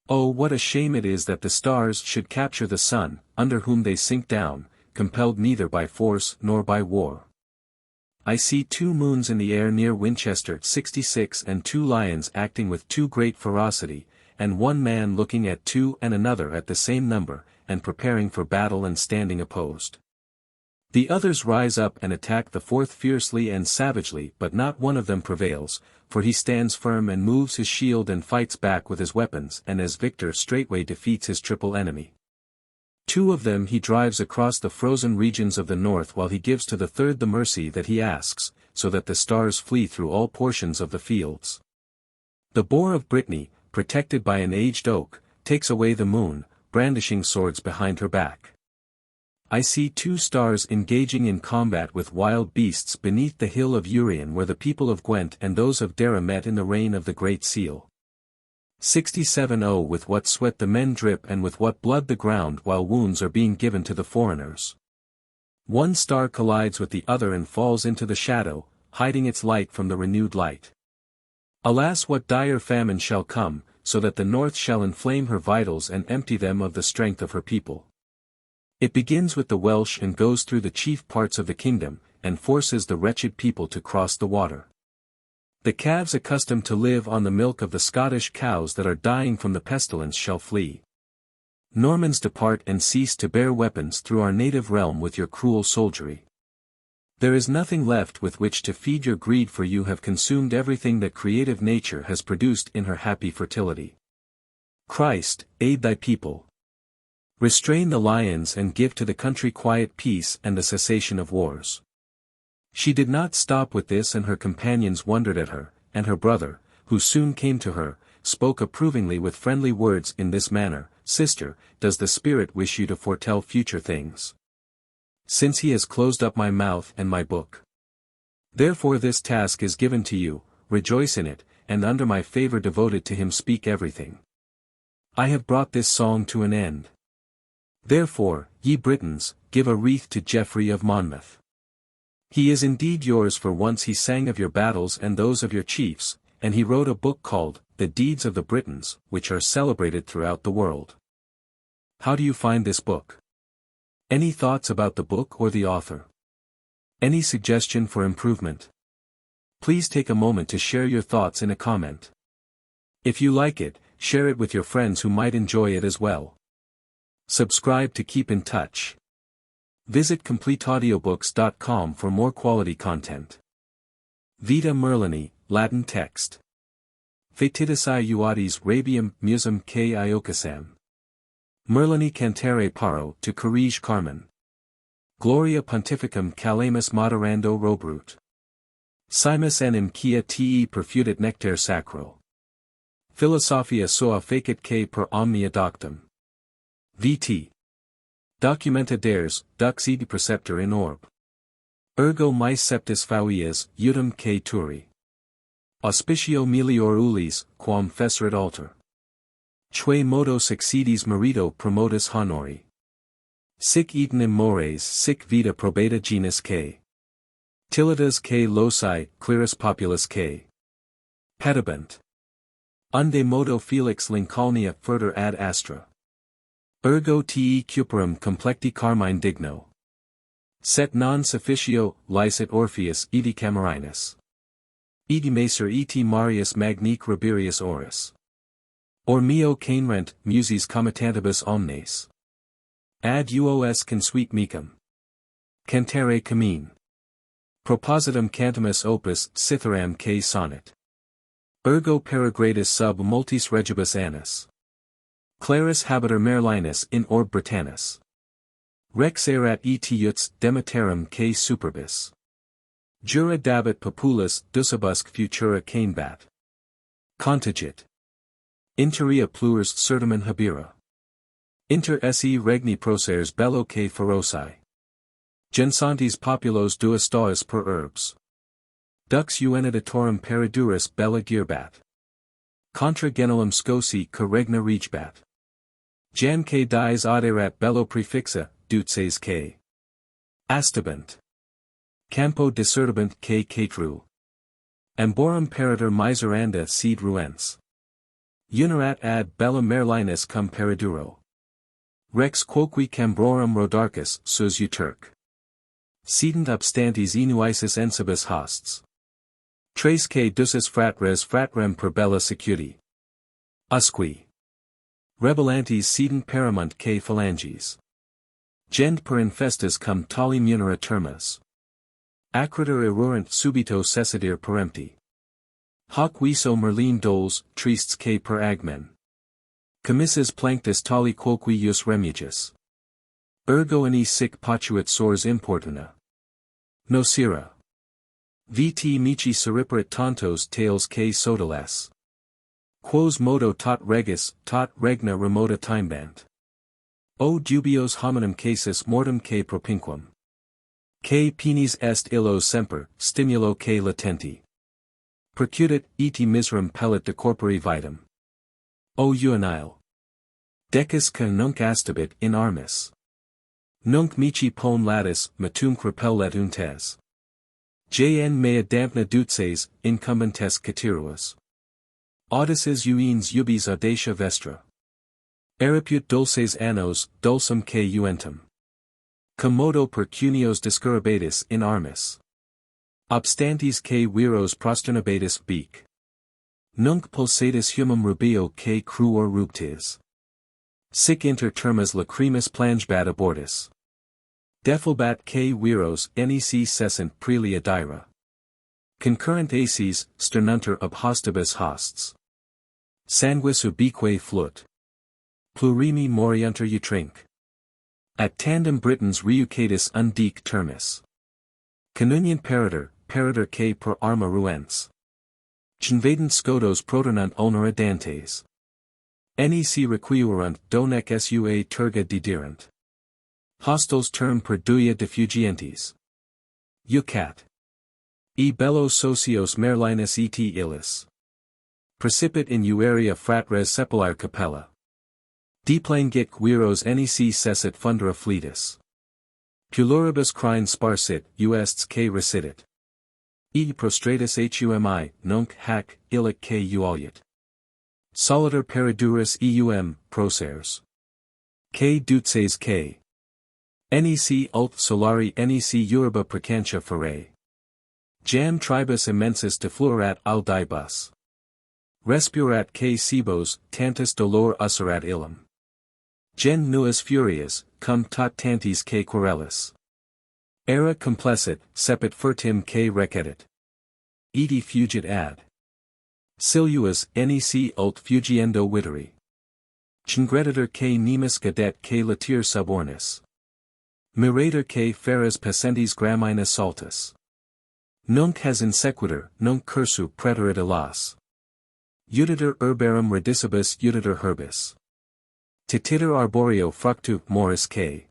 Oh, what a shame it is that the stars should capture the sun, under whom they sink down, compelled neither by force nor by war. I see 2 moons in the air near Winchester 66 and 2 lions acting with too great ferocity, and 1 man looking at 2 and another at the same number, and preparing for battle and standing opposed. The others rise up and attack the 4th fiercely and savagely, but not one of them prevails, for he stands firm and moves his shield and fights back with his weapons, and as victor straightway defeats his triple enemy. 2 of them he drives across the frozen regions of the north, while he gives to the 3rd the mercy that he asks, so that the stars flee through all portions of the fields. The boar of Brittany, protected by an aged oak, takes away the moon, brandishing swords behind her back. I see 2 stars engaging in combat with wild beasts beneath the hill of Urien, where the people of Gwent and those of Dara met in the reign of the Great Seal. 67 Oh, with what sweat the men drip and with what blood the ground while wounds are being given to the foreigners. 1 star collides with the other and falls into the shadow, hiding its light from the renewed light. Alas, what dire famine shall come, so that the north shall inflame her vitals and empty them of the strength of her people. It begins with the Welsh and goes through the chief parts of the kingdom, and forces the wretched people to cross the water. The calves accustomed to live on the milk of the Scottish cows that are dying from the pestilence shall flee. Normans depart and cease to bear weapons through our native realm with your cruel soldiery. There is nothing left with which to feed your greed, for you have consumed everything that creative nature has produced in her happy fertility. Christ, aid thy people. Restrain the lions and give to the country quiet peace and the cessation of wars. She did not stop with this, and her companions wondered at her, and her brother, who soon came to her, spoke approvingly with friendly words in this manner: "Sister, does the Spirit wish you to foretell future things? Since he has closed up my mouth and my book. Therefore this task is given to you, rejoice in it, and under my favor devoted to him speak everything. I have brought this song to an end. Therefore, ye Britons, give a wreath to Geoffrey of Monmouth. He is indeed yours, for once he sang of your battles and those of your chiefs, and he wrote a book called, The Deeds of the Britons, which are celebrated throughout the world. How do you find this book? Any thoughts about the book or the author? Any suggestion for improvement? Please take a moment to share your thoughts in a comment. If you like it, share it with your friends who might enjoy it as well. Subscribe to keep in touch. Visit CompleteAudiobooks.com for more quality content. Vita Merlini, Latin text. Fetidici Uadis Rabium Musum K Iocasam. Merlini Cantere Paro to Corrige Carmen. Gloria Pontificum Calamus Moderando Robrut. Simus enim Kia te perfudet nectar sacro. Philosophia soa facit K per omnia doctum. VT. Documenta dares, dux edi preceptor in orb. Ergo mais septis favias, udum K turi. Auspicio melior ulis, quam fecerit alter. Quae modo succedis merito promotus honori. Sic etenim mores sic vita probata genus K. Tilidas K loci, cleris populus K. Pedibant. Unde modo felix Lincolnia furter ad astra. Ergo te cuperum complecti carmine digno. Set non sufficio, licet Orpheus edi Camerinus. Edi macer et Marius magnique Rabirius oris. Or meo canerent, muses comitantibus omnes. Ad uos consuit mecum. Cantere camine. Propositum cantamus opus Cytheram K sonnet. Ergo peregradus sub multis regibus annus. Claris habiter Merlinus in orb Britannis. Rex erat et uts Demeterum K superbis. Jura dabit populus dusibusque futura canebat. Contigit. Interia plures certamen habira. Inter se regni proceres bello K feroci. Gensantes populos duastaus per herbs. Dux uenidatorum Pereduris bella gearbat. Contra genelum scosi ca regna regbat. Jan K dies aderat bello prefixa, dutses K. Astabant. Campo desertabant K catru. Amborum Peredur miseranda sed ruens. Unerat ad bellum Merlinus cum Pereduro. Rex quoque Cambrorum Rhydderchus sus uterque. Sedent obstantes inuisis ensibus hosts. Tres K ducis fratres fratrem per bella secuti. Usque. Rebellantes sedent paramunt K phalanges. Gent per infestas cum tali munera termas. Acriter erurant subito cessidir perempti. Hoc viso Merlin doles, tristes K per agmen. Commissus planctus tali quoque ius remugis. Ergo in sic potuit sors importuna. Nocera. Vt mici seriperit tantos tales K sotiles. Quos modo tot regis, tot regna remota timebant. O dubios hominum casus mortem K propinquam. K penis est illos semper, stimulo K latenti. Percutit, eti miserum pellet de corpore vitam. O uenile. Decus ca nunc astabit in armis. Nunc mici pon latis, matum crepellet untes. Jn mea dampna dutses, incumbentes catiruas. Audices uines ubis audacia vestra. Eriput dulces annos, dulcem K uentum. Commodo per cunios discurabatis in armis. Obstantes K viros prosternabatis bec. Nunc pulsatis humum rubio K cruor rubtis. Sic inter termas lacrimis plangebat abortis. Defilbat K viros nec cessant prelia dira. Concurrent aces, sternunter ob hostibus hosts. Sanguis ubique flut. Plurimi moriunter utrinc. At tandem Britons reucatus undique termis. Canunian Peredur, Peredur K per arma ruens. Chinvadent scodos protonant onera dantes. Nec requirunt donec sua terga diderant. Hostels term per duia diffugientes. Ucat. E bellos socios merlinus et illis. Precipit in uaria frat res sepulare capella. Deplangit viros nec cessit fundera fleetus. Puloribus crine sparsit, uests k recidit. E prostratus humi, nunc hac, illic k ualiat. Soliter periduris eum, proceres. K dutses k. Nec ult solari nec urba precantia ferae. Jam tribus immensus defluorat al dibus. Respirat k cibos, tantus dolor usserat illum. Gen nuas furias, cum tot tantis k querellis. Era complessit, sepit furtim k recedit. Eti fugit ad. Siluas nec ult fugiendo videri. Chingreditor k nemus gadet k latir subornis. Mirator k feras pascentis gramina saltus. Nunc has in sequitur, nunc cursu preterit alas. Uditer herbarum redicibus uditer herbis. Tititor arboreo fructu moris k.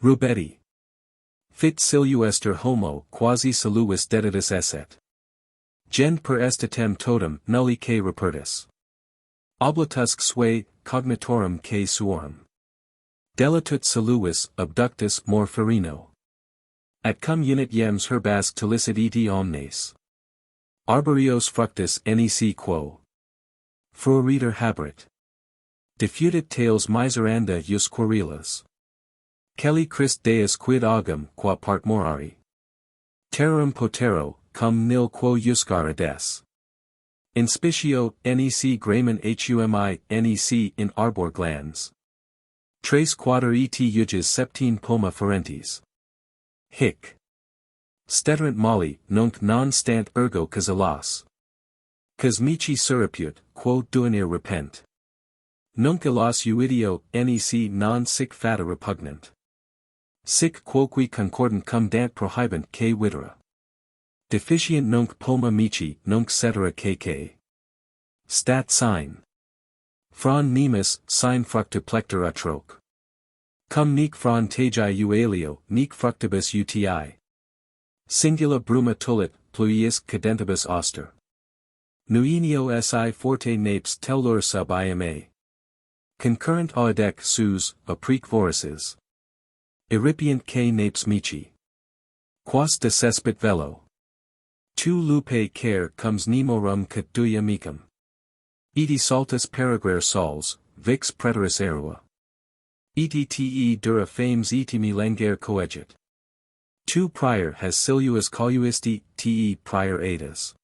Rubetti. Fit siluester homo quasi saluis deditus esset. Gen per estatem totem nulli k repertus. Oblatusque sue, cognitorum k suorum. Delatut saluis, abductus mor ferino. At cum unit yems herbasque telicit et omnes. Arborios fructus nec quo. Floriter habrit. Diffudit tales miseranda jus querelas. Kelly Christ deus quid augum qua part morari. Terrarum potero, cum nil quo juscara des. Inspicio, nec gramen humi, nec in arbor glands. Tres quater et uges septine poma ferentes. Hic. Steterant molli, nunc non stant ergo casalas. Cas mici surreput, quo duinir repent. Nunc illas uidio, nec non sic fata repugnant. Sic quoque concordant cum dant prohibant k videra. Deficient nunc poma mici, nunc cetera kk. Stat sign. Fron nemus, sign fructa plector atroc. Cum nec fron tagi ualio, nec fructibus uti. Singula bruma tulit, pluius cadentibus auster. Nuinio si forte napes tellur sub ima. Concurrent audec sus, apric vorices. Irripiant k napes mici. Quas de cespit velo. Tu lupe care comes nemorum cat duia mecum. Eti saltus peregrare sols, vix preteris erua. Eti te dura fames etimi langere coegit. Tu prior has siluas coluisti, te prior edas.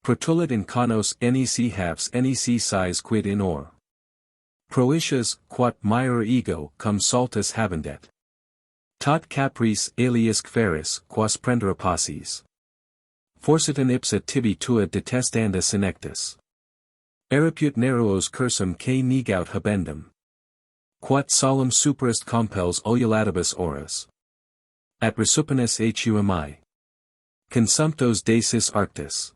Protulit in canos nec haps nec size quid in or. Proitias, quat maior ego cum saltus habendet. Tot capris aliasque feris, quas prendere passis. Forsitan ipsa tibi tua detestanda senectus. Eriput neruos cursum k negaut habendum. Quat solemn superest compels olulatibus oras. At resupinus humi. Consumptos desis arctus.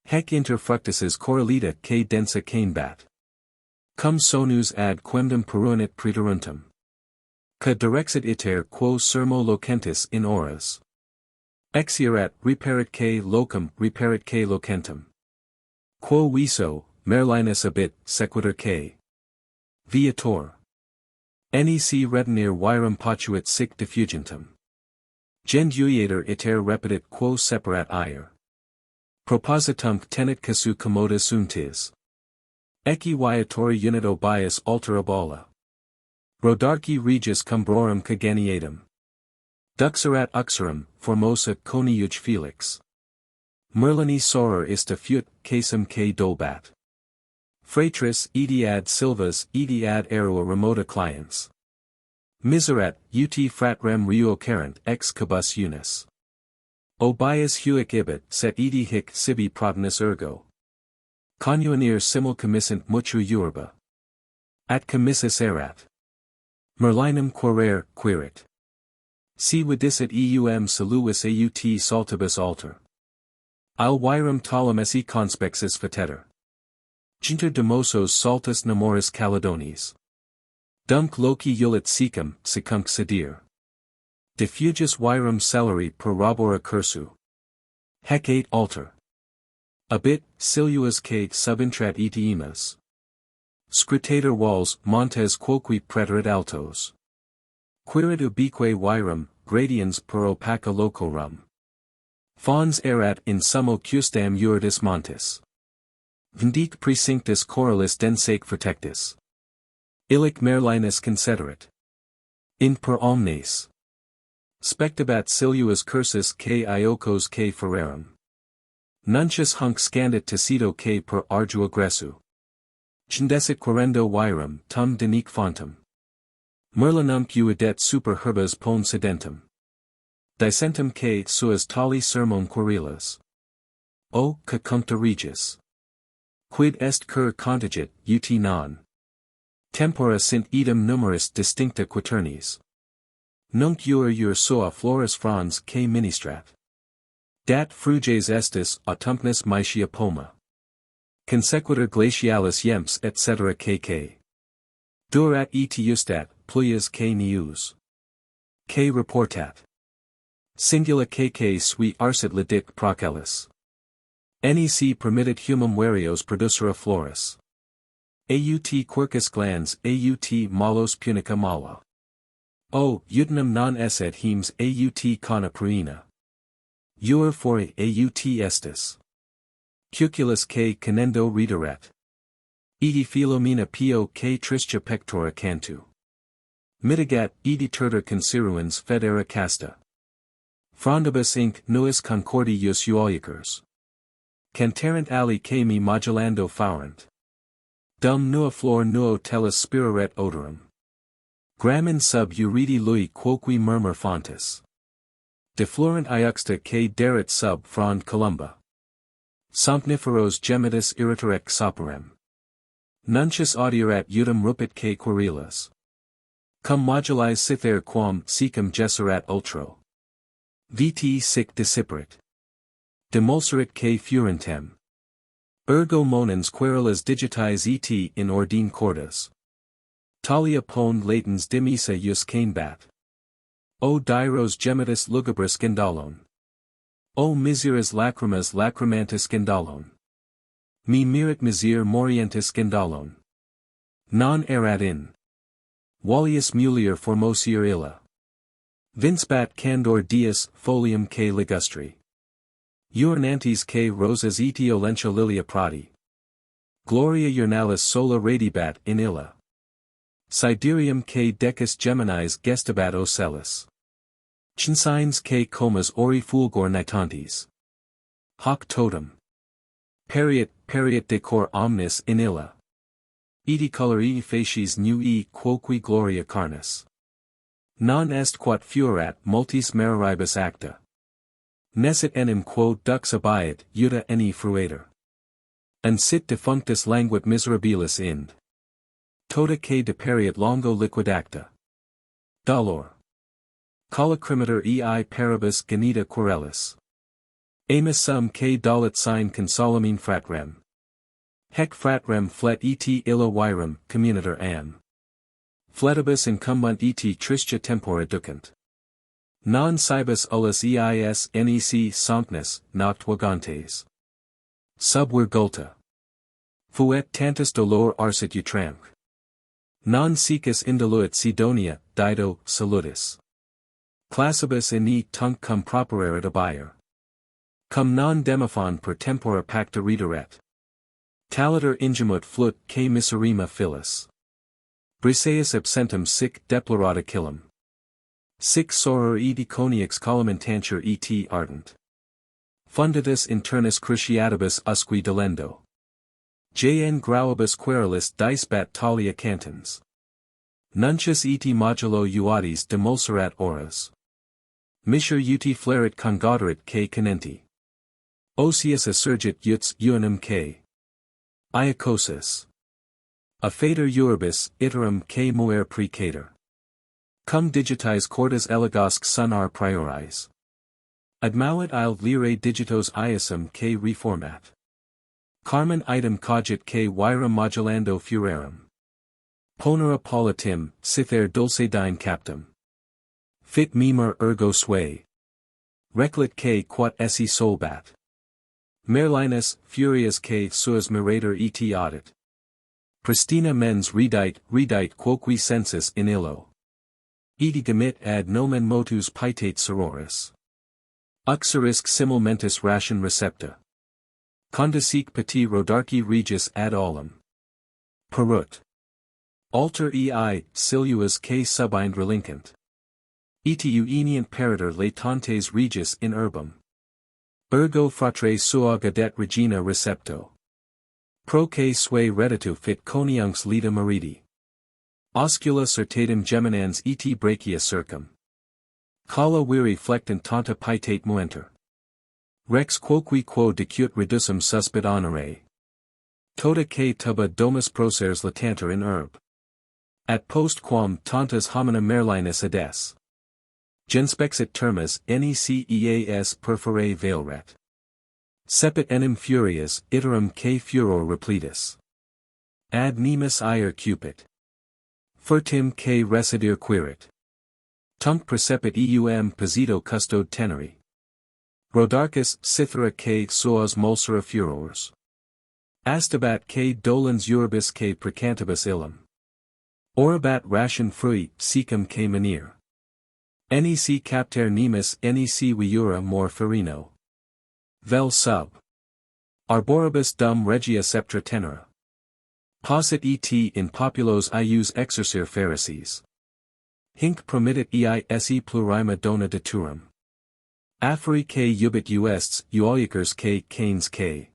Hec inter fructuses correlita k densa canebat. Cum sonus ad quemdum peruanit praeteruntum. Ca direxit iter quo sermo locentis in oras. Exierat reperit k locum reperit k locentum. Quo viso, Merlinus abit, sequitur k. Viator. Nec retinere virum potuit sic diffugentum. Genduiator iter repetit quo separat ire. Propositum tenet casu commodus untis. Ecce viatori unit obius altera bola. Rhodarchi regis cumbrorum Ganiedam. Duxerat uxorum, formosa coniuge felix. Merlini soror ista fut, casum k dolbat. Fratris edi ad silvas edi ad erua remota clients. Miserat, ut fratrem reocerant ex cabus unis. Obius huic ibit set edi hic sibi protinus ergo. Conuanir simul commissant mutu urba. At commissus erat. Merlinum querere, quirit. Si vidicet eum saluis aut saltibus alter. Al virum Ptolemesi conspexis feteter. Ginter demosos saltus namoris Caledonis. Dunk loci ulit secum, secunc sedir. Diffugis virum celeri per robora cursu. Hecate alter. Abit, siluas que subintrat etiemas. Scrutator walls, montes quoque preterit altos. Quirit ubique virum, gradiens per opaca locorum. Fons erat in summo custam uridis montis. Vindic precinctus coralis densaque protectus. Illic merlinus considerat. In per omnes. Spectabat siluas cursus que iocos que ferrerum. Nuncius hunc scandit tacito que per ardua gressu. Cindecit querendo virum tum denique fontum. Merlinum uidet super herbas pon sedentum. Dicentum que suas tali sermon querelas. O, cacuncta regis. Quid est cur contigit, ut non. Tempora sint idem numeris distincta quaternis. Nunc ur soa flores frons que ministrat. Dat fruges estis autumnus maetia poma. Consequiter glacialis yems etc. kk. Durat etiustat, plias que neus. Que reportat. Singula kk sui arsit lidic procellis. Nec permitted humum varios producere flores. Aut quercus glans aut malos punica mala. O, utinum non esset hemes aut cana pruina. Ur fore aut estis. Cuculus que canendo Rhydderch. Edi philomena pio que tristia pectora cantu. Mitigat edi terter consiruens federa casta. Frondibus inc nuis concordius uolicers. Canterant ali que me modulando faurent. Dum nua flor nuo tellus spiraret odorum. Gramin sub uridi lui quoque murmur fontis. Deflorent iuxta que derit sub frond columba. Somniferos gemitus irriterec soperem. Nuncius audierat udum rupit que querelas. Cum modulis cither quam secum gesserat ultro. Viti sic disiperit. Demulserit que furentem. Ergo monens querelas digitis et in ordine cordas. Talia pond latens dimisa jus canebat. O diros gemitus lugubris scandalon. O miseras lacrimas lacrimantis scandalon. Mi mirit misere morientis scandalon. Non erat in. Wallius mulier formosier illa. Vinsbat candor dies folium que ligustri. Urinantes que rosas etiolentia lilia prati. Gloria urnalis sola radibat in illa. Siderium que decus geminis gestabat ocellis. Cinsines que comas ori fulgor nitantes. Hoc totem. Periet decor omnis in illa. Edi colorii facies nui quoque gloria carnis. Non est quod fuerat multis meroribus acta. Nescit enim quo dux abiet iuta eni fruator. And sit defunctus languit miserabilis ind. Tota que deperiat longo liquid acta. Dolor. Colacrimeter ei paribus Ganieda querelis. Amis sum que dolit sine consolamine fratrem. Hec fratrem flet et illa virum communiter am. Fletibus incumbunt et tristia tempora ducant. Non cibus ullus eis nec somnus noct vagantes. Sub virgulta. Fuet tantus dolor arsit utramque. Non secus indoluit Sidonia, Dido, salutis. Classibus inni tunc cum propererit abier. Cum non demophon per tempora pacta Rhydderch. Taliter ingemut flut que miserrima filis. Briseus absentum sic deplorata kilum. Sic soror et coniax columentantur et ardent. Funditus internus cruciatibus usque delendo. Jn grauibus querelis dicebat talia cantons. Nuncius et modulo uadis demulserat auras. Mischer ut flaret congoderit que canenti. Osius assurgit uts unum que. Iacosis. A fader uribus iterum que moer precator. Cum digitize cordas elegosque sun ar prioris. Admauit il lire digitos iasum que reformat. Carmen item cogit que vira modulando furorem. Ponera politim, cither dulcedine captum. Fit memor ergo sui. Reclit que quat esse solbat. Merlinus, furias que suas mirator et audit. Pristina mens redite quoque sensus in illo. Edi gemit ad nomen motus pietate sororis. Uxerisque simul mentis ration recepta. Condisique petit Rhydderchi regis ad olim. Perut. Alter ei, siluas que subind relincant. Etu enient Peredur latantes regis in urbum. Ergo fratre sua gadet regina recepto. Pro que sui reditu fit coniunx lita meridi. Oscula certatum geminans et brachia circum. Cala viri flectant tanta pietate muenter. Rex quoque quo dicut reducum suspit honore. Tota que tuba domus proceres latanter in herb. At post quam tantas homina merlinus ades. Genspexit termas neceas perfore veilret. Sepit enim furias iterum que furor repletus. Ad nemus ire cupit. Furtim que residir quirit. Tunc precepit eum posito custode teneri. Rhodarchus cithara que soas mulsera furors. Astabat que dolens uribus que precantibus illum. Orabat ration frui secum que menir. Nec capter nemus nec viura mor ferino. Vel sub. Arboribus dum regia septra tenera. Posit et in populos ius exercere Pharisees. Hinc promittit esse plurima dona deturum. Aferi que ubit uests uolicers que canes que.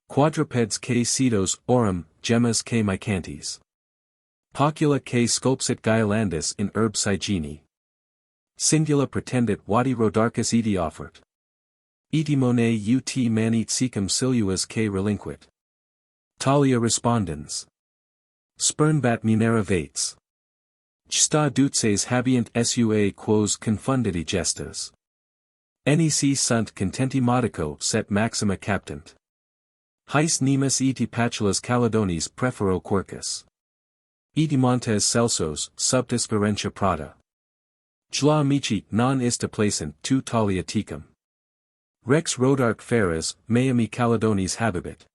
Quadrupeds que cedos orum gemmas que mycantes. Pocula que sculpsit Gailandus in herb Sigeni. Singula pretendit vadi Rhodarchus edi offert. Eti monet ut manit secum siluas que relinquit. Talia respondens. Spurnbat munera vates. Sta dutses habient sua quos confunditi gestas. Nec sunt contenti modico set maxima captant. Heis nemus eti patulas Caledonis prefero quercus. Eti montes celsos subtis ferentia prata. Jla amici non ista placent tu talia tecum. Rex Rhydderch feras, meami Caledonis habebit.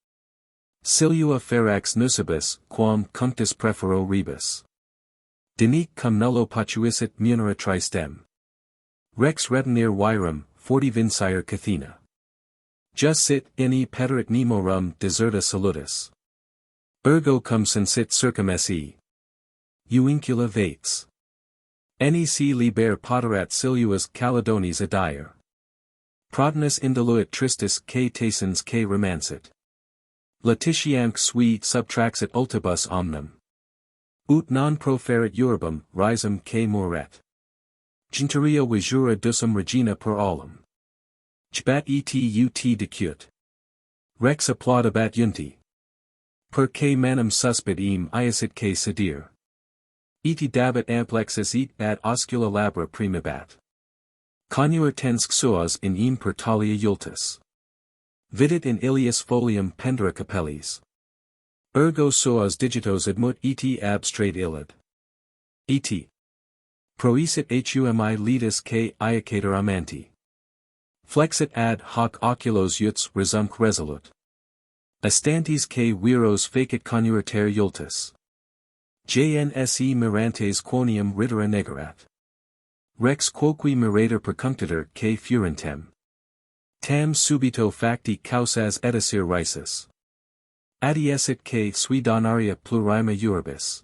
Silua ferax nusibus, quam cunctus prefero rebus. Denique cum nullo patuisit munera tristem. Rex retinir virum, 40 vincire cathena. Jus sit inni pederit nemorum deserta salutis. Ergo cum sensit circum se. Uincula vates. Nec liber poterat siluas Caledonis adire. Protinus indoluit tristis que tasens que romansit. Latitianque sui subtraxit ultibus omnem. Ut non proferit uribum, rhizum que moret. Genteria vijura dusum regina per olim. Jbat et decut. Rex applaudabat junti. Per que manum suspit eam iasit que sedir. Eti dabit amplexus et ad oscula labra primabat. Connuer tensc suas in eam per talia iultus. Vidit in ilius folium pendera capellis. Ergo suas digitos admut et abstrate illid. Et. Proesit humi letus que iacator amanti. Flexit ad hoc oculos uts resumque resolut. Astantes que viros facit connuer ter iultus. Jnse mirantes quonium ridera negerat. Rex quoque mirator percunctiter que furintem. Tam subito facti causas edicere risus. Adiesit que sui donaria plurima uribus.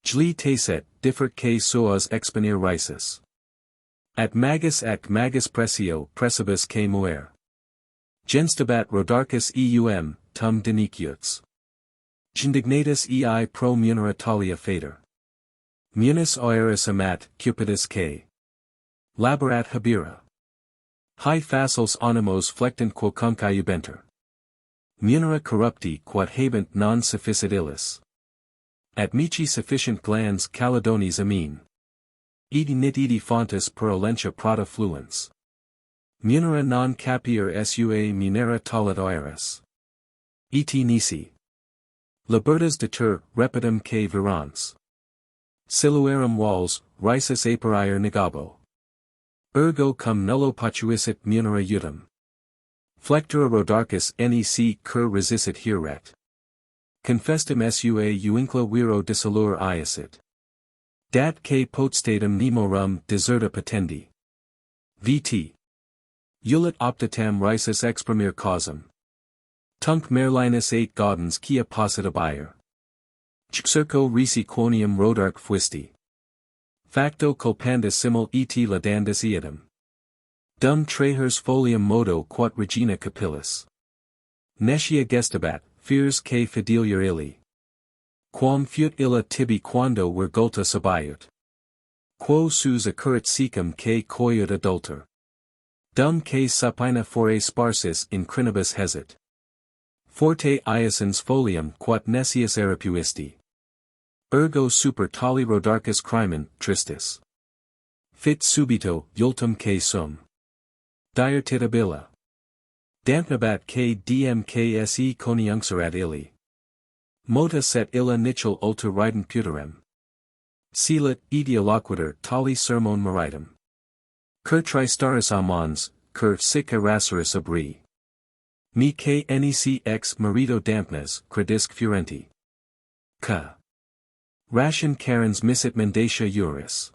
Jli taset, differt que suas exponere risus. At magus precio precibus que muer. Genstabat Rhodarchus eum, tum denicuts. Gendignatus ei pro munera talia fader. Munis oeris amat, cupidus que. Laborat habira. Hi facils animos flectant quocunque iubenter. Munera corrupti quod habent non sufficit illis. At mici sufficient glands Caledonis amine. Edi nit edi fontis per olentia prata fluens. Munera non capier sua munera tolet oeris. Et nisi. Libertas deter, repidum que virans. Siluarum walls, risus aperier negabo. Ergo cum nullo patuisset munera iudum. Flectura rodarchus nec cur resissit hieret. Confestum sua uincla viro dissolur iasit. Dat que potestatum nemo rum deserta patendi. Vt. Ulit optatam risus exprimir causam. Tunc Merlinus 8 gaudens quia possit abier. Circo risi quonium Rhydderch fuisti. Facto culpandus simul et ladandus iadum. Dum trahers folium modo quat regina capillis. Nescia gestabat, fears que fidelier illi. Quam fut illa tibi quando virgulta sabiut. Quo sus occurrit secum que coiut adulter. Dum que supina fore sparsis in crinibus hesit. Forte iacens folium quat necius arapuisti. Ergo super tali rodarchus crimen, tristis. Fit subito, ultum que sum. Diartitabilla. Dampnabat que dmkse coniuncserat illi. Mota set illa nichel ulter rident puterem. Selit, etioloquiter tali sermon maritum. Cur tristaris amons, cur sic erasseris abri. Mi que nec ex marito dampnes, credisc furenti. Ca. Ration carens missit mendacia juris.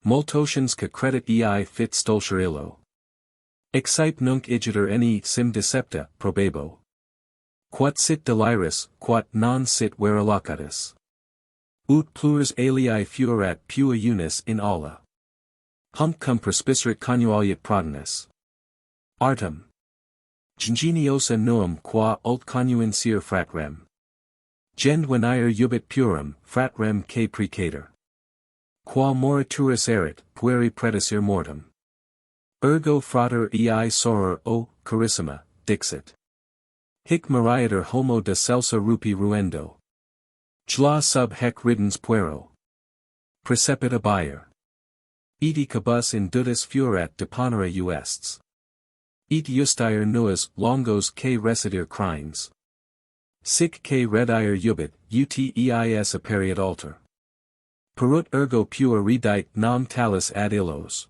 Multotians ca credit ei fit stulcher illo. Excipe nunc igiter sim decepta, probebo. Quat sit deliris, quat non sit verilocatus. Ut plures alii fuerat pua unis in alla. Hump cum perspicerit connualiat protinus. Artem. Geniosa nuum qua ult connuin sir fratrem. Gwenddoleu ubit purum, fratrem que precator. Qua morituris erit, pueri predecir mortem. Ergo frater ei soror o, carissima, dixit. Hic marieter homo de celsa rupi ruendo. Jla sub hec ridens puero. Precepit abier. Eti cabus in dudis furat deponere uests. Et justier nuas longos que residir crines. Sic que redire ubit, uteis aperiat alter. Perut ergo pua redite nam talis ad illos.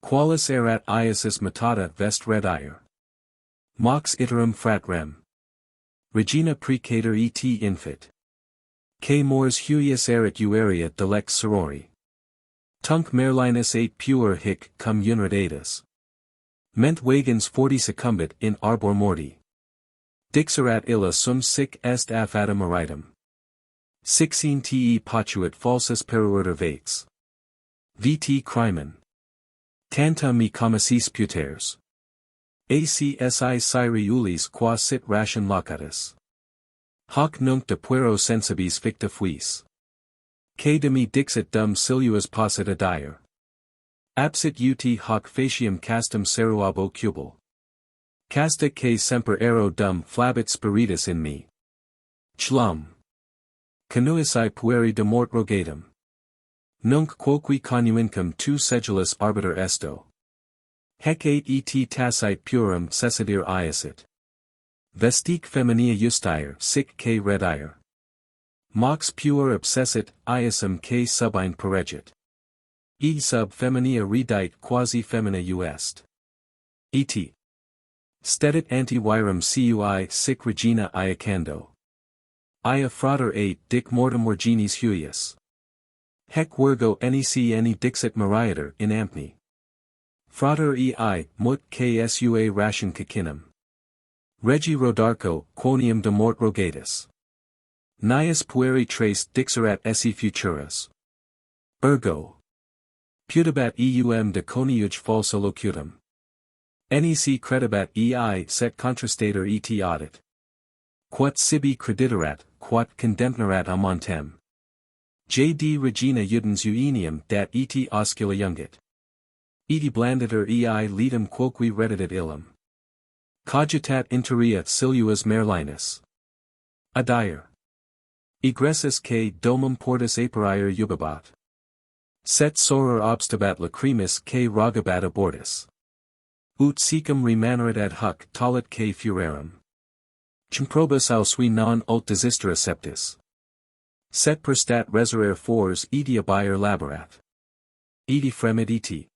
Qualis erat iasis matata vest redire. Mox iterum fratrem. Regina precator et infit. Que mors huius erit ueria delex sorori. Tunc Merlinus 8 pure hic cum uniratus. Ment vagans 40 succumbit in arbor morti. Dixerat illa sum sic est affatum aritum. 16 te potuit falsus peruiter vates. Vt crimen. Tanta me commissis puters. Acsi siri ulis qua sit ration locatus. Hoc nunc de puero sensibis ficta fuis. Que de me dixit dum siluas possit adire. Absit ut hoc facium castum seruabo cubal. Casta que semper ero dum flabit spiritus in me. Chlum. Canuisi pueri de mort rogatum. Nunc quoque connuincum tu sedulus arbiter esto. Hec et tacite purum cessidir iasit. Vestique feminia justier sic que redire. Mox pure obsessit iasum que subine peregit. E sub feminia redite quasi femina uest. Et. Stedit antivirum cui sic regina iacando. Ia frater 8 dic mortem virginis huius. Hec virgo nec dixit marieter in ampni. Frater ei mut ksua ration cacinum. Regi rodarco quonium de mort rogatus. Nius pueri trace dixerat esse futuras. Ergo. Putabat eum de coniuge falsa locutum. Nec credibat ei set contrastator et audit. Quat sibi crediterat, quat condemnerat amontem. J.D. Regina udens uenium dat et oscula jungit. Et blanditer ei leadum quoque redditit illum. Cogitat interia siluas Merlinus. Adire. Egressus que domum portus aperier ubibat. Set soror obstabat lacrimis que rogabat abortus. Ut secum remanerit ad huc tolit que furorem. Cumprobus ausui non ult desistera septis. Set per stat resurrere fors edi abier laborat. Edi fremit eti.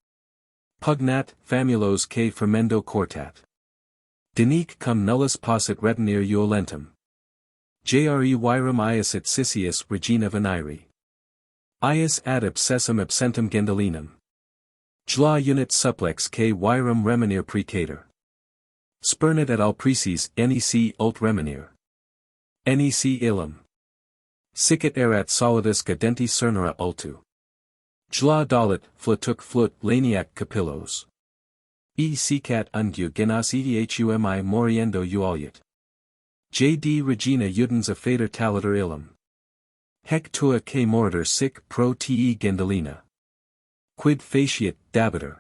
Pugnat, famulos que fermendo cortat. Denique cum nullus possit retinere iolentum. Jre virum iasit Cicius regina veniri. Ius ad abscessum absentum Gwenddolenum. Jla unit supplex que virum remenere precator. Spurnit et alpreces nec ult remenere. Nec illum. Sicit erat solidus cadenti cernera ultu. Jla dolit, flutuk flut laniac capillos. Sicat ungu genas edhumi moriendo ualiat. J.D. regina udens a fader taliter illum. Hec tua que moritor sic pro te Gwendolena. Quid faciat, dabiter.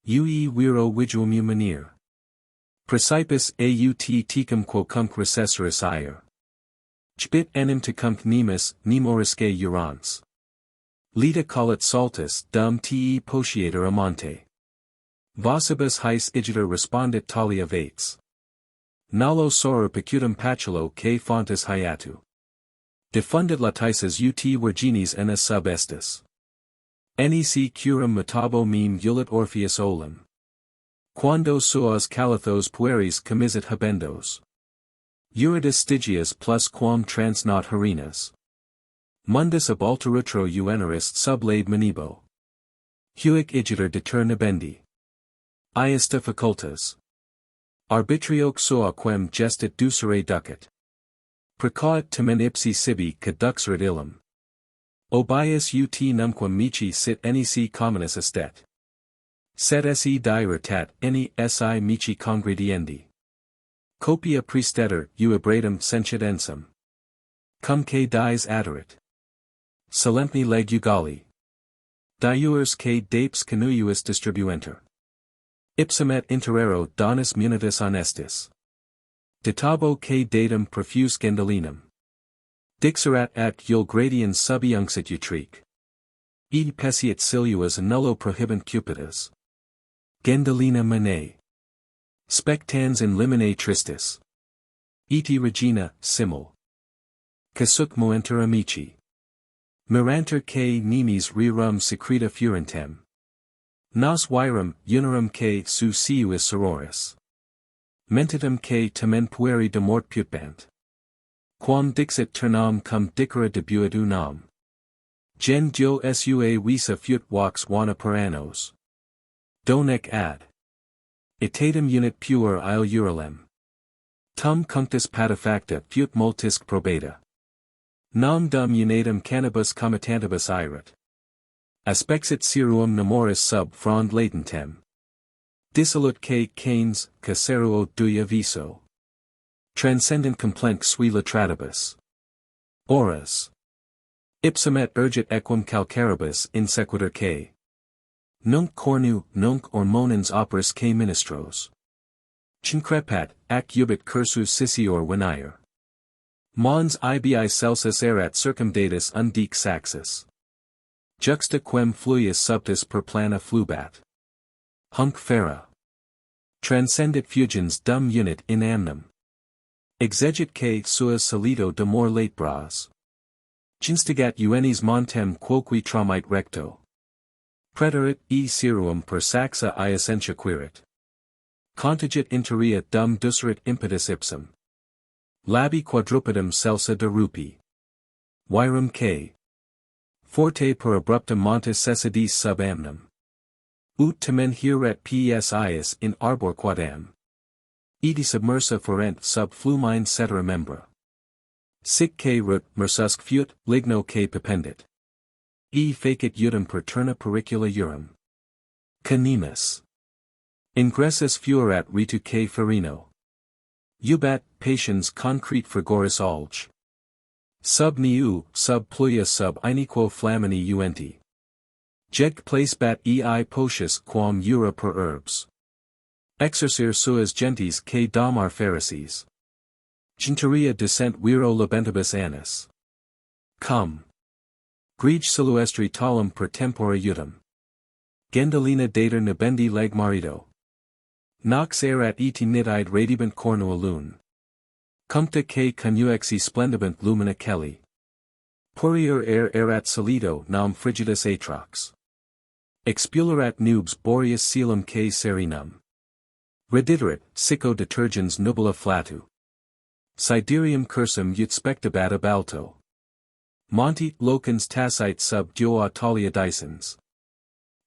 Ui viro viduum manere. Praecipus aut tecum quocunc recessoris ire. Chbit enim tecunc nemus, nemorisque urans. Lita collet saltus dum te potiator amante. Vocibus heis igiter respondit talia vates. Nalo soror pecutum paculo que fontis hiatu. Defundit latices ut virginis enis sub estis. Nec curum mutabo meme ulit Orpheus olum. Quando suas calathos pueris commisit habendos. Eurydice Stygias plus quam trans not harinas. Mundus ab alterutro uenerist sub lade manibo. Huic igiter deter nibendi. Iesta facultas. Arbitrioque sua quem gestit ducere ducat. Precauit tamen ipsi sibi caduxerit illum. Obius ut numquam mici sit nec communis estet. Sed se diretat si mici congrediendi. Copia priesteter uibratum sentit ensum. Cum que dies aderit. Solemni leg ugali. Diures que dapes canuius distribuenter. Ipsum et interero donis munitus honestis. Ditabo que datum profuse Gwenddolenum. Dixerat at ul gradiens subiunxit utrique. E pesiat siluas nullo prohibent cupidas. Gwendolena mane. Spectans in limine tristis. Eti regina, simul. Casuc moenter amici. Miranter que nemes rerum secreta furentem. Nos virum unarum que su siuis sororis. Mentitum que tamen pueri de mort putbant. Quam dixit ternam cum dicera debuit unam. Gen dio sua visa fut vox vana per annos. Donec ad. Itatum unit puer il uralem. Tum cunctus patefacta fut multisc probata. Nam dum unatum canibus comitantibus irat. Aspexit seruum nemoris sub frond latentem. Dissolut que canes, caseruo duia viso. Transcendent complenc sui latratibus. Oras. Ipsum et urgit equum calcaribus in sequitur que. Nunc cornu, nunc hormonans operis que ministros. Cincrepat, ac ubit cursus cicior venire. Mons ibi celsus erat circumdatus undique saxus. Juxta quem fluius subtis per plana flubat. Hunc fera. Transcendit fugens dum unit in amnum. Exegit que suas solito de more late bras. Cinstigat uenis montem quoque traumite recto. Preterit seruum per saxa essentia quirit. Contigit interia dum ducerit impetus ipsum. Labi quadrupedum celsa de rupi. Virum que. Forte per abruptum montis cessidis sub amnum. Ut tamen hieret psis in arbor quadam. Edi submersa forent sub flumine cetera membra. Sic que rut mersusc fut ligno que pependit. Facit udum per terna pericula urum. Canemus. Ingressus fuerat ritu que ferino. Ubat patiens concrete frigoris alge. Sub niu, sub pluia sub iniquo flamini uenti. Jeg placebat potius quam ura per herbs. Exercere suas gentes que domar Pharisees. Cinteria descent viro labentibus annis. Cum. Grige silvestri talum per tempore utum. Gwenddoleu dater nebendi leg marido. Nox erat eti nidide radibant cornua lune. Cumpta que conuexi splendibant lumina celi. Purior erat solido nam frigidus atrox. Expulerat nubes boreas coelum que serinum. Rhydderch, sicco detergens nubula flatu. Siderium cursum ut spectabat ab alto. Monte locans tacite sub duo talia dicens.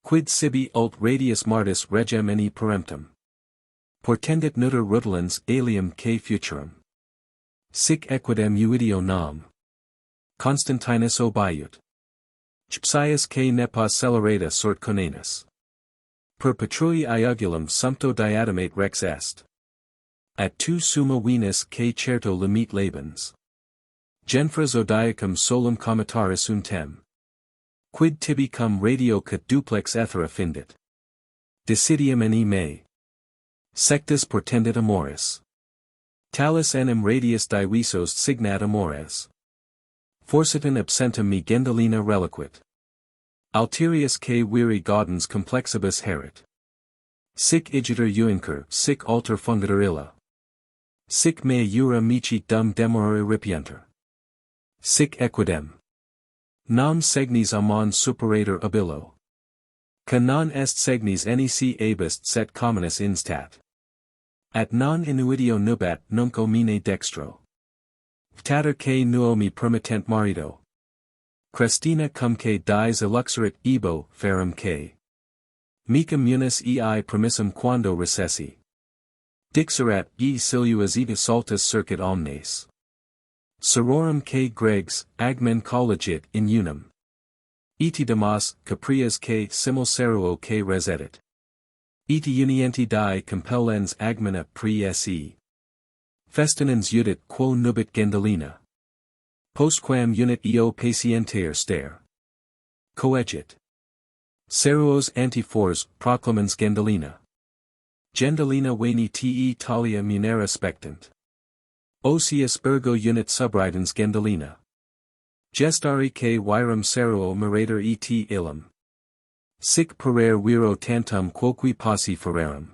Quid sibi ult radius martis regem ini peremptum. Portendit nutter rudolens alium que futurum. Sic equidem uidio nam. Constantinus obiut. Chpsias que nepos celerata sort conanus. Per patrui iugulum sumpto diademate rex est. At tu summa venus que certo limit labens. Genfras odiacum solum comitaris untem. Quid tibi cum radio cut duplex ethera findit. Decidium eni me. Sectus portendit amoris. Talis enim radius divisos signat amores. Forsitan absentum me Gwenddoleu reliquit. Alterius que viri gaudens complexibus herit. Sic igiter uinker, sic alter fungitur illa. Sic mea jura mici dum demorare ripienter. Sic equidem. Nam segnis amon superator abillo. Ca non est segnis nec abest set communis instat. At non inuitio nubat nunc omine dextro. Tater que nuomi permittent marido. Crestina cum que dies eluxerit ebo ferum que. Mica munis ei permissum quando recessi. Dixerat e siluas eta saltus circuit omnes. Sororum que gregs, agmen collegit in unum. Eti damas, caprias que simul seruo que resedit. Eti unienti die compellens agmena pre se. Festinens udit quo nubit Gwenddoleu. Postquam unit eo patienter stare. Coegit. Seruos antifors proclamans Gwenddoleu. Gwenddoleu veni te talia munera spectant. Osius ergo unit subridens Gwenddoleu. Gestari que virum seruo merator et illum. Sic perer viro tantum quoque posse ferrerum.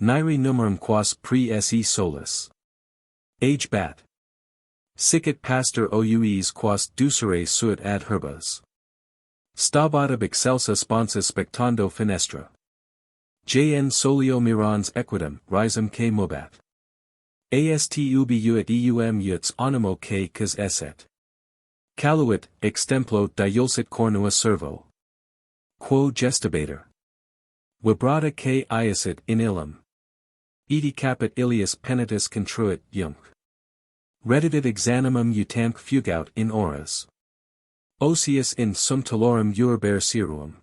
Niri numerum quas pre se solus. Age bat. Sicit pastor oues quas ducere suit ad herbas. Stabat ab excelsa sponsa spectando finestra. Jn solio mirans equitum, risum que mobat. Ast ubi uit eum uts animo que cas esset. Caluit, extemplo diulcit cornua servo. Quo gestabator. Vibrata que iasit in illum. Eti capit ilius penitus contruit iunc. Reddidit exanimum utamque fugaut in oras. Osius in sum talorum urber seruum.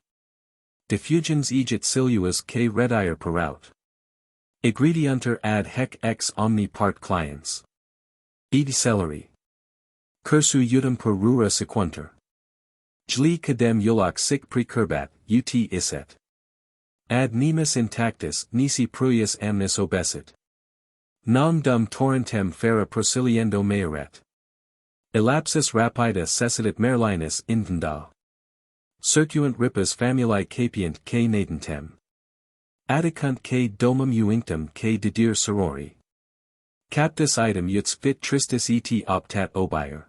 Diffugens egit siluas que redire paraut. Egrediunter ad hec ex omni part clients. Eti celeri. Cursu utum per rura sequunter. Jli cadem uloc sic precurbat, ut isset. Ad nemus intactus nisi pruius amnis obesit. Nam dum torrentem fera prosiliendo mearet. Elapsis rapida cessidit Merlinus invenda. Circuant ripus famulae capiant que nadentem. Adicunt que domum uinctum que dedir sorori. Captus item uts fit tristis et optat obire.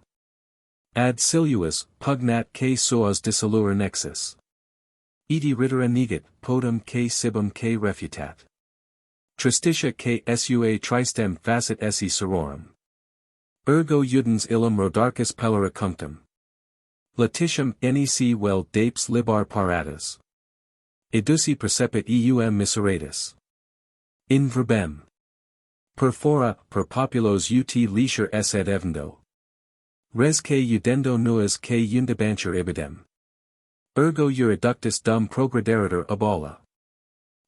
Ad siluas, pugnat que soas dissolur nexus. Eti ritera negit, podum que sibum que refutat. Tristitia que sua tristem facit esse sororum. Ergo udens illum rodarcus pellera cunctum. Latitium nec vel dapes libar paratus. Edusi percepit eum miseratus. In verbem. Per fora, per populos ut leisure esse evendo. Res que udendo nuas que undibantur ibidem. Ergo eureductus dum progrederitur abala.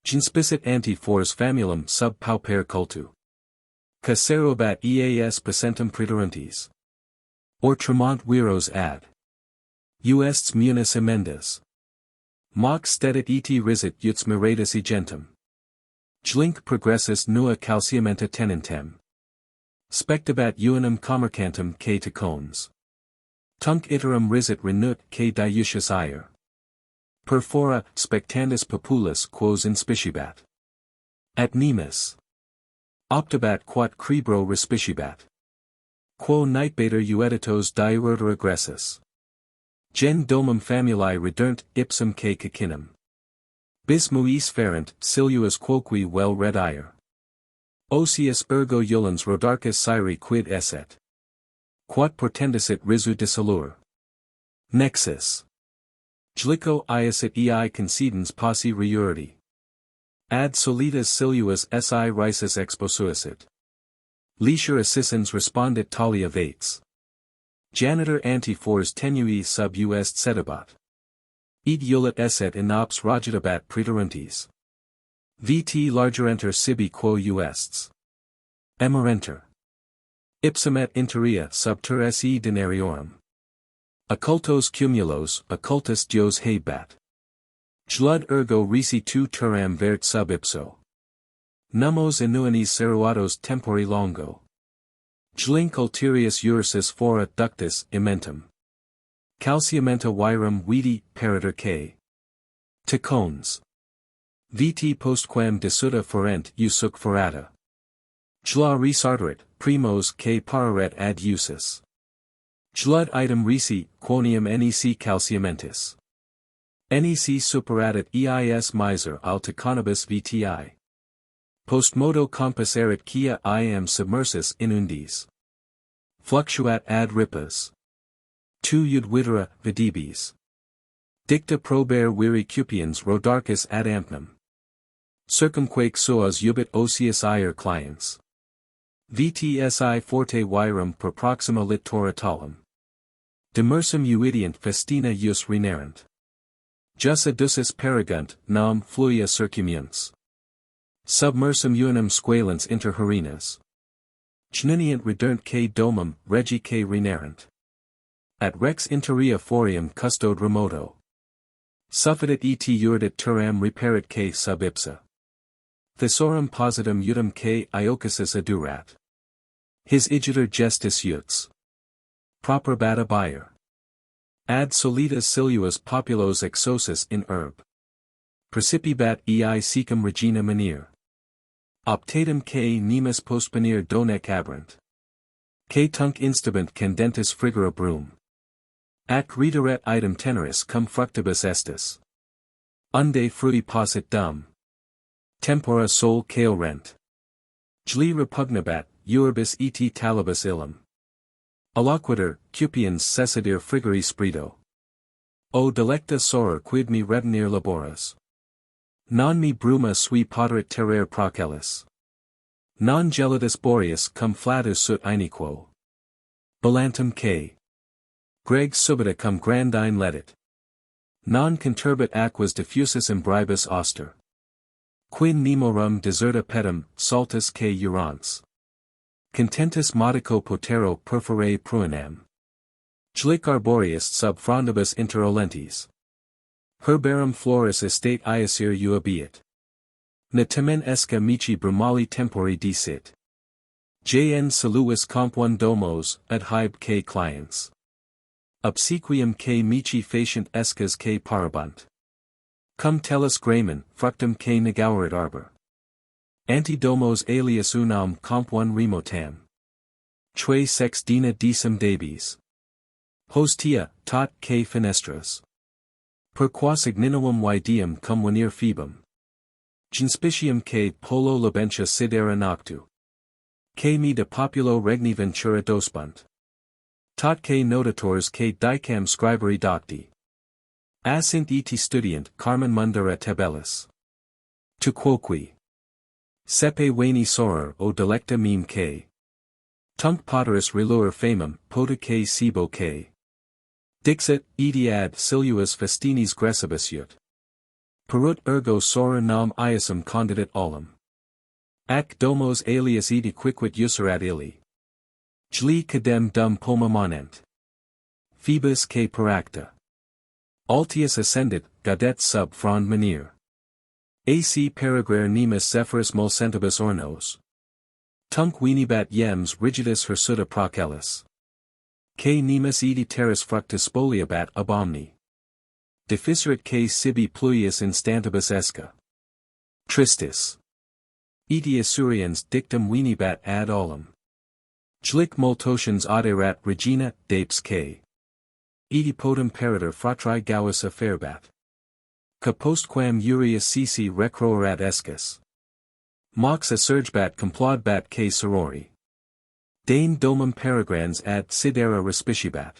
Ginspicit anti fors famulum sub pauper cultu. Caserobat eas pacentum praetoruntis. Or tremont viros ad. Uests munis emendas. Mox stedit et risit uts miratus egentum. Jlinc progressus nua calciumenta tenentem. Spectabat uinum commercantum que tacones. Tunc iterum risit renut que diucius ire. Per fora, spectandus populus quos inspicibat. At nemus. Optabat quat cribro respicibat. Quo nightbater ueditos diurter aggressus. Gen domum famulae redurnt ipsum que cacinum. Bis muis ferent, siluas quoqui vel red ire. Osius ergo iulans rodarcus syri quid esset. Quat portendisit risu dissolur. Nexus. Jlico iasit ei concedens posse reuriti. Ad solitas siluas si risus exposuisit. Leisure assistans respondit talia vates. Janitor antifors tenui sub est sedabat. Id iulit esset in ops rogitabat praeteruntis. Vt largerenter sibi quo uests. Emerenter. Ipsum et interia sub ter se denariorum. Occultos cumulos, occultus dios habebat. Jlud ergo risi tu turam vert sub ipso. Nummos innuinis seruados tempori longo. Jlinc ulterius ursus fora ductus imentum. Calciumenta virum vidi Peredur K. Ticones. Vt postquem desuda forent usuc forata. Jla resarterit, primos K pararet ad usus. Jlud item risi, quonium nec calciumentis. Nec superatit eis miser al ticonibus vti. Post modo compus erit quia iam submersus in undis. Fluctuat ad rippas. Tu udvidera vidibis. Dicta prober viri cupiens rodarcus ad ampnum. Circumquake soas ubit osius ire clients. VTSI forte virum per proxima littora talum. Demersum uidient festina jus renerent. Jus aducis peregunt, nam fluia circumuns. Submersum unum squalens inter harinas. Cniniant redurnt K domum, regi K renerent. At rex interia forium custode remoto. Suffidit et urdit turam reperit K sub ipsa. Thesaurum positum udum K iocasis adurat. His igiter gestis uts. Properbat abier. Ad solitas siluas populos exosus in herb. Precipibat ei secum regina manir. Optatum K nemus postpanir donec aberrant. K tunc instabant candentis frigora brum. Ac rederet item teneris cum fructibus estis. Unde fruti possit dum. Tempora sol kale rent. Jli repugnabat, urbis et talibus illum. Alaquiter, cupiens cessidir frigori sprido. O delecta soror quid me retinir laboras. Non me bruma sui poterit terrare procellis. Non gelidus boreas cum flatus sut iniquo. Balantum K. Greg subita cum grandine ledit. Non conturbit aquas diffusus imbribus oster. Quin nemorum deserta pedum, saltus K urans. Contentus modico potero perfore pruinam. Jlic arboreus sub frondibus inter olentis. Herbarum floris estate iasir uabiet. Natamen esca mici brumali tempori decit. Jn saluis comp1 domos, ad hyb K clients. Obsequium K mici facient escas K parabunt. Cum tellus gramen, fructum K negaurit arbor. Antidomos alias unam comp1 remotam. Chue sex dina decem debis. Hostia, tot K fenestras. Per quas igninum videum cum venir febum. Genspicium K polo labentia sidera noctu. K me de populo regni ventura dospunt. Tot K notators K dicam scriberi docti. Asint et studient carmen mundera tabellus. Tu quoqui. Sepe veni soror o delecta meme K. Tunc poteris relur famum, pota K sibo K. Dixit, edi ad siluas festinis gresibus ut. Perut ergo sora nam iasum condidit olim. Ac domos alias edi quicquit usurat illi. Jli cadem dum poma monent. Phoebus K peracta. Altius ascendit, gaudet sub frond manir. Ac peregrer nemus zephyrus molsentibus ornos. Tunc venibat yems rigidus hirsuta procellis. K nemus edi terras fructus spoliabat ab omni. Deficirit K sibi pluius instantibus esca. Tristis. Edi Assyrians dictum venibat ad olim. Jlic multotians aderat regina, dapes K. Edi potum Peredur fratri gauis affairbat. Ca postquam urius sisi recroerat escus. Mox assurgebat complodbat K sorori. Dane domum peregrans ad sidera respicibat.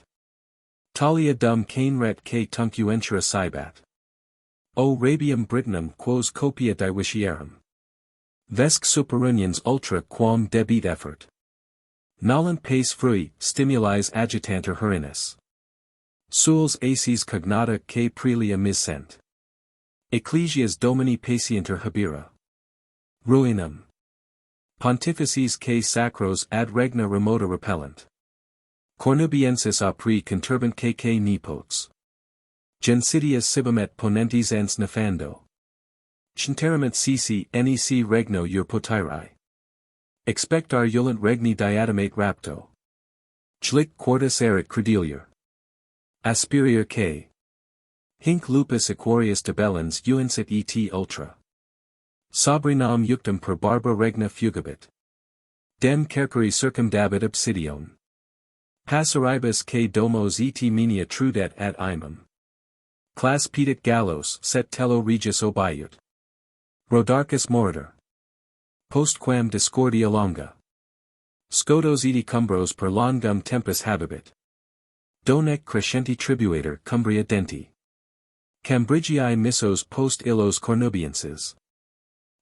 Talia dum cainret K tuncuentura sibat. O rabium Brittonum quos copia divitiarum. Vesc superunions ultra quam debit effort. Nolent pace frui, stimulis agitanter herinus. Sules aces cognata K prelia missent. Ecclesias domini patienter habira. Ruinum. Pontifices K sacros ad regna remota repellent. Cornubiensis apri conturbant KK nepotes. Gensidias sibimet ponentes ens nefando. Centerament sisi nec regno potiri. Expectar ulant regni diademate rapto. Chlic quartus erit credilior. Asperior K. Hinc lupus equorius debellens uinsit et ultra. Sobrinam juctum per barba regna fugabit. Dem cercuri circumdabit obsidione. Passeribus K domos et minia trudet ad imum. Class pedit gallos set tello regis obiut. Rhodarcus moritor. Postquam discordia longa. Scotos edi cumbros per longum tempus habebit. Donec crescenti tribuator Cumbria denti. Cambridgii missos post illos cornubienses.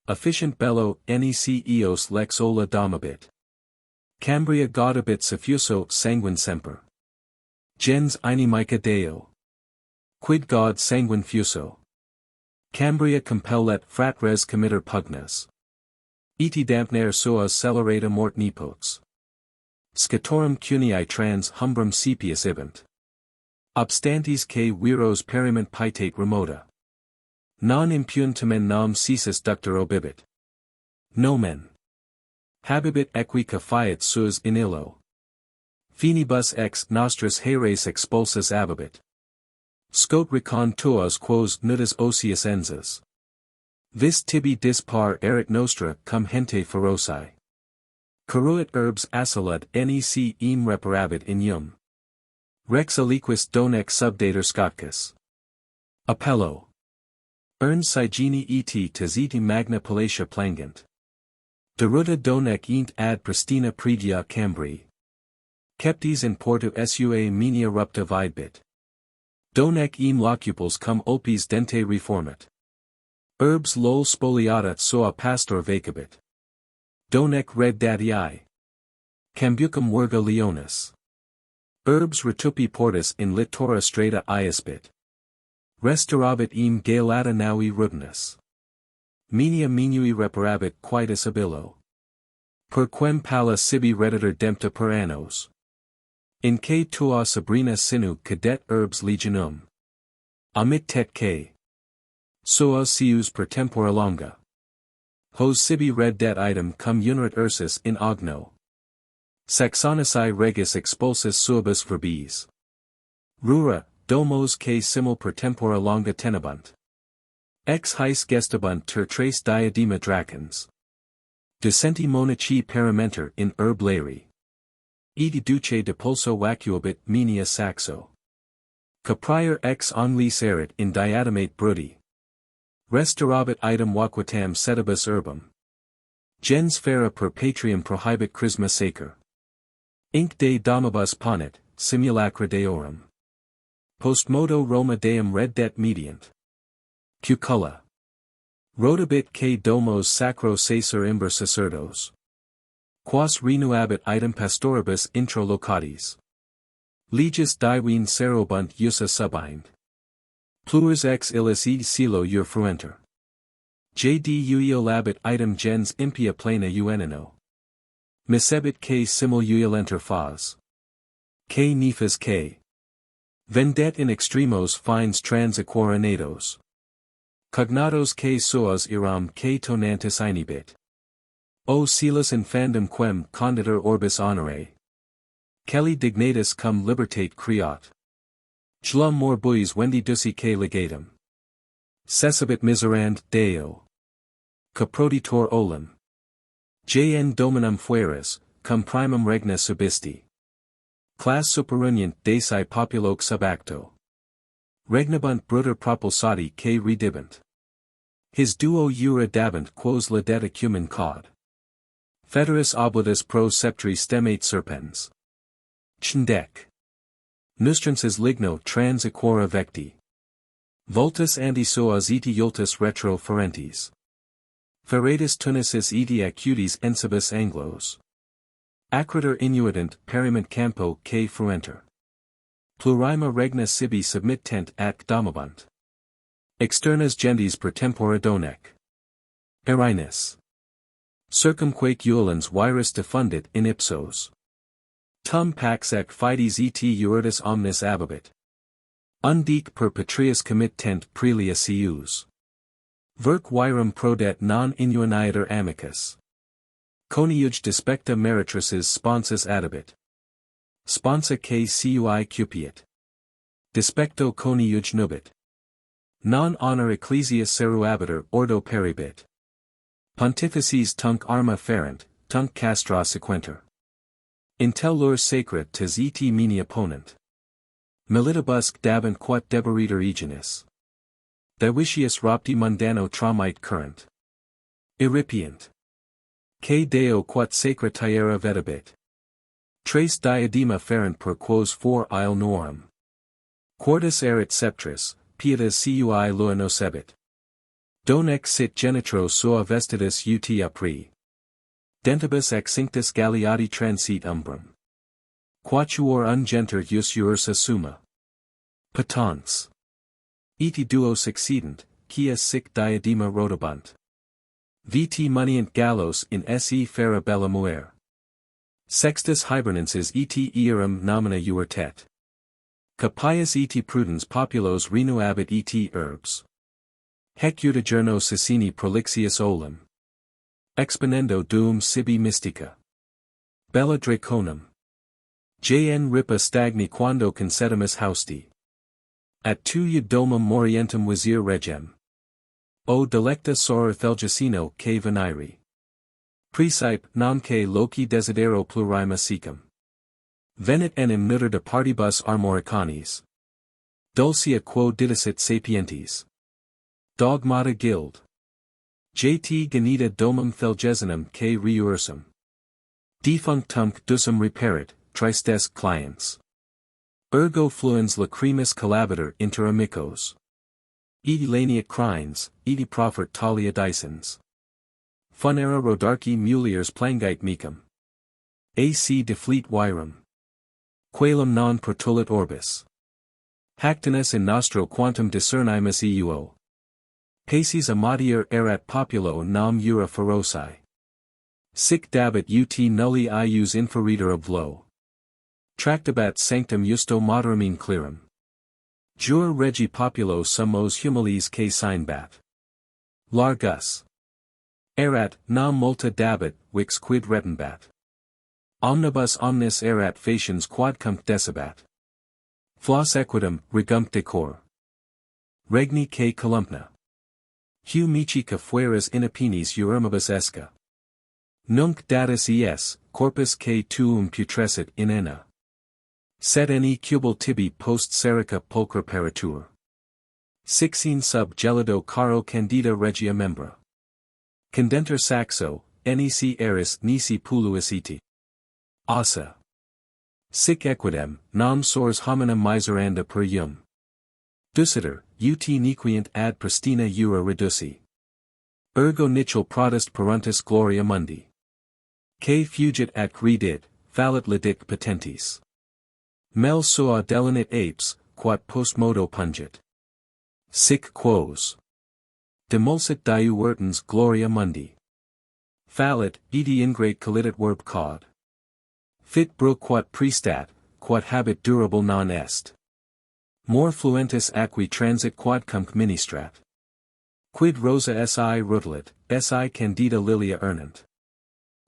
Efficient bello nec eos lex ola domabit. Cambria gaudabit suffuso sanguine semper. Gens inimica deo. Quid god sanguine fuso. Cambria compellet frat res committer pugnas. Eti dampner suas celerata mort nepotes. Scatorum cunei trans humbrum sepius ibant. Obstantes K viros periment pietate remota. Non impugnamen nam cesis ductor obibit. Nomen. Habibit equica fiat suas in illo. Finibus ex nostris heres expulsus abibit. Scot recon tuas quos nudus osius enzas. Vis tibi dispar erit nostra cum hente feroci. Caruit herbs asalud nec em reparabit in ium. Rex aliquis donec subdater scotcus. Appello. Ern sigeni et taziti magna palatia plangent. Deruta donec int ad pristina pregia Cambri. Keptes in portu sua menia rupta videbit. Donec em locuples cum ulpis dente reformat. Herbs lol spoliata soa pastor vacabit. Donec red datii. Cambucum virga leonis. Herbs retupi portus in littora strata iaspit. Restaurabit em galata naui rubnus. Menia minui reparabit quitus abillo. Per quem pala sibi redditor dempta per annos. In K tua sabrina sinu cadet herbs legionum. Amit tet K. Soa sius per tempora longa. Hos sibi red det item cum unerit ursus in ogno. Saxonici regis expulsus suabus verbis. Rura, domos K simul per tempora longa tenebunt. Ex heis gestabunt ter trace diadema dracons. Decenti monaci paramenter in herb leri. Edi duce de pulso vacuabit menia saxo. Caprior ex onlis erit in diademate brudi. Restaurabit item vacuatam sedibus herbum. Gens fera per patrium prohibit chrisma sacer. Inc de domibus ponit, simulacra deorum. Postmodo Roma deum reddet mediant. Cuculla. Rhodabit K domos sacro sacer imber sacerdos. Quas renuabit item pastoribus intro locatis. Legis divine serobunt usa subind. Plures ex illis ed silo ur fruenter. J.D. uiolabit item gens impia plena uenino. Misebit K simul uiolenter fas. K nefas K. Vendet in extremos fines trans equoronados. Cognatos K soas iram K tonantis inibit. O silas infandum quem conditor orbis honore. Kelly dignatus cum libertate creat. Glum mor buis vendi duci que legatum. Cessabit miserand Deo. Caproditor olim. JN dominum fueris, cum primum regna subisti. Class superunient desi populoque sub acto. Regnabunt bruder propulsati que redibant. His duo jura dabant quos ladet acumen cod. Federus oblitus pro sceptri stemate serpens. Cndec. Nustrances ligno trans equora vecti. Vultus antisoas eti iultus retro ferentes. Ferratus tunicis eti acutis ensibus anglos. Acriter inuitant periment campo que fruenter. Plurima regna sibi submittent ac domabunt. Externas gendis per tempora donec. Erinus. Circumquaque eulens virus defundit in ipsos. Tum pax ac fides et uritus omnis ababit. Undic per patrias committent prelia sius. Verc virum prodet non inuinator amicus. Coniuge despecta meretrices sponsus adabit. Sponsa que cui cupiet. Despecto coniuge nubit. Non honor ecclesias seruabiter ordo peribit. Pontifices tunc arma ferent, tunc castra sequenter. Intellur sacra tis et menia ponent. Militibusque dabant quat deberitor egenis. Divitius rapti mundano traumite current. Irripient. Que Deo quat sacra tierra vedabit. Trace diadema ferent per quos for isle norum. Quartus erit sceptris, pietas cui lua nocebit. Donec sit genitro sua vestidus ut apri. Dentibus extinctus galeati transit umbrum. Quatuor ungenter jus ursa summa. Patants. Eti duo succedent, quia sic diadema rodabunt. Viti muniant gallos in se fera bella muer. Sextus hibernensis et earum nomina uertet. Capias et prudens populos renuabit et herbs. Hec utigerno Sicini prolixius olim. Exponendo duum sibi mystica. Bella draconum. Jn ripa stagni quando concedimus hausti. At tu domum morientem visir regem. O delecta soror Thelgicino que veniri. Precipe namque loci desidero plurima secum. Venit enim nutter de partibus armoricanis. Dulcia quo didicit sapientes. Dogmata guild. Jt Ganieda domum Thelgesinum que reursum. Defunct tunc dusum reperit, tristes clients. Ergo fluens lacrimis collabitor inter amicos. Edi laniat crines, edi profert talia dicens. Funera rodarchi muliers plangite mecum. Ac defleet virum. Quaelum non protulit orbis. Hactinus in nostro quantum discernimus euo. Paces amatier erat populo nam jura feroci. Sic dabit ut nulli ius inferiter oblo. Tractabat sanctum justo moderum clerum. Jur regi populo summos humiles que signebat. Largus. Erat, nam multa dabit, vix quid retumbat. Omnibus omnis erat faciens quadcunc decibat. Flos equitum, regump decor. Regni que columpna. Hu mici ca fueras inapinis urmibus esca. Nunc datus es, corpus que tuum putrescit in enna. Sed ne cubal tibi post serica pulchra peritur. Sixine sub gelido caro candida regia membra. Condenter saxo, nec eris nisi puluis eti. Assa. Sic equidem, nam sors hominem miseranda per ium. Duciter, ut nequient ad pristina jura reduci. Ergo nicel prodest peruntus gloria mundi. Que fugit ac redit, fallit ledit patentis. Mel sua delinit apes, quat post modo pungit. Sic quos. Demulsit diu vertens gloria mundi. Fallit, edi ingrate collidit verb cod. Fit bro quat prestat, quat habit durable non est. More fluentis aqui transit quadcunc ministrat. Quid rosa si rutilit, si candida lilia ernant.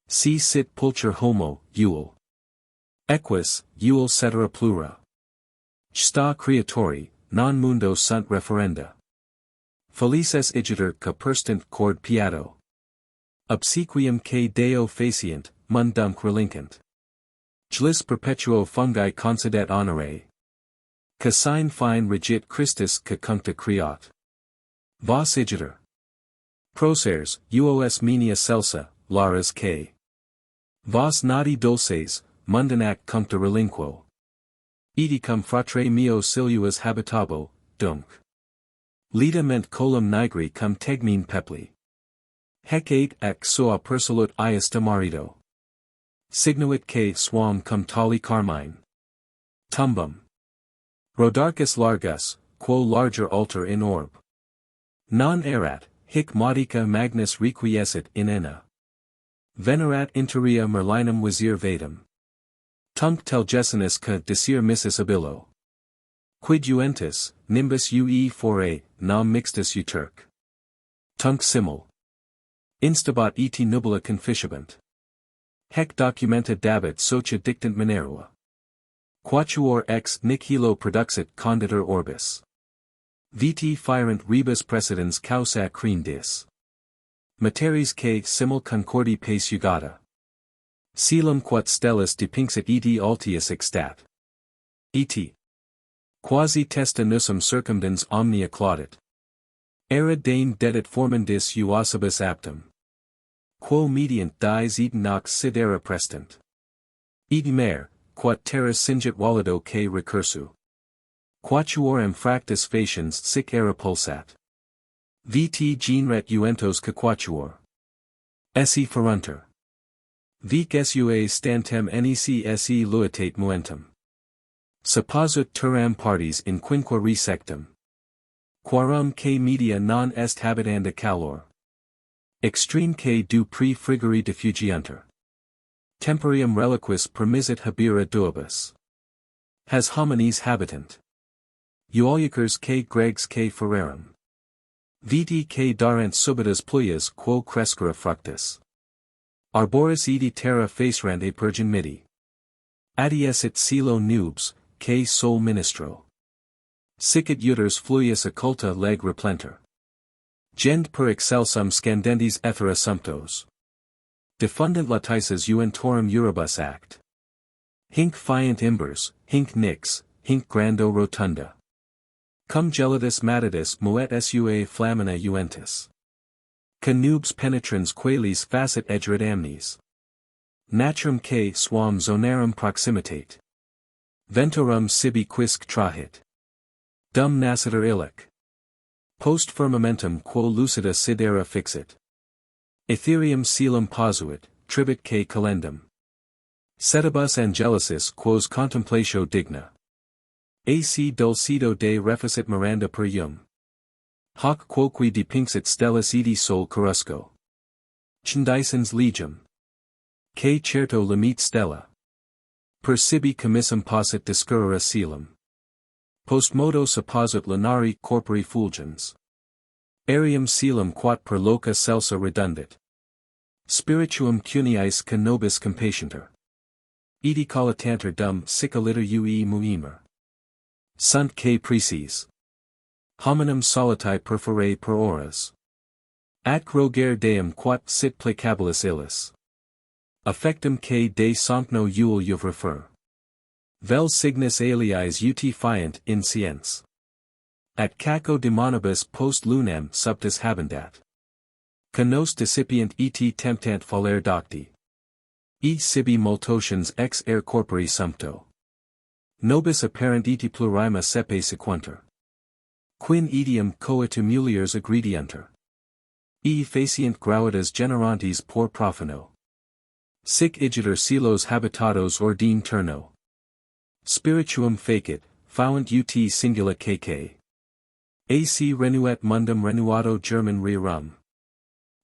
Si sit pulcher homo, Ewell. Equus, Ewell cetera plura. Sta creatori, non mundo sunt referenda. Felices igitur ca perstant cord piato. Obsequium que Deo facient, mundum relincant. Glis perpetuo fungi concedet honore. Ca sine fine regit Christus ca cuncta creat. Vos igitur. Proceres, uos menia celsa, laras K. Vos nadi dulces, mundanac cuncta relinquo. Iti cum fratre meo siluas habitabo, dunc. Lita ment colum nigri cum tegmine pepli. Hec ate ac soa persolut iasta marido. Signuit que suam cum tali carmine. Tumbum. Rhodarcus largus, quo larger alter in orb. Non erat, hic modica magnus requiescit in enna. Venerat interia Merlinum visir vedum. Tunc telgesinus ca desir missus abillo. Quid juentus, nimbus ue fore, nam mixtus uterque. Tunc simul. Instabat et nubila conficibant. Hec documenta dabit socia dictant minerua. Quatuor ex nihilo produxit conditor orbis. Viti firent rebus precedens causa crindis. Materies que simul concordi pace jugata. Coelum quat stellis depinxit et altius extat. Et. Quasi testa nusum circumdens omnia claudit. Era dane dedit formandis uosibus aptum. Quo mediant dies et nox sidera prestant. Et mer, quat terra singit valido que recursu. Quatuorem fractus faciens sic era pulsat. Vt genret uentos ca quatuor. Esse ferunter. Vic sua stantem nec se luetate muentum. Supposut turam parties in quinque resectum. Quarum que media non est habitanda calor. Extreme que du pre frigori diffugiunter. Temporium reliquis permisit habira duobus. Has homines habitant. Euoliacers que gregs que ferrerum. Viti que darent subitas puyas quo crescere fructus. Arboris edi terra facerant a purgin midi. Adiesit silo nubes, que sol ministro. Sicit uters fluius occulta leg replenter. Gend per excelsum scandendis ethera sumptos. Defundant latices uentorum uribus act. Hinc fiant imbers, hinc nix, hinc grando rotunda. Cum gelidus matidus moet sua flamina uentis. Canubes penetrans qualis facit egeret amnes. Naturum que suam zonarum proximitate. Ventorum sibi quisque trahit. Dum nascitur illic. Post firmamentum quo lucida sidera fixit. Ethereum coelum posuit, tribit que calendum. Setibus angelicis quos contemplatio digna. Ac dulcido de reficit miranda per ium. Hoc quoque depinxit stellis edi sol corusco. Chendisens legium. Que certo limit stella. Per sibi commissum possit discurrere coelum. Post modo supposut lunari corpori fulgens. Aerium coelum quat per loca celsa redundit. Spirituum cuniais ca nobis compatienter. Edi collitanter dum sic aliter ue muimer. Sunt que preces. Hominum solitae perfore per horas. At roger deum quat sit placabilis illis. Affectum que de sancno eul juv refer. Vel signis aliis ut fiant in science. At caco demonibus post lunam subtis habendat. Canos discipient et temptant fallere docti. E sibi multotians ex air corpori sumpto. Nobis apparent et plurima sepe sequuntur. Quin etium coitum muliers agrediunter. E facient grauitas generantes por profano. Sic igitur silos habitados ordine turno. Spirituum facit, faunt ut singula kk. Ac renuet mundum renuato German rerum.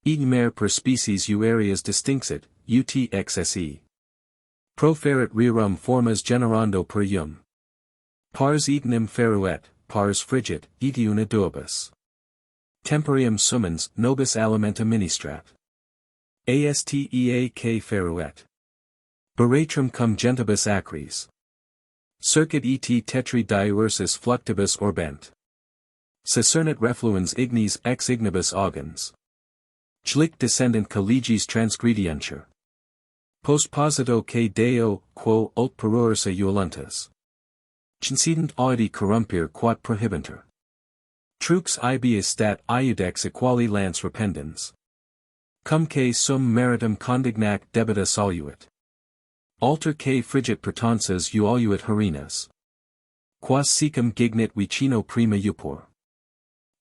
Mer per species uarias distinxit, ut xse. Proferit rerum formas generando per ium. Pars etenim feruet, pars frigit, etiuna duobus. Temporium summens nobis alimenta ministrat. Astea k feruet. Baratrum cum gentibus acres. Circuit et tetri diursus fluctibus orbent. Cicernat refluens ignes ex ignibus augans. Schlick descendent collegiis transgredientur. Postposito que deo, quo ult perursa iulentas. Cincident audi corrumpere quat prohibentur. Trux ibi stat iudex equali lance rependens. Cumque sum meritum condignac debita soluit. Alter que frigit pertonsas uoluit harinas. Quas secum gignit vicino prima iupor.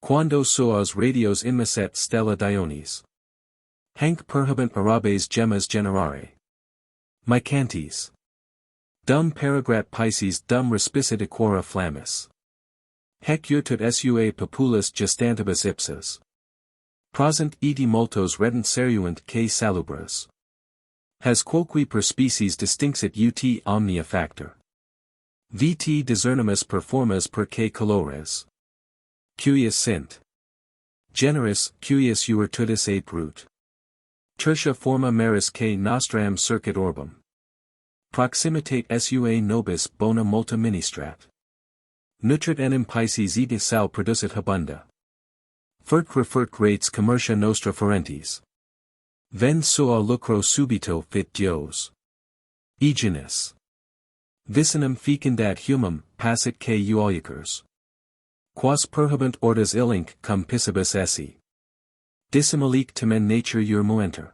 Quando soas radios inmisset stella dionis. Hanc perhabent arabes gemmas generare. Mycantes. Dum perigrat Pisces dum respicit equora flammis. Hec urtut sua populus gestantibus ipsas. Prosent eti multos redent seruent que salubras. Has quoque per species distinxit ut omnia factor. Vt discernimus performas per que colores. Cuius sint. Generis, cuius virtutis et brut. Tertia forma meris que nostram circuit orbum. Proximitate sua nobis bona multa ministrat. Nutrit enim Pisces eti sal producit habunda. Fert rates commercia nostra ferentes. Ven sua lucro subito fit dios. Egenis. Vicinum fecindat humum, passit que uolicers. Quas perhabent ordas illinc cum piscibus esse. Dissimilique tamen nature urmuenter.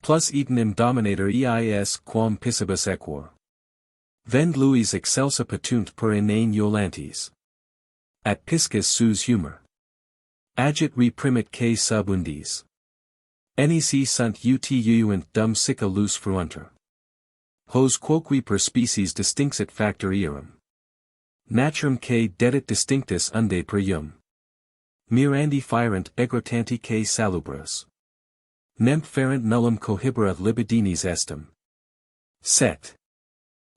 Plus etenim dominator eis quam piscibus equor. Vend luis excelsa patunt per inane iolantes. At piscis sus humor. Agit reprimit que sub undis. Nec sunt utuent dum sicca lus fruunter. Hos quoque per species distinxit factor earum. Naturum que dedit distinctus unde per ium. Mirandi firent egrotanti que salubras. Nemp ferent nullum cohibera libidinis estum. Set.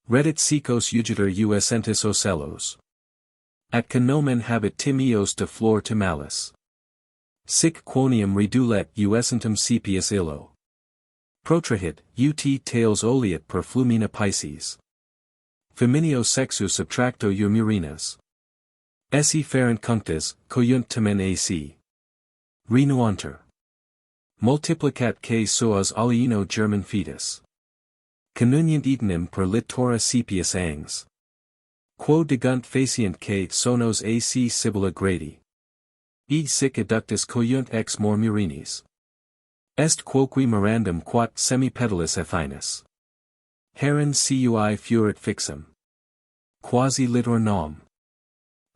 Reddit secos ugitur usentis ocellos. At canomen habit timios de flor timalis. Sic quonium redulet uesentum sepius illo. Protrahit, ut tails oleat per flumina Pisces. Feminio sexu subtracto murinas. Esse ferent cunctas, coyunt tamen ac. Renuanter. Multiplicat que soas alieno German fetus. Canunient etenim per littora sepius angs. Quo digunt facient que sonos ac sibylla gradi. Sic adductus coyunt ex mor murinis. Est quoque mirandum quat semipedalus ethinus. Heron cui furit fixum. Quasi litor nom.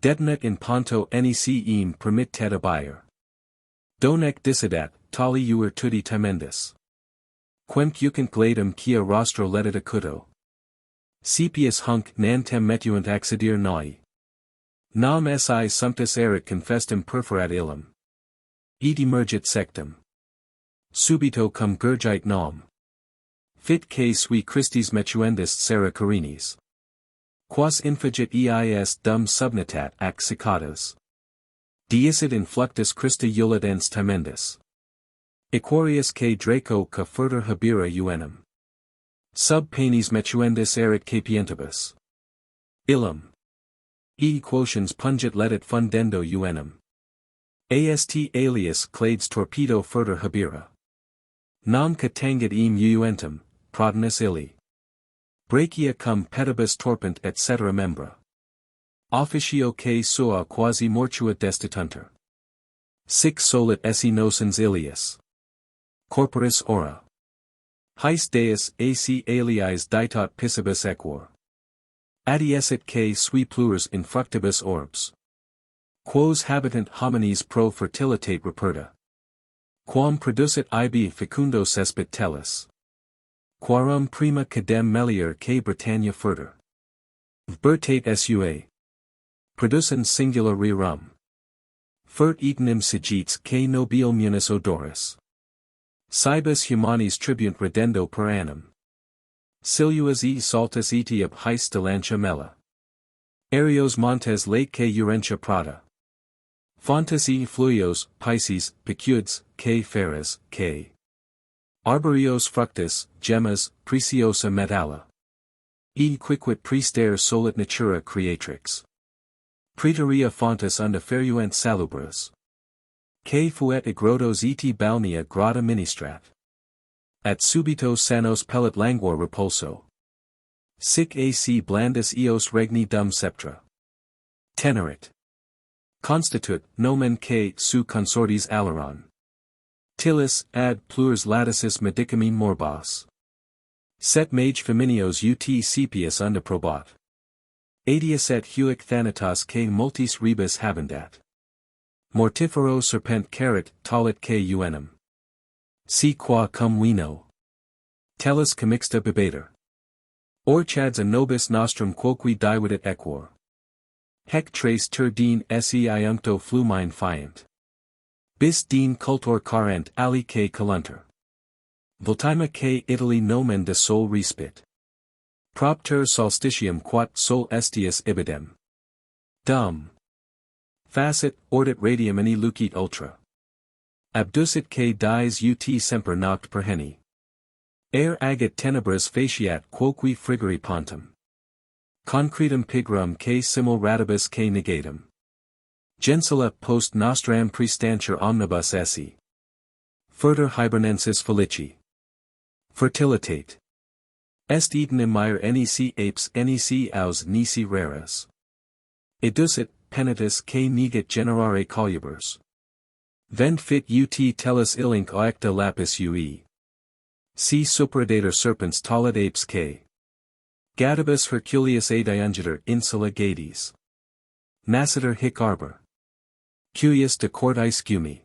Detonet in ponto nec eam permit tetabier. Donec dissidat, tali tudi temendus. Quem cucent gladum quia rostro ledit acuto. Sepius hunc nantem metuant accidir noi. Nam si sumptus erit confestum perforat illum. Ed emergit sectum. Subito cum gurgite nom. Fit que sui Christis metuendis sera carinis. Quas infugit eis dum subnatat ac cicadas. Deisit in fluctus Christa iulit ens timendus. Equorius que Draco ca furter habira uenum. Sub panis metuendis erit capientibus. Illum. Quotiens pungit ledit fundendo uenum. Ast alias clades torpedo furter habira. Nam catangit eam uentum, prodinus illi. Brachia cum pedibus torpent etc. membra. Officio que sua quasi mortua destitunter. Sic solit esse nocens ilius. Corporis ora. Heis deus ac aliis ditot piscibus equor. Adiesit que sui plures in fructibus orbs. Quos habitant homines pro fertilitate reperta. Quam producit ibi fecundo cespit tellus. Quarum prima cadem melior que Britannia furter. Vertate sua. Producens singula rerum. Fert etenim sigits que nobile munis odoris. Cibus humanis tribunt redendo per annum. Siluas e saltus etiop heis delantia mela. Arios montes late que urentia prata. Fontes e fluios, Pisces, pecudes, que feras, que. Arborios fructus, gemmas, preciosa metalla. E quicquid praester solit natura creatrix. Praeterea fontes unda feruent salubras. Que fuet igrodos et balnea grata ministrat. At subito sanos pellet languor repulso. Sic ac blandus eos regni dum sceptra. Tenerit. Constitut, nomen que su consortes Aleron. Tillis, ad plures laticis medicamine morbos. Set mage feminios ut sepius unda probat. Adius et huic thanatos que multis rebus habendat. Mortifero serpent caret talit que uenum. Si qua cum vino. Tellus commixta bibater. Orchads a nobis nostrum quoque dividit equor. Hec trace ter din se iuncto flumine fiant. Bis din cultor carent ali que calunter. Vultima que Italy nomen de sol respit. Propter solstitium quat sol estius ibidem. Dum. Facit, ordit radium ani lucit ultra. Abducit que dies ut semper noct perheni. Aer agit tenebras faciat quoque frigori pontum. Concretum pigrum que simul radibus que negatum. Gensula post nostram prestantur omnibus esse. Furter hibernensis felici. Fertilitate. Est eden imire nec apes nec aus nisi raras. Educit, penitus que negit generare colubers. Vent fit ut tellus illinc oecta lapis ue. Si supradator serpens tolit apes que. Gadibus Herculeus adiungiter insula gades. Nascitur hic arbor. Cuius de cortis scumi.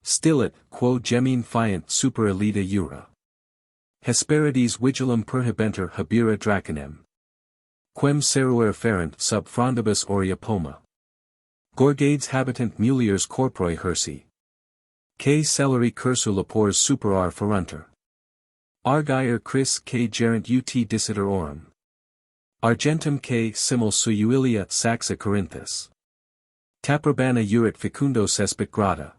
Stillit, quo gemine fiant super elita jura. Hesperides vigilum perhibenter habira draconem. Quem seruer ferent sub frondibus aurea poma. Gorgades habitant muliers corpore hersi. Que celeri cursu lapors superar ferunter. Argire cris que gerent ut dissiter orum. Argentum que simul suuilia saxa Corinthus. Taprobana urit fecundo cespit grata.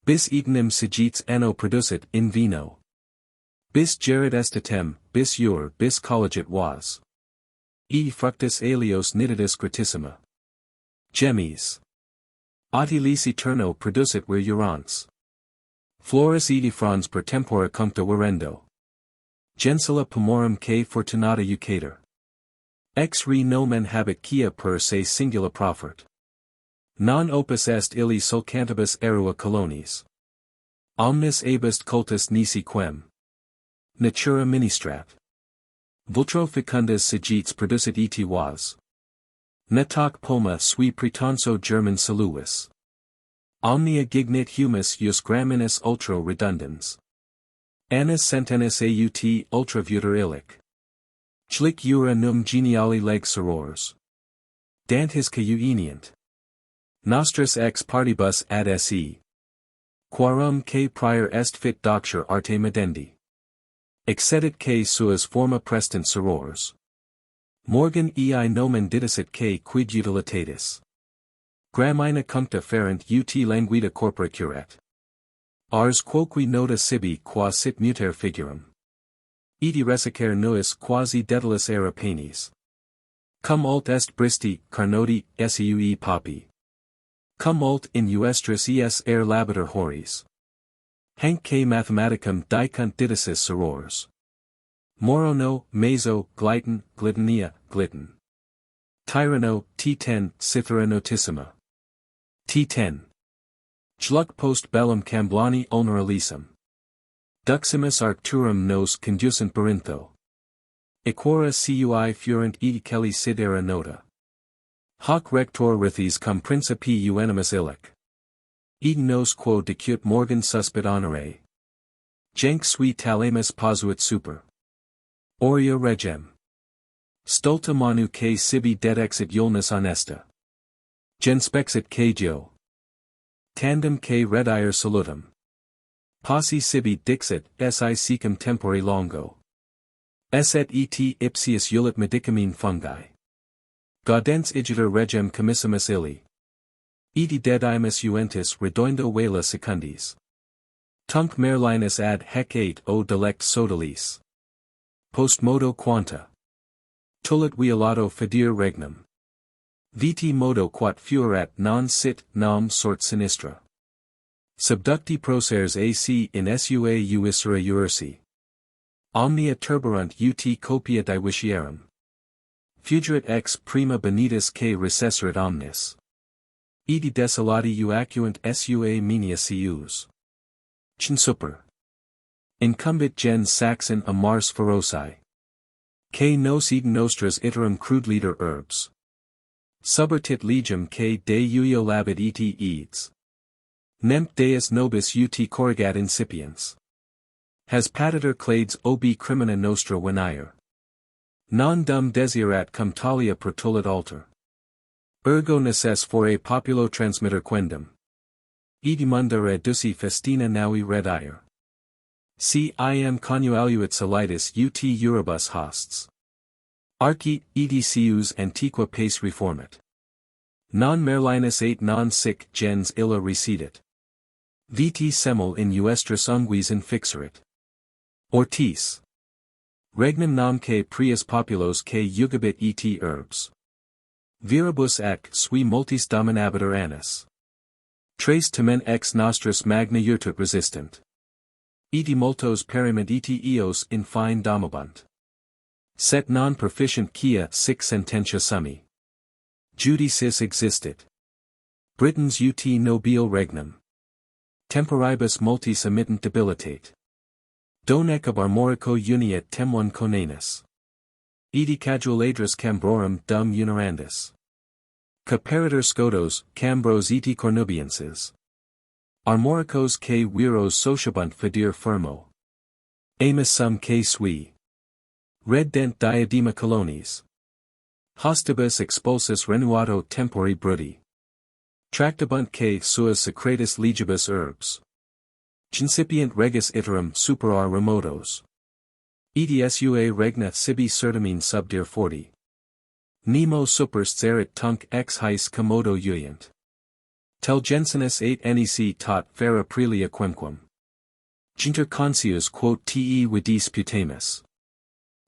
Bis etenim sigits anno producit in vino. Bis gerit estatem, bis ur, bis collegit was. E fructus alios nitidus gratissima. Gemmies. Atilis eterno producit vir urans. Florus edifrons per tempora cuncta virendo. Gensula pomorum que fortunata ucator. Ex re nomen habet quia per se singula profert. Non opus est illi sulcantibus erua colonis. Omnis abest cultus nisi quem. Natura ministrat. Vultro fecundas sigits producit et was. Netac poma sui pretonso German soluis. Omnia gignit humus jus graminis ultra redundans. Annis centennis aut ultra vuter illic. Chlic ura num geniali leg sorors. Dant his cauenient. Nostris ex partibus ad se. Quarum que prior est fit docture arte medendi. Exedit que suas forma prestant sorors. Morgan ei nomen didicit que quid utilitatis. Gramina cuncta ferent ut languida corpora curet. Ars quoque nota sibi qua sit muter figurum. Eti resicer nuis quasi dedalus era penis. Cum ult est bristi, carnoti, sue papi. Cum ult in uestris es labator horis. Hanc que mathematicum dicunt didicis sorors. Morono, meso, glyton, glitania, gliton. Tyranno, T10, Cythera notissima. T10. Schluck post bellum camblani ulner elisum. Duximus arcturum nos conducent berintho. Equora cui furent et kelly sidera nota. Hoc rector rithes cum principi unanimus illic. Eden nos quo decut morgan suspit honore. Jenc sui talamus posuit super. Aurea regem. Stulta manu que sibi dedexit iulnus honesta. Genspexit cagio. Tandem que redire salutum. Posse sibi dixit, si secum tempore longo. Esset et ipsius ulit medicamine fungi. Gaudens igiter regem commissimus illi. Eti dedimus uentis redoindo vela secundis. Tunc Merlinus ad hec 8 o delect sodalis. Post modo quanta. Tullet violato fedir regnum. Viti modo quat fuerat non sit nam sort sinistra. Subducti proceres ac in sua uisera ursi. Omnia turburunt ut copia divitiarum. Fugerit ex prima benitus que recesserit omnis. Edi desolati uacuant sua menia sius. Chinsuper. Incumbit gens Saxon a Mars feroci. Que nos ed nostras iterum crudliter herbs. Subertit legem que de uio labit et eads. Nemp deus nobis ut corrigat incipiens. Has pateter clades obi crimina nostra venire. Non dum desirat cum talia protullit alter. Ergo necess fore populo transmitter quendam. Edimunda reduci festina navi redire. Si iam connualuit solitis ut uribus hosts. Arci, edicius antiqua pace reformit. Non Merlinus 8 non sic gens illa recedit. Viti semel in uestris unguis infixerit. Ortis. Regnum namque prius populos que jugabit et herbs. Viribus ec sui multis dominabitur annis. Tres tamen ex nostris magna urtut resistent. Eti multos periment et eos in fine domabunt. Set non proficient quia sic sententia summi. Judicis existit. Britons ut nobile regnum. Temporibus multis emittent debilitate. Donec ab armorico uniet temon conanus. Edi caduladris cambrorum dum unerandis. Caperedur scotos, cambros et cornubienses. Armoricos que viros sociabunt fedir firmo. Amis sum que sui. Red dent diadema colonis. Hostibus expulsus renuato tempori brudi. Tractabunt que suas secretus legibus herbs. Cincipient regis iterum superar remotos. Edi regna sibi certamine subdir 40. Nemo superst erit tunc ex hais commodo uient. Tel gensinus 8 nec tot fera prelia quemquam. Ginter consius quot te vidis putamus.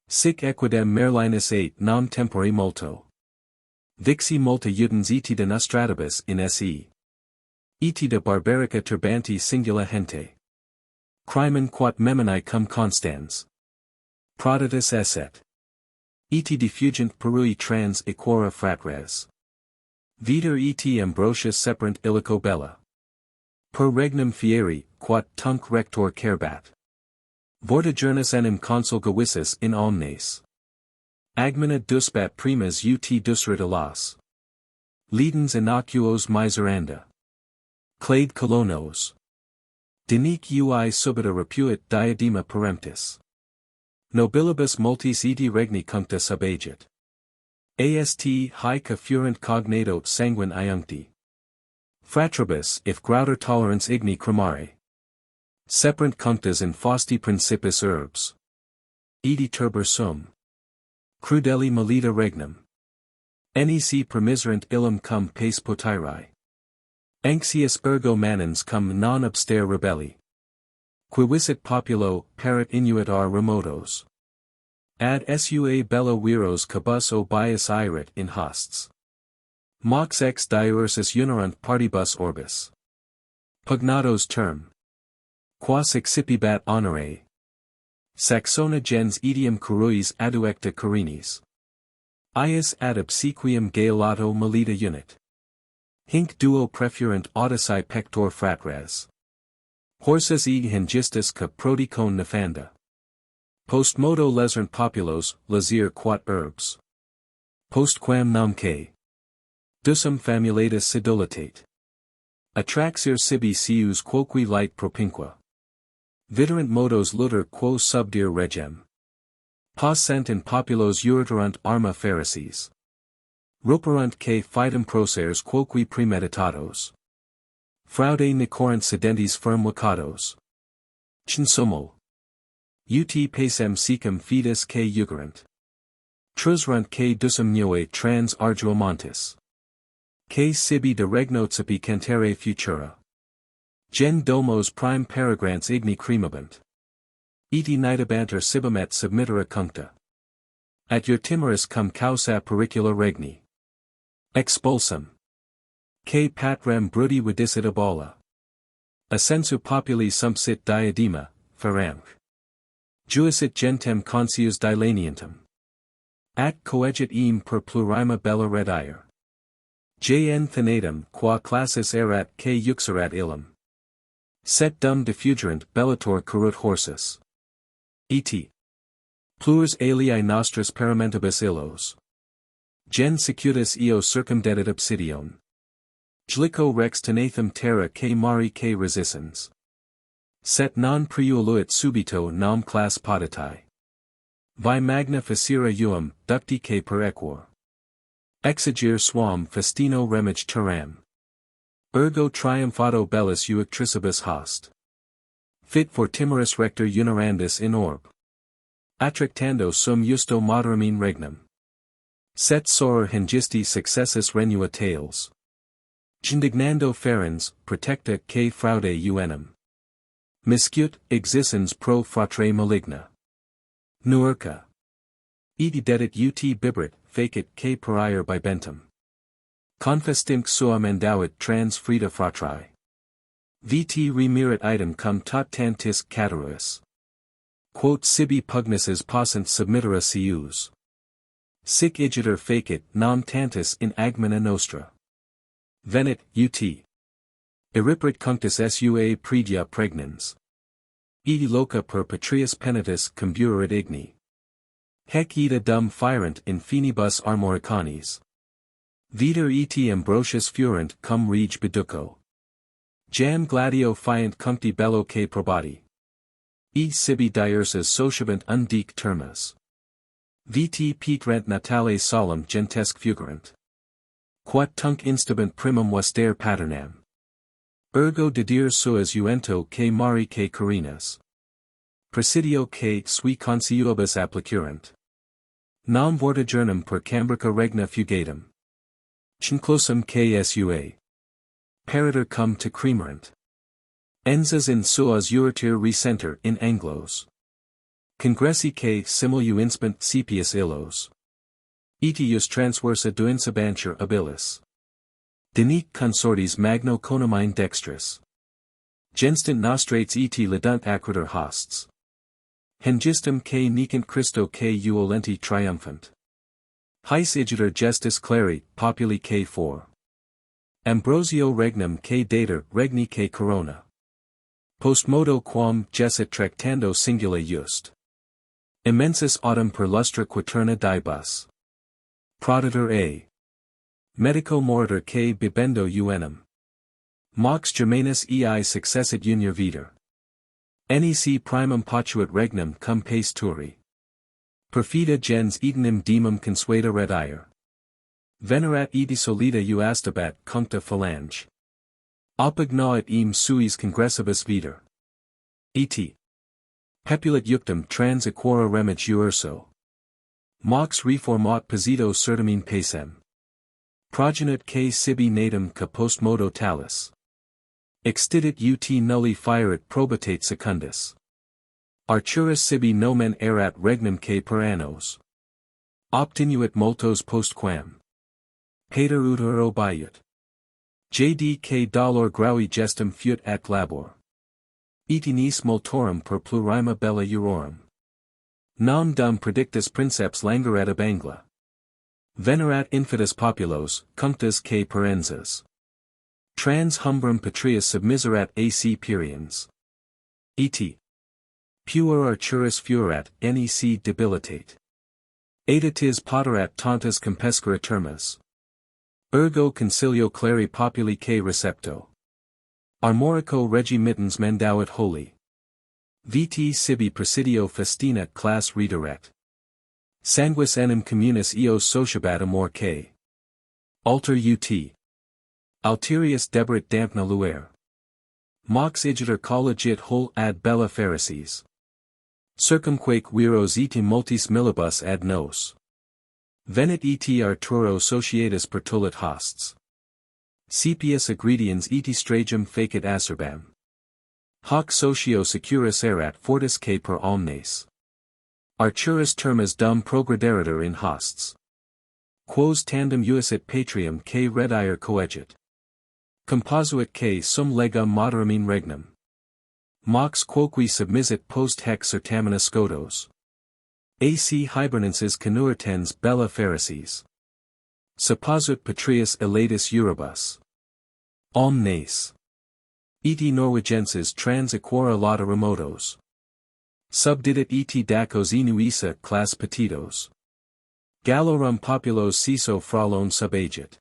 Sic equidem Merlinus 8 nam tempori multo. Vixi multa udens et de nostratibus in se. Et de barbarica turbanti singula gente. Crimen quat memoni cum constans. Proditus esset. Et diffugent perui trans equora fratres. Viter et ambrosius separant illico bella. Per regnum fieri, quat tunc rector cerbat. Vortigernus enim consul gewissus in omnes. Agmina dusbat primas ut dusrit alas. Ledens innocuos miseranda. Clade colonos. Denique ui subita repuit diadema peremptis. Nobilibus multis edi regni cuncta subagit. Ast haec furent cognado sanguine iuncti. Fratribus if grauder tolerance igni cremare. Separant cunctas in fausti principis herbs. Edi turber sum. Crudeli melita regnum. Nec permiserant illum cum pace potiri. Anxius ergo manens cum non abster rebelli. Quivisit populo, parat inuit ar remotos. Ad sua bella viros cabus o bias irit in hosts. Mox ex diursus unerunt partibus orbis. Pugnados term. Quas excipibat honore. Saxona gens etium curuis aduecta carinis. Ius ad obsequium gaelato melita unit. Hinc duo prefurent audici pector fratres. Horsus eg hengistus ca prodicone nefanda. Post modo lesernt populos, lazir quat herbs. Postquam namque. Dusum famulatus sedulatate. Attraxir sibi sius quoque light propinqua. Viterant modos luter quo subdir regem. Possent in populos uriterunt arma Pharisees. Ruperunt que fidem proceres quoque premeditatos. Fraude nicorant sedentis firm vacatos. Cinsumo. Ut pacem secum fidus que ugerant. Trusrunt que dusum neue trans arduomontis. Que sibi de regnotipi cantere futura. Gen domos prime paragrants igni cremabant. Eti nidabanter sibamet submittera cuncta. At your timorous cum causa pericula regni. Expulsum. K patrem brudi vidicit abola. Ascensu populi sumpsit diadema, feranch. Juisit gentem consius dilanientum. At coegit eam per plurima bella redire. Jn thanatum qua classis erat k uxerat illum. Set dum diffugerant bellator curut horsus. Et. Plurs alii nostris paramentibus illos. Gen secutus eo circumdedit obsidion. Jlico rex tenathum terra k mari k resistens. Set non preuluit subito nam class podatai. Vi magna facere uum, ducti k per equor. Exigere suam festino remage terram. Ergo triumphato bellus uictricibus host. Fit for timorous rector unerandis in orb. Attractando sum justo moderamine regnum. Set soror hengisti successus renua tales. Indignando ferens, protecta k fraude uenum. Miscut, existens pro fratre maligna. Nuerca. Eti dedit ut bibrit, facit k perier bibentum. Confestimc suam endauit trans frida fratrae. Vt remirit item cum tot tantis cateruis. Quot sibi pugnaces possent submittera sius. Sic igiter facit nam tantis in agmina nostra. Venit, ut. Eriprit cunctus sua predia pregnans. Eti loca per patrius penitus cumbuerit igni. Hec ita dum firent in finibus armoricanis. Viter et ambrosius furent cum rege biduco. Jam gladio fiant cuncti bello k probati. E sibi diursas sociabant undique termas. Vt petrent natale solemn gentesque fugurant. Quat tunc instabant primum westare paternam. Ergo didir suas uento k mari k carinas. Presidio k sui consiuibus applicurant. Nam vortigernum per cambrica regna fugatum. Chinclosum k sua. Peredur cum te cremerant. Enzas in suas uritir recenter in Anglos. Congressi k simul inspant sepius illos. Etius transversa duinsabantur abilis. Denique consortis magno conamine dextris. Genstant nostrates et ledunt acriter hosts. Hengistum k necant Christo k uolenti triumphant. Heis igiter gestis cleri, populi k4. Ambrosio regnum k dater regni k corona. Postmodo quam gessit tractando singula just. Immensus autumn per lustra quaterna dibus. Proditor a. Medico moritor k bibendo uenum. Mox Germanus ei successit junior viter. Nec primum potuit regnum cum pace turi. Perfida gens etenim demum consueta redire. Venerat eti solida uastabat cuncta phalange. Opignaut eam suis congressibus viter. Et. Pepulit juctum trans equora remit urso. Mox reformat posito certamine pacem. Progenit k sibi natum ca postmodo talis. Extidit ut nulli fieret probatate secundus. Archuris sibi nomen erat regnum k per annos. Obtinuit multos postquam. Pater utero biut. Jd k dolor graui gestum fut ac labor. Etinis multorum per plurima bella urorum. Non dum predictus princeps langueret ab angla. Venerat infidus populos, cunctus k perenzas. Trans humbrum patrius submiserat ac perians. Et. Puer archuris furat, nec debilitate. Aedatis poterat tantas compescera termas. Ergo concilio cleri populi k recepto. Armorico regi mittens mendauit holi. Vt sibi presidio festina class redirect. Sanguis enim communis eos sociabat amor k. Alter ut. Alterius debrit dampna luere. Mox igiter collegit hol ad bella Pharisees. Circumquake viros eti multis millibus ad nos. Venit et Arturo sociatus pertulit hosts. Sepius agrediens et stragem facit acerbam. Hoc socio securus erat fortis que per omnes. Archurus termas dum progrederitur in hosts. Quos tandem uisit patrium que redire coegit. Composuit que sum legum moderum in regnum. Mox quoque submisit post hec certamina scotos. Ac hibernenses canuertens bella Pharisees. Supposut patrius elatus Euribus. Omnes. Eti Norwegenses trans equora lauda remotos. Subdidit eti dacos inuisa class petitos. Gallorum populos ciso fralon subagit.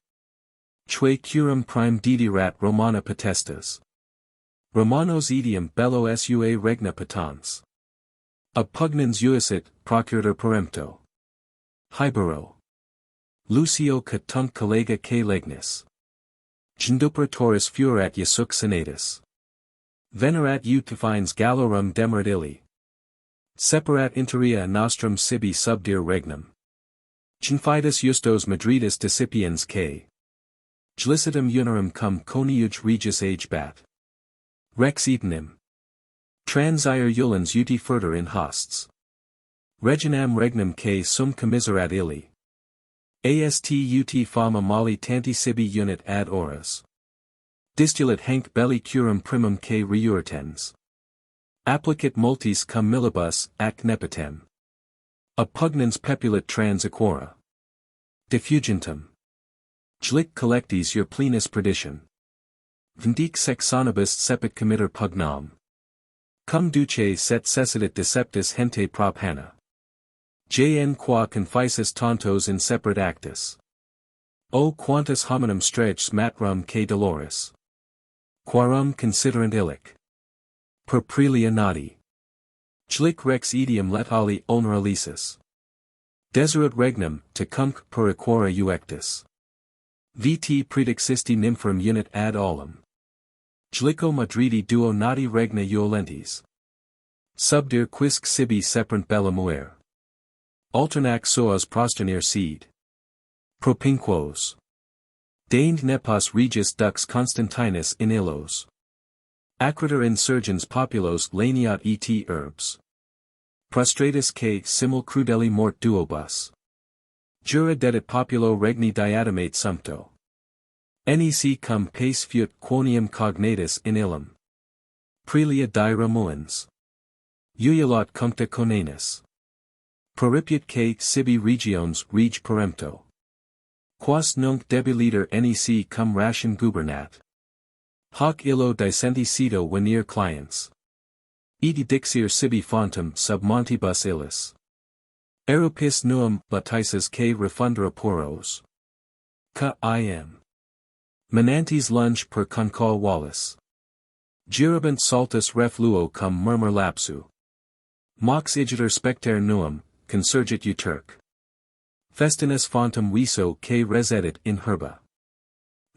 Chue curum prime didirat Romana potestas. Romanos etium bello sua regna potans. Oppugnans uisit, procurator perempto. Hibero. Lucio cut tunc collega que legnis. Genduperatoris furat Iesuc senatus. Venerat utifines gallorum demerat illi. Separat interia nostrum sibi subdir regnum. Confitus justos Madridis discipiens que. Glicitum unarum cum coniuge regis age bat. Rex etenim. Transire ulens uti furter in hosts. Reginam regnum que sum commiserat illi. Ast ut fama mali tanti sibi unit ad oras. Distulat hanc belli curum primum que reurtens. Applicit multis cum millibus, ac nepotem. Oppugnans pepulit trans equora. Diffugentum. Jlic collectis your plenus perdition. Vindic sexonibus sepit committer pugnam. Cum duce set cessidit deceptus hente prop hanna. Jn qua conficis tontos in separate actus. O quantus hominum stretch matrum que doloris. Quarum considerant illic. Per prelia nati. Jlic rex etium let ali honor alicis. Deserat regnum, te cumc per equora uectus. Vt predexisti nymphorum unit ad olim. Jlico Madridi duo nati regna iolentis. Subdir quisque sibi seprant bella muer. Alternac soas prosternir seed. Propinquos. Deigned nepos regis dux Constantinus in illos. Acriter insurgens populos laniat et herbs. Prostratus que simul crudeli mort duobus. Jura dedit populo regni diademate sumpto. Nec cum pace fut quonium cognatus in illum. Prelia dira muens. Uiolot cuncta conanus. Proripiat que sibi regions reg perempto. Quas nunc debiliter nec cum ration gubernat. Hoc illo dicenti cito venir clients. Eti dixir sibi fontem sub montibus illis. Aeropis nuum latices que refundera poros. Ca im. Menantes lunge per concal wallis. Girabant saltus refluo cum murmur lapsu. Mox igiter specter nuum, consurgit uterque. Festinus fontem viso que resedit in herba.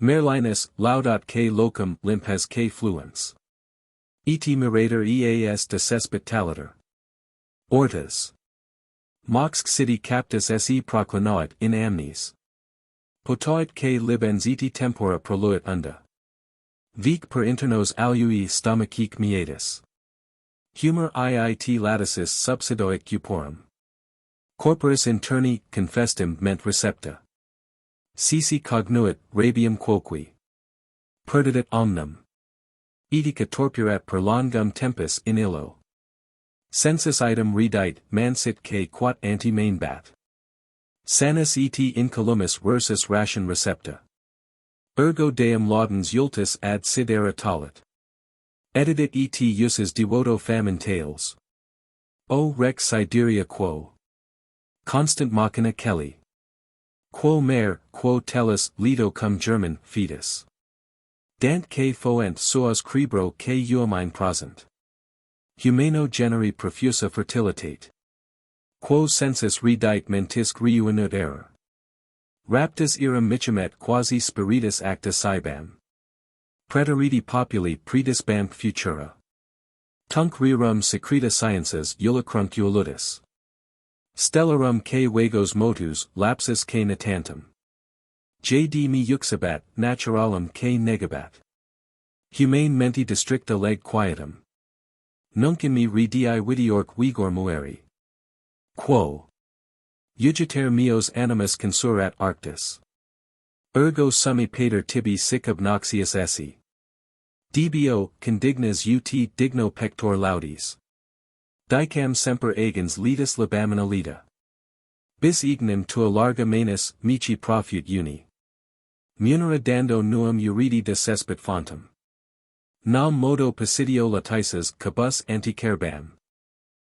Merlinus laudat que locum limpes que fluens. Eti mirator eas decespit taliter. Ortas. Mox city captus se proclinoit in amnes. Potoit que libens eti tempora proluit unda. Vic per internos alui stomachic mietis. Humor iit laticis subsidoic cuporum. Corporis interni confestim ment recepta. Sisi cognuit rabium quoque. Perdidit omnum. Etica torpurat per longum tempus in illo. Sensus item redite mansit que quat anti mainbat. Sanus et incolumis versus ration recepta. Ergo deum laudens ultus ad sidera talit. Edidit et usus devoto famine tales. O rex sideria quo. Constant machina Kelly. Quo mer, quo tellus lido cum German fetus. Dant que foent soas cribro que uomine prosent. Humano generi profusa fertilitate. Quo sensus redite mentisque reuinut error. Raptus iram michemet quasi spiritus acta cibam. Preteriti populi predisbam futura. Tunc rerum secreta sciences ulicrunc uolutus. Stellarum que vagos motus lapsus que natantum. Jd me yuxabat naturalum que negabat. Humane menti districta leg quietum. Nunc in me redii videorque vigor mueri. Quo Iugiter meos animus consurat arctis. Ergo summi pater tibi sic obnoxious esse. Dbo, condignas ut digno pector laudis. Dicam semper agens letus labamina lita. Bis ignem tua larga manus, mici profut uni. Munera dando nuam uridi decespit fontem. Nam modo pacidio latices cabus anticerbam.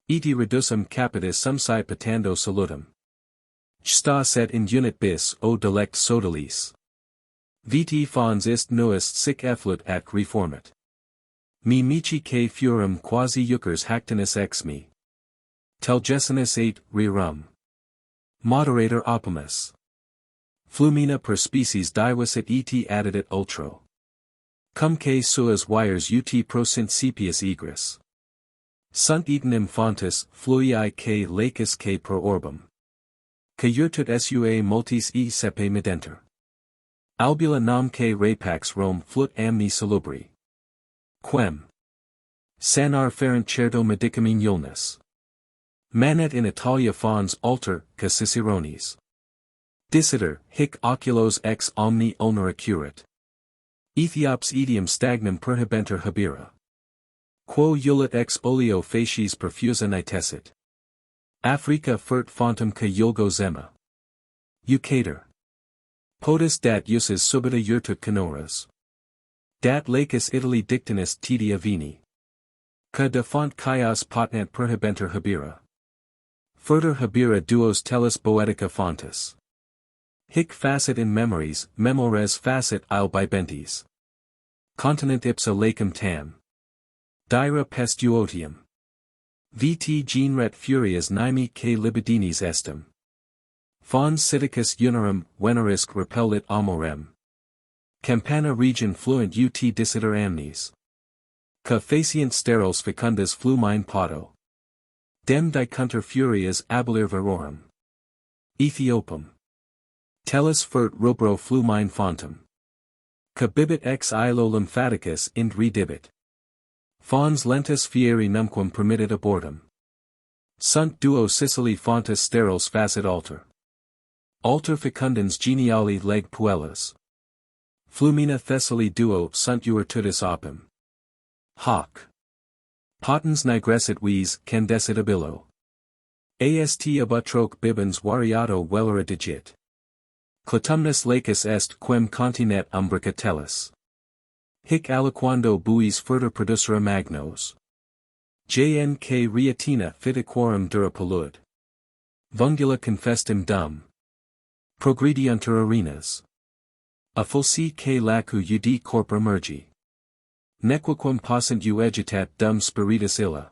Iti redusum capitis sumsi patando salutum. Sta set in unit bis o delect sodalis. Viti fons ist nuist sic efflut ac reformat. Mi mici que furum quasi euchers hactinus ex me. Telgesinus 8 rerum. Moderator optimus. Flumina per species divisit et addit ultro. Cum que suas wires ut prosint sepius egris. Sunt etenim fontis, fluii que lacus que pro orbum. Que urtut sua multis e sepe medenter. Albula nam que rapax Rome flut amni salubri. Quem sanar ferent certo medicamine iulnus. Manet in Italia fons alter, ca Cicerones. Dissiter, hic oculos ex omni onera curat. Ethiops etium stagnum perhibenter habira. Quo iulit ex oleo facies perfusa nitesit. Africa fert fontem ca iulgo zema. Eucater. Potus dat usus subita urtut canoras. Dat lacus Italy dictinus titia vini. Ca de font chias potnant perhibenter habira. Furter habira duos tellus boetica fontis. Hic facit in memories, memores facit il bibentis. Continent ipsa lacum tam. Dira pest uotium. Vt genret furias nimi que libidinis estim. Fons Siticus unarum, venerisque repellit amorem. Campana region fluent ut dissiter amnes. Ca facient sterols fecundas flumine poto. Dem dicunter furias abulir verorum. Ethiopum. Tellus fert rubro flumine fontem. Ca bibit ex ilo lymphaticus int redibit. Fons lentus fieri numquam permittit abortum. Sunt duo Sicily fontis sterols facit alter. Alter fecundans geniali leg puellas. Flumina Thessali duo sunt urtutis opim. Hoc. Potens nigrescit vis candescit abillo. Ast abutroque bibens variato velera digit. Clitumnus lacus est quem continet umbrica tellus. Hic aliquando buis furter producere magnos. Jnk reatina fitiquorum dura polluit. Vungula confestim dum. Progrediuntur arenas. A fulci que lacu ud corpora mergi. Nequaquam passant agitat dum spiritus illa.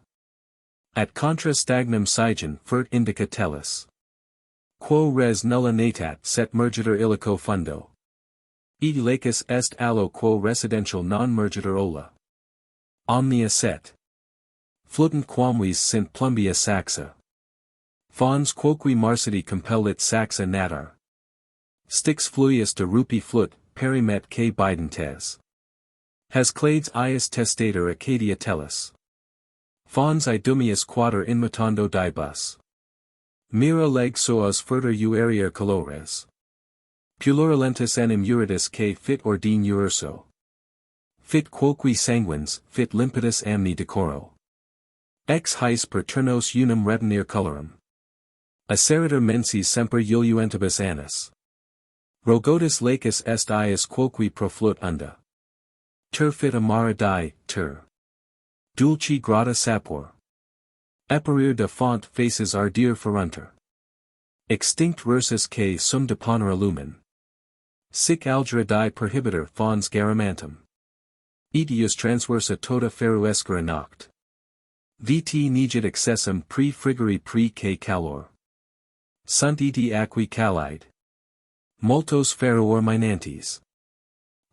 At contra stagnum sigen fert indica tellus. Quo res nulla natat set mergitur illico fundo. E lacus est allo quo residential non mergitur ola. Omnia set. Flutant quamvis sint plumbia saxa. Fons quoque marsiti compellit saxa natar. Stix fluius de rupi flut, perimet que bidentes. Has clades ius testator Acadia tellus. Fons idumius quater inmutando dibus. Mira leg soas furter uerier colores. Pulorilentus enim uritus que fit ordine urso. Fit quoque sanguins, fit limpidus amni decoro. Ex heis per turnos unum retinere colorum. Aceritor mensis semper iuluentibus anus. Rogotus lacus est ius quoque proflut unda. Tur fit amara die, tur. Dulci grata sapor. Eperir de font faces ardir ferunter. Extinct rursus que sum deponere lumen. Sic algera die perhibiter fons garamantum. Etius transversa tota feruescera noct. Vt negit excessum pre frigori pre que calor. Sunt eti aqui calide. Multos feruor minantes.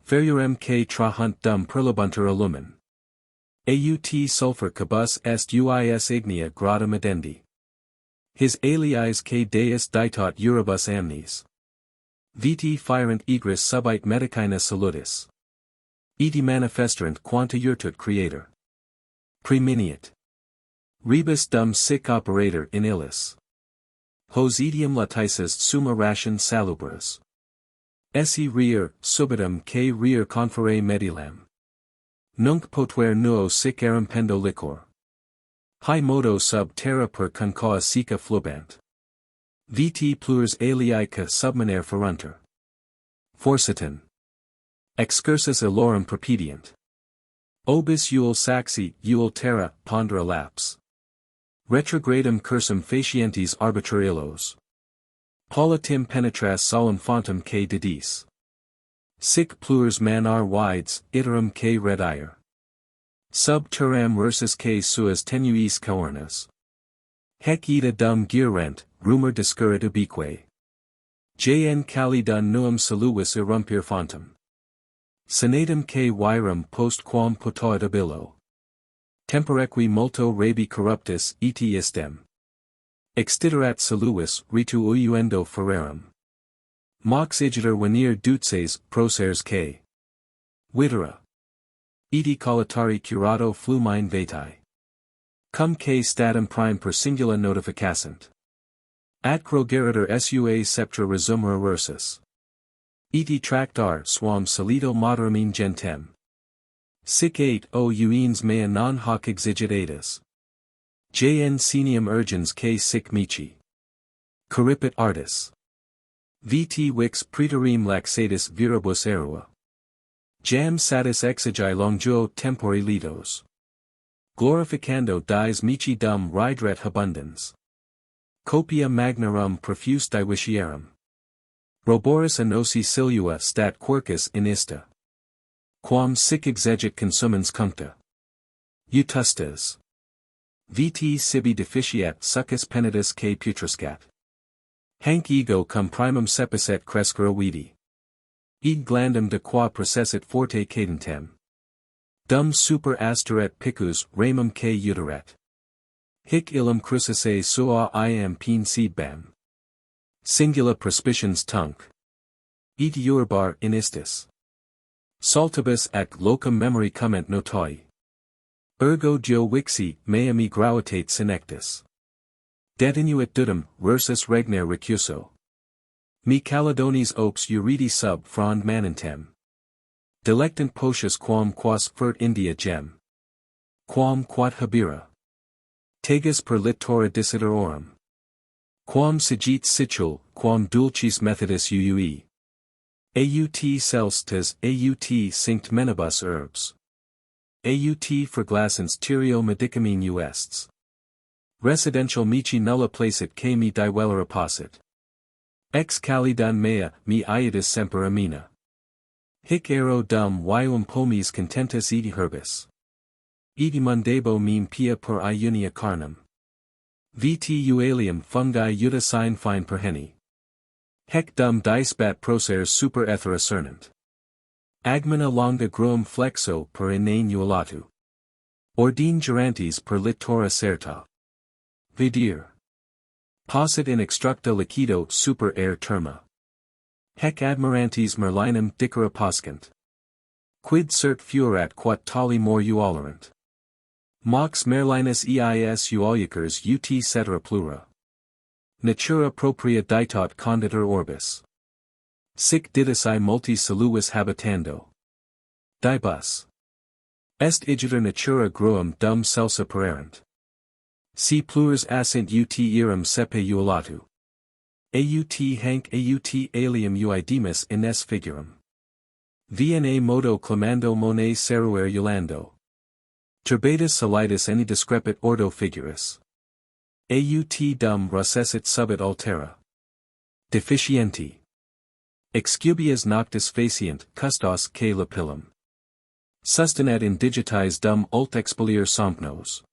Ferurem que trahunt dum perlibunter alumen. Aut sulfur cabus est uis ignea grata medendi. His aliis que deus ditot uribus amnes. Viti firent egris subite medicina salutis. Eti manifesterant quanta urtut creator. Preminiat. Rebus dum sic operator in illis. Hos etiam latices summa ration salubris. Esse rear, subitum que rear confere medilam. Nunc potuere nuo sic eram pendo licor. Hi modo sub terra per concoa sica flubant. Viti plurs aliae submanere ferunter. Forsitan. Excursus illorum propedient. Obis Eul saxi, Eul terra, pondera laps. Retrogradum cursum facientes arbiter illos. Politim penetras solum fontem que didis. Sic plurs manar wides, iterum que redire. Sub turam rursus que suas tenuis caornas. Hec ita dum girent, rumor discurrit ubique. Jn calidun nuum soluis irrumpir fontem. Senatum que virum post quam potoit abillo. Temperequi multo rebi corruptus eti istem. Extiterat soluis ritu uendo ferrerum. Mox igiter venir dutses prosers que. Wittera. Eti collatari curato flumine vetae. Cum que statum prime per singula notificasent. Atcro geriter sua septra resumera rursus. Eti tractar swam solito moderamine gentem. Sic 8 o uines mea non hoc exigit aetas. Jn senium urgens que sic mici. Corripit artis. Vt vix praeterim laxatis viribus erua. Jam satis exigi longuo tempori litos. Glorificando dies mici dum Rhydderch abundans. Copia magnarum profuse divitiarum. Roboris annosi silua stat quercus in ista. Quam sic exegit consumens cuncta. Utustas. Vt sibi deficiat succus penitus que putrescat. Hanc ego cum primum sepiset crescere vidi. Id glandum de qua processit forte cadentem. Dum super asteret picus ramum que uteret. Hic illum crucisae sua iam pene seedbam. Singula prospicions tunc. Id urbar in istis. Saltibus ac locum memory comment notoi. Ergo geo vixi meam gravitate senectus. Detinuit dudum rursus regner recuso. Mi Caledonis ops uridi sub frond manentem. Delectant potius quam quas fert India gem. Quam quat habira. Tegus per littora disiderorum. Quam sigit sichul, quam dulcis methodus uui. Aut celstas, aut cinct menibus herbs. Aut ferglassens tirio medicamine uests. Residential mici nulla placit que mi divellera possit. Ex calidan mea, mi iadis semper amina. Hic ero dum vium pomes contentus edi herbis. Edi mundebo meme pia per iunia carnum. Vt ualium fungi uta fine per heni. Hec dum dispat prosers super ethera cernant. Agmina longa gruum flexo per inane uolatu. Ordine gerantes per littora certa. Vidir. Possit in extructa liquido super air terma. Hec admirantes merlinum dicera poscent. Quid cert fuerat quat tali more uolerant. Mox merlinus eis uoliacers ut cetera plura. Natura propria ditot conditor orbis. Sic didis multi soluis habitando. Dibus. Est igiter natura gruum dum celsa pererant. Si plurs asint ut irum sepe uolatu. Aut hanc aut alium uidemus ines figurum. Vna modo clamando mones seruere ulando. Turbatus solitus any discrepit ordo figuris. Aut dum recessit subit altera. Deficienti. Excubias noctis facient custos que lapillum. Sustenat indigitis dum ult expolier sompnos.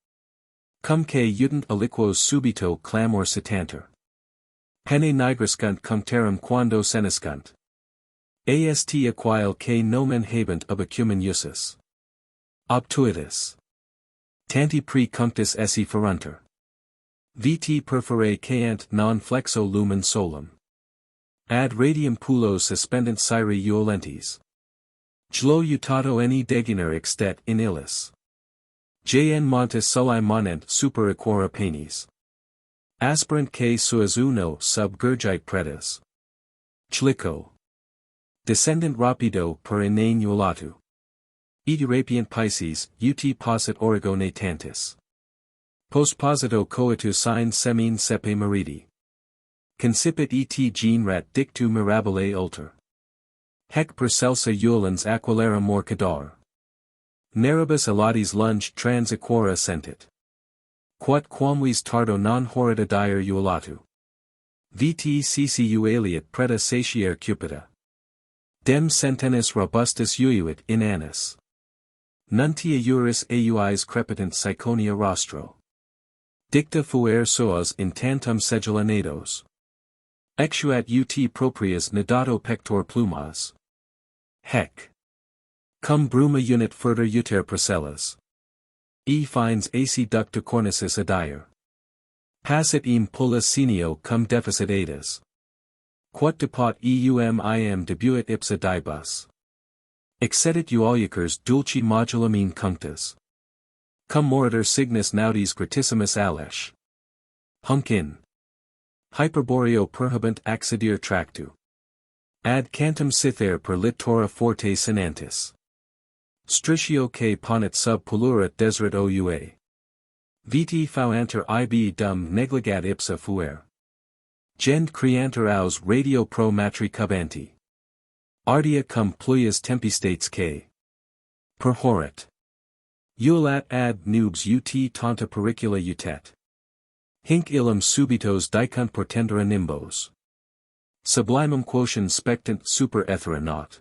Cum que udent aliquos subito clamor citanter. Pene nigrescunt cuncterum quando senescunt. Ast aquile que nomen habent ubicumen usus. Obtuitus. Tanti pre cunctus esse ferunter. Vt perfore caent non flexo lumen solum. Ad radium pulos suspendent syri uolentis. Glo utato eni deguner extet in illis. Jn montes soli monent super equora penis. Aspirant que suas uno sub gurgite predas. Chlico. Descendant rapido per inane ulatu. Ed rapient Pisces, ut possit origo natantis. Postposito coitus sine semine sepe meriti. Concipit et generat dictu mirabile ulter. Hec per celsa eulens aquilera morcador. Naribus elatis lunge trans equora sentit. Quat quamvis tardo non horrida dire ulatu. Viti ccu aliat preda satiare cupida. Dem centenis robustus uiuit in annis. Nuntia juris auis crepitant Syconia rostro. Dicta fuere soas in tantum segula nados. Exuat ut proprius nadato pector plumas. Hec. Cum bruma unit furter uter procellas. E finds ac ducta cornicis adire. Passit eam pulla senio cum deficit aedas. Quat depot eum iam debuit ipsa dibus. Excetit ualicers dulci modulamine cunctus. Cum moritor signis naudis gratissimus alesh. Hunc in. Hyperboreo perhabent accidir tractu. Ad cantum cithere per littora forte senantis. Stritio que ponit sub pullura deseret oua. Viti fauanter ib dum negligat ipsa fuere. Gend creanter aus radio pro matri cubanti. Ardia cum pluius tempistates que. Perhorit. Eulat ad nubes ut tanta pericula utet. Hinc illum subitos dicunt portendere nimbos. Sublimum quotient spectant super ethera not.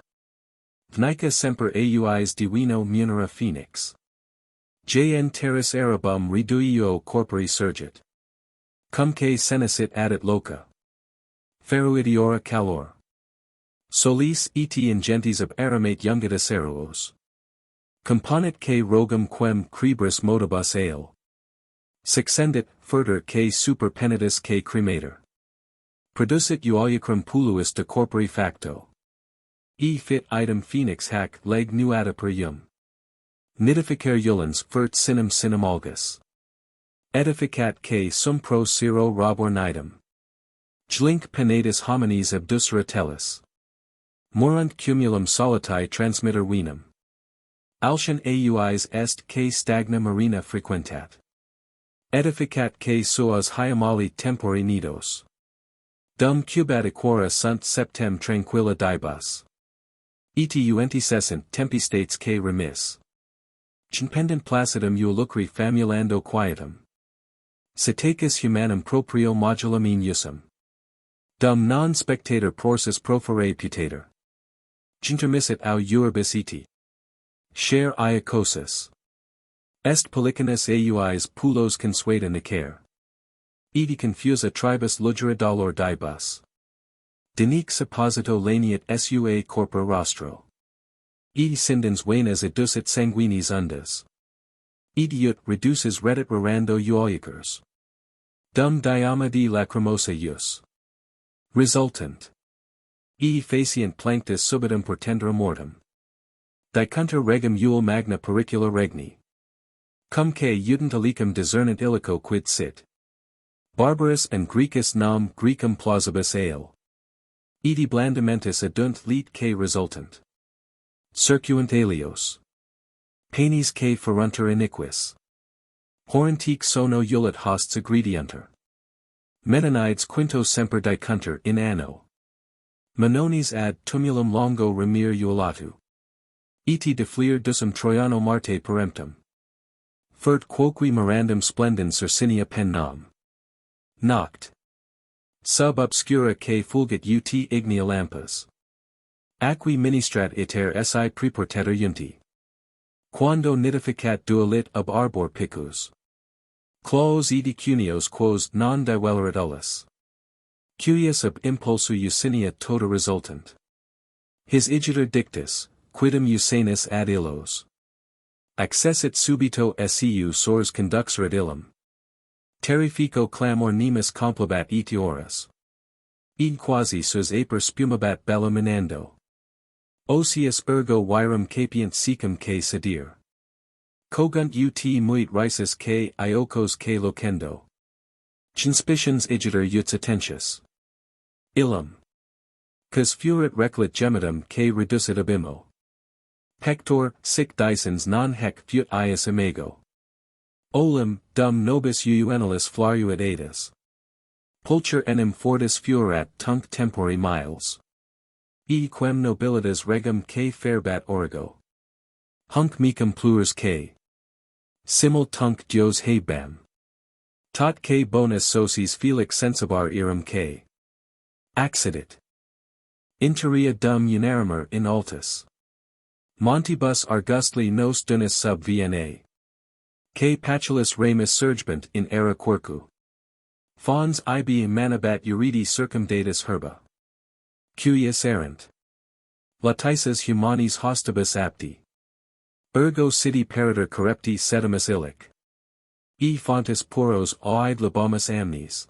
Vnica semper auis divino munera phoenix. Jn terris erubum reduio corpori surgit. Cumque senesit addit loca. Feruidiora calor. Solis et ingentes ab aramate youngitus eruos. Componit que rogum quem cribris modibus ale. Succendit, furter que super penitus que cremator. Producit ualiacrum puluis de corpori facto. E fit item phoenix hac leg nuata per ium. Nidificer ulens fert sinem algus. Edificat que sum pro siro robor nidum. Jlink penatus homines abdusra tellus. Morunt cumulum solitae transmitter venum. Alcian auis est que stagna marina frequentat. Edificat que soas hyamali tempori nidos. Dum cubat equora sunt septem tranquilla dibus. Et uentiscent tempistates que remis. Pendent placidum eulucri famulando quietum. Cetacus humanum proprio modulam usum. Dum non spectator prorsus profere putator. Gintermissit au urbis eti. Share iacosis. Est pellicanus auis pulos consueda necare. Edi confusa tribus lugera dolor dibus. Denique supposito laniat sua corpora rostro. Edi sindens venas educit sanguinis undas. Edi ut reduces reddit rorando ualicers. Dum diamadi lacrimosa ius. Resultant. E facient planctus subitum portendere mortem. Dicunter regum eul magna pericula regni. Cumque udent alicum discernent illico quid sit. Barbarus and Graecus nam Graecum plausibus ale. Edi blandamentus adunt lit que resultant. Circuant alios. Panis que ferunter iniquis. Horantique sono ulit hosts agrediunter. Mennonides quinto semper dicunter in anno. Manones ad tumulum longo remir ulatu. Eti deflir dusum Troiano Marte peremptum. Fert quoque mirandum splendens Circinia pen nam. Noct. Sub obscura que fulgit ut ignia lampas. Aqui ministrat iter si preporteter junti. Quando nidificat dualit ab arbor picus. Claus edi cunios quos non divellerit ullus. Cuius ab impulsu Usinia tota resultant. His igiter dictus, quidem Usanus ad illos. Accessit subito seu sors conduxerit illum. Terrifico clamor nemus complabat etiorus. Ed quasi sus aper spumabat bella minando. Osius ergo virum capiant secum que sedir. Kogunt ut muit risus k iokos k locendo. Conspicions igiter utsitentius. Illum. Cos furit reclit gemidum k reducit abimo. Pector, sic dicens non hec fut ius imago. Olim, dum nobis uuenalis flaruit aetas. Pulcher enim fortis fuerat tunc tempori miles. E quem nobilitas regum k ferbat origo. Hunc mecum plures k. Simul tunc dios habam. Tot k bonus socies felix sensibar iram k. Accidit. Interia dum unarimer in altus. Montibus argustli nos dunis sub vna. K patulus ramus surgebant in era quercu. Fons ibi manabat uridi circumdatus herba. Cuius erant. Latices humanis hostibus apti. Ergo citi Peredur correpti sedimus illic. E fontis poros oid labomus amnes.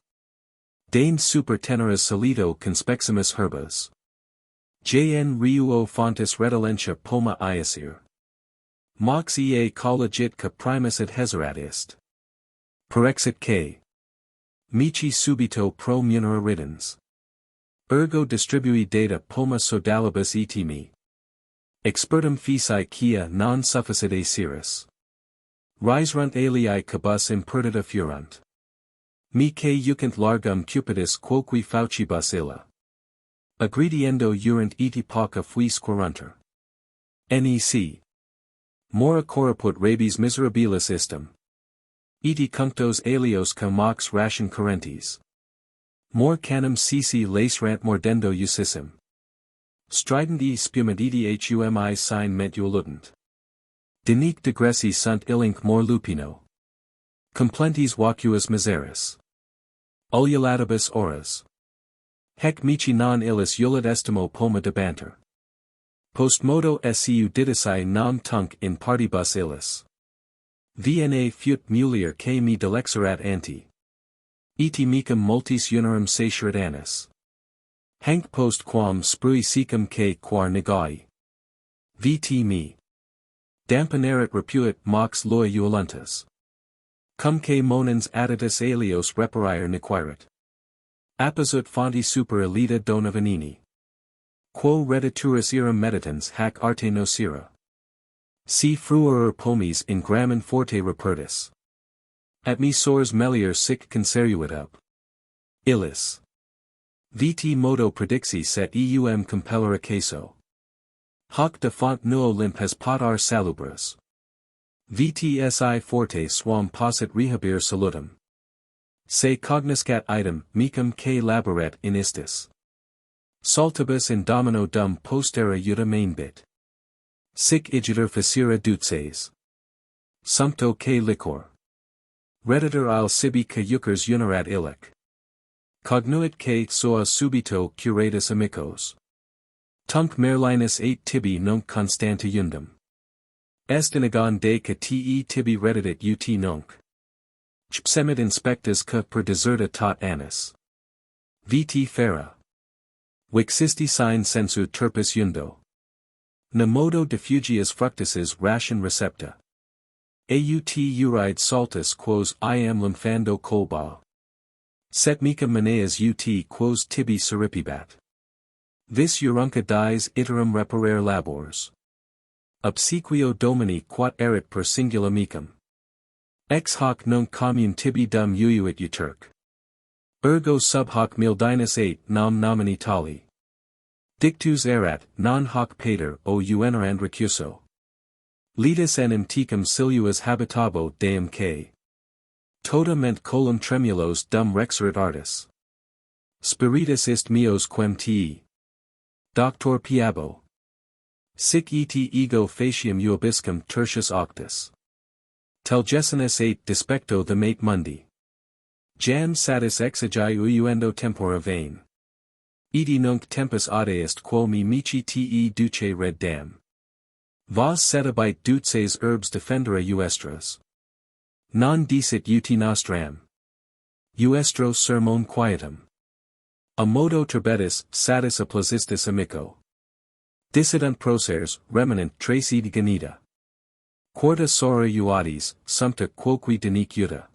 Dane super teneras solito conspiximus herbas. Jn riuo fontis retilentia poma iasir. Mox ea collegit ca primus et heserat ist. Perexit k. Mici subito pro munera ridens. Ergo distribui data poma sodalibus etimi. Expertum fisi quia non sufficit a cirrus. Riserunt alii cabus impertita furunt. Mi que ucant largum cupidis quoque faucibus illa. Aggrediendo urant eti pauca fuis querunter. Nec. Mora corruput rabies miserabilis istum. Eti cunctos alios ca mox ration currentes. Mor canum sisi lacerant mordendo usissim. Strident e spumat eti humi sign ment eulutant. Denique digressi sunt illinc mor lupino. Complentes vacuus miseris. Ululatibus oras. Hec mici non illis ulit estimo poma debanter. Postmodo seu didicai nam tunc in partibus illis. Vna fut mulier que me delexerat anti. Eti mecum multis unarum sacerat annis. Hanc post quam sprui secum que quar negai. Vt me. Dampenerit repuit mox loa euluntas. Cum que monens additus alios reparaire nequirat. Apposut fonti super elita dona venini. Quo redituris iram meditans hac arte nocera. Si fruerur pomis in gramen forte repertis. At me sors melior sic conseruit up. Illis. Vt modo predixi set eum compellere queso. Hoc de font nuo limpes potar salubris. VTSI forte suam possit rehabere salutum. Se cognoscat item mecum que laboret in istis. Saltibus in domino dum postera iuta mainbit. Sic igiter facere dutses. Sumpto que licor. Rhydderch al sibi ca euchers unerat illic. Cognuit que soa subito curatus amicos. Tunc Merlinus 8 tibi nunc constanta undum. Est inagon de ca te tibi reddit ut nunc. Chpsemit inspectus ca per deserta tot annis. Vt fera. Vixisti sign sensu turpus undo. Nemodo diffugius fructuses ration recepta. Aut uride saltus quos iam lymphando colba. Set mica maneas ut quos tibi suripibat. Vis urunca dies iterum reparare labors. Obsequio domini quat erit per singula mecum. Ex hoc nunc commune tibi dum uiuit uturc. Ergo sub hoc Myrddinus 8 nam nomini tali. Dictus erat, non hoc pater o uenerand recuso. Litis enim tecum siluas habitabo deum K. Tota ment colum tremulos dum rexerit artis. Spiritus ist meos quem te. Doctor piabo. Sic et ego facium uobiscum tertius octus. Telgesinus 8 dispecto the mate mundi. Jam satis exigi uendo tempora vain. Edi nunc tempus audeist quo me mici te duce red dam. Vos setabite dutses herbs defendere uestras. Non dicit ut nostram. Uestro sermon quietum. A modo turbetis, satis applausistis amico. Dissident prosers, remanent tracid Ganieda. Quarta sora uadis, sumpta quoque denique uta.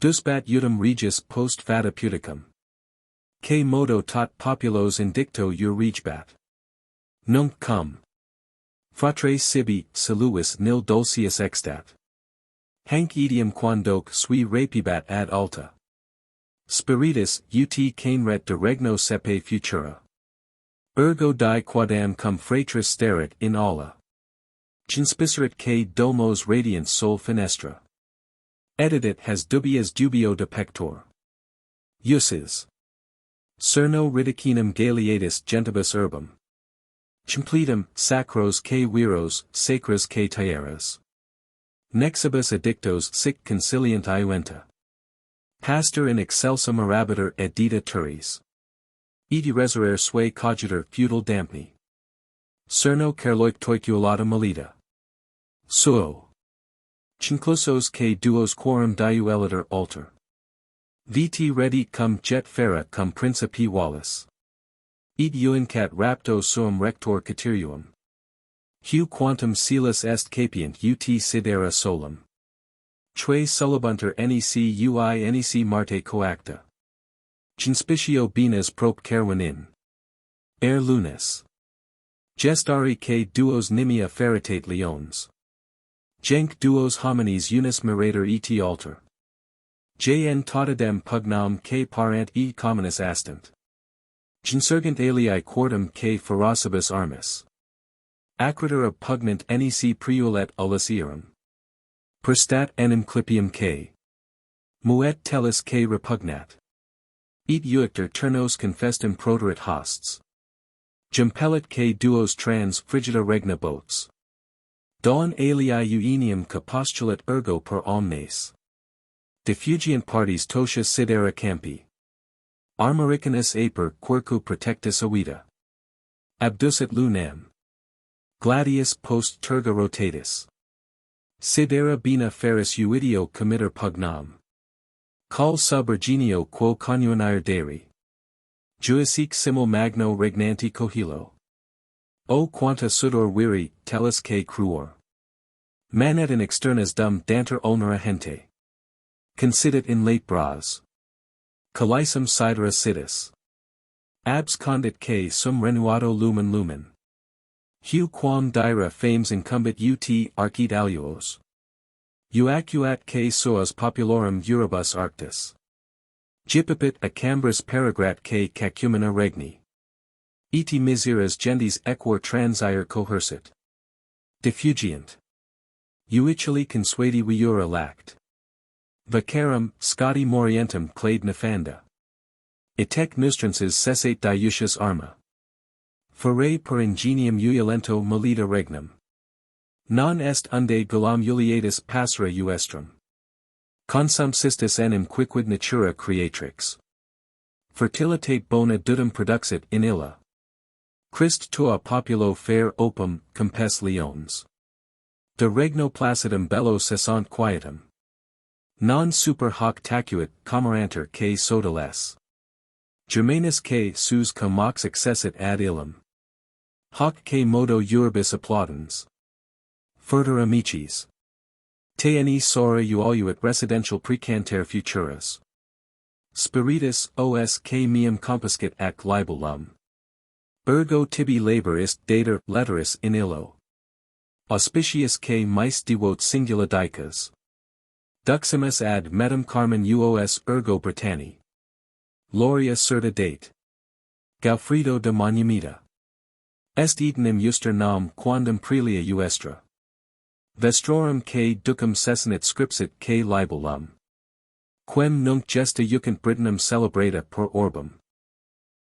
Dusbat utum regis post fata pudicum. Que modo tot populos indicto regbat. Nunc cum. Fratre sibi, saluis nil dulcius extat. Hanc etium quandoque sui rapibat ad alta. Spiritus ut caneret de regno sepe futura. Ergo die quadam cum fratris sterit in aula. Conspicerit que domos radiant sol fenestra. Edidit has dubias dubio de pector. Uses. Cerno ridicinum galeatus gentibus urbum. Completum, sacros que viros, sacras que tieras. Nexibus edictos sic conciliant iuenta. Pastor in excelsum arabitur edita turis. Edi resurrere sui cogitur feudal dampni. Cerno cerloic toiculata melita. Suo. Conclusos que duos quorum diuelitur alter. Viti redit cum jet fera cum principi vallis. Et uincat rapto suum rector caterium. Hu quantum silas est capiant ut sidera solum. Tue sullabunter nec marte coacta. Conspicio benas prop cerwinin. Lunes. Gestari que duos nimia feritate leones. Genc duos homines unis mirator et alter. Jn totidem pugnam que parant e communis astant. Consurgent alii quartum que ferocibus armis. Acritor pugnant nec priulet ulysierum. Perstat enim clipium que. Muet tellus que repugnat. Et uictor turnos confestum proterit hosts. Jumpellit que duos trans frigida regna boats. Dawn alii uenium postulat ergo per omnes. Diffugiant parties totia sidera campi. Armoricanus aper quercu protectus avita. Abducit lunam. Gladius post terga rotatus. Sidera bina feris uitio committer pugnam. Call sub urginio quo conuinire deri. Juisic simul magno regnanti cohilo. O quanta sudor viri, tellus que cruor. Manet in externas dum danter ulnera gente. Considit in late bras. Calisum sidera sidis. Abs condit que sum renuato lumen. Hu quam dira fames incumbit ut arcit aluos. Uacuat que soas populorum uribus arctis. Gipipit a cambris perigrat que cacumina regni. Eti miseras gendis equor transire coercit. Diffugiant. Uiculi consuedi viura lact. Vacarum, Scoti morientem clade nefanda. Itec nostrances cessate diucius arma. Forae per ingenium uiolento melita regnum. Non est unde gulam uliatus passera uestrum. Consum sistis enim quicquid natura creatrix. Fertilitate bona dudum produxit in illa. Christ tua populo fair opum, compes leones. De regno placidum bello cessant quietum. Non super hoc tacuit comoranter que sotiles. Germanus que sus comox accessit ad illum. Hoc que modo uribus applaudens. Furter amicis. Te ne sora uoluit residential precanter futuras. Spiritus os que meum compiscit ac libellum. Ergo tibi labor ist dater letteris in illo. Auspicius que mais divot singula dicas. Duximus ad metum carmen uos ergo Britanni. Gloria certa date. Gaufrido de monumita. Est etenim juster nam quandam prelia uestra. Vestrorum que ducum cessinit scripsit que libellum. Quem nunc gesta jucant Britannum celebrata per orbum.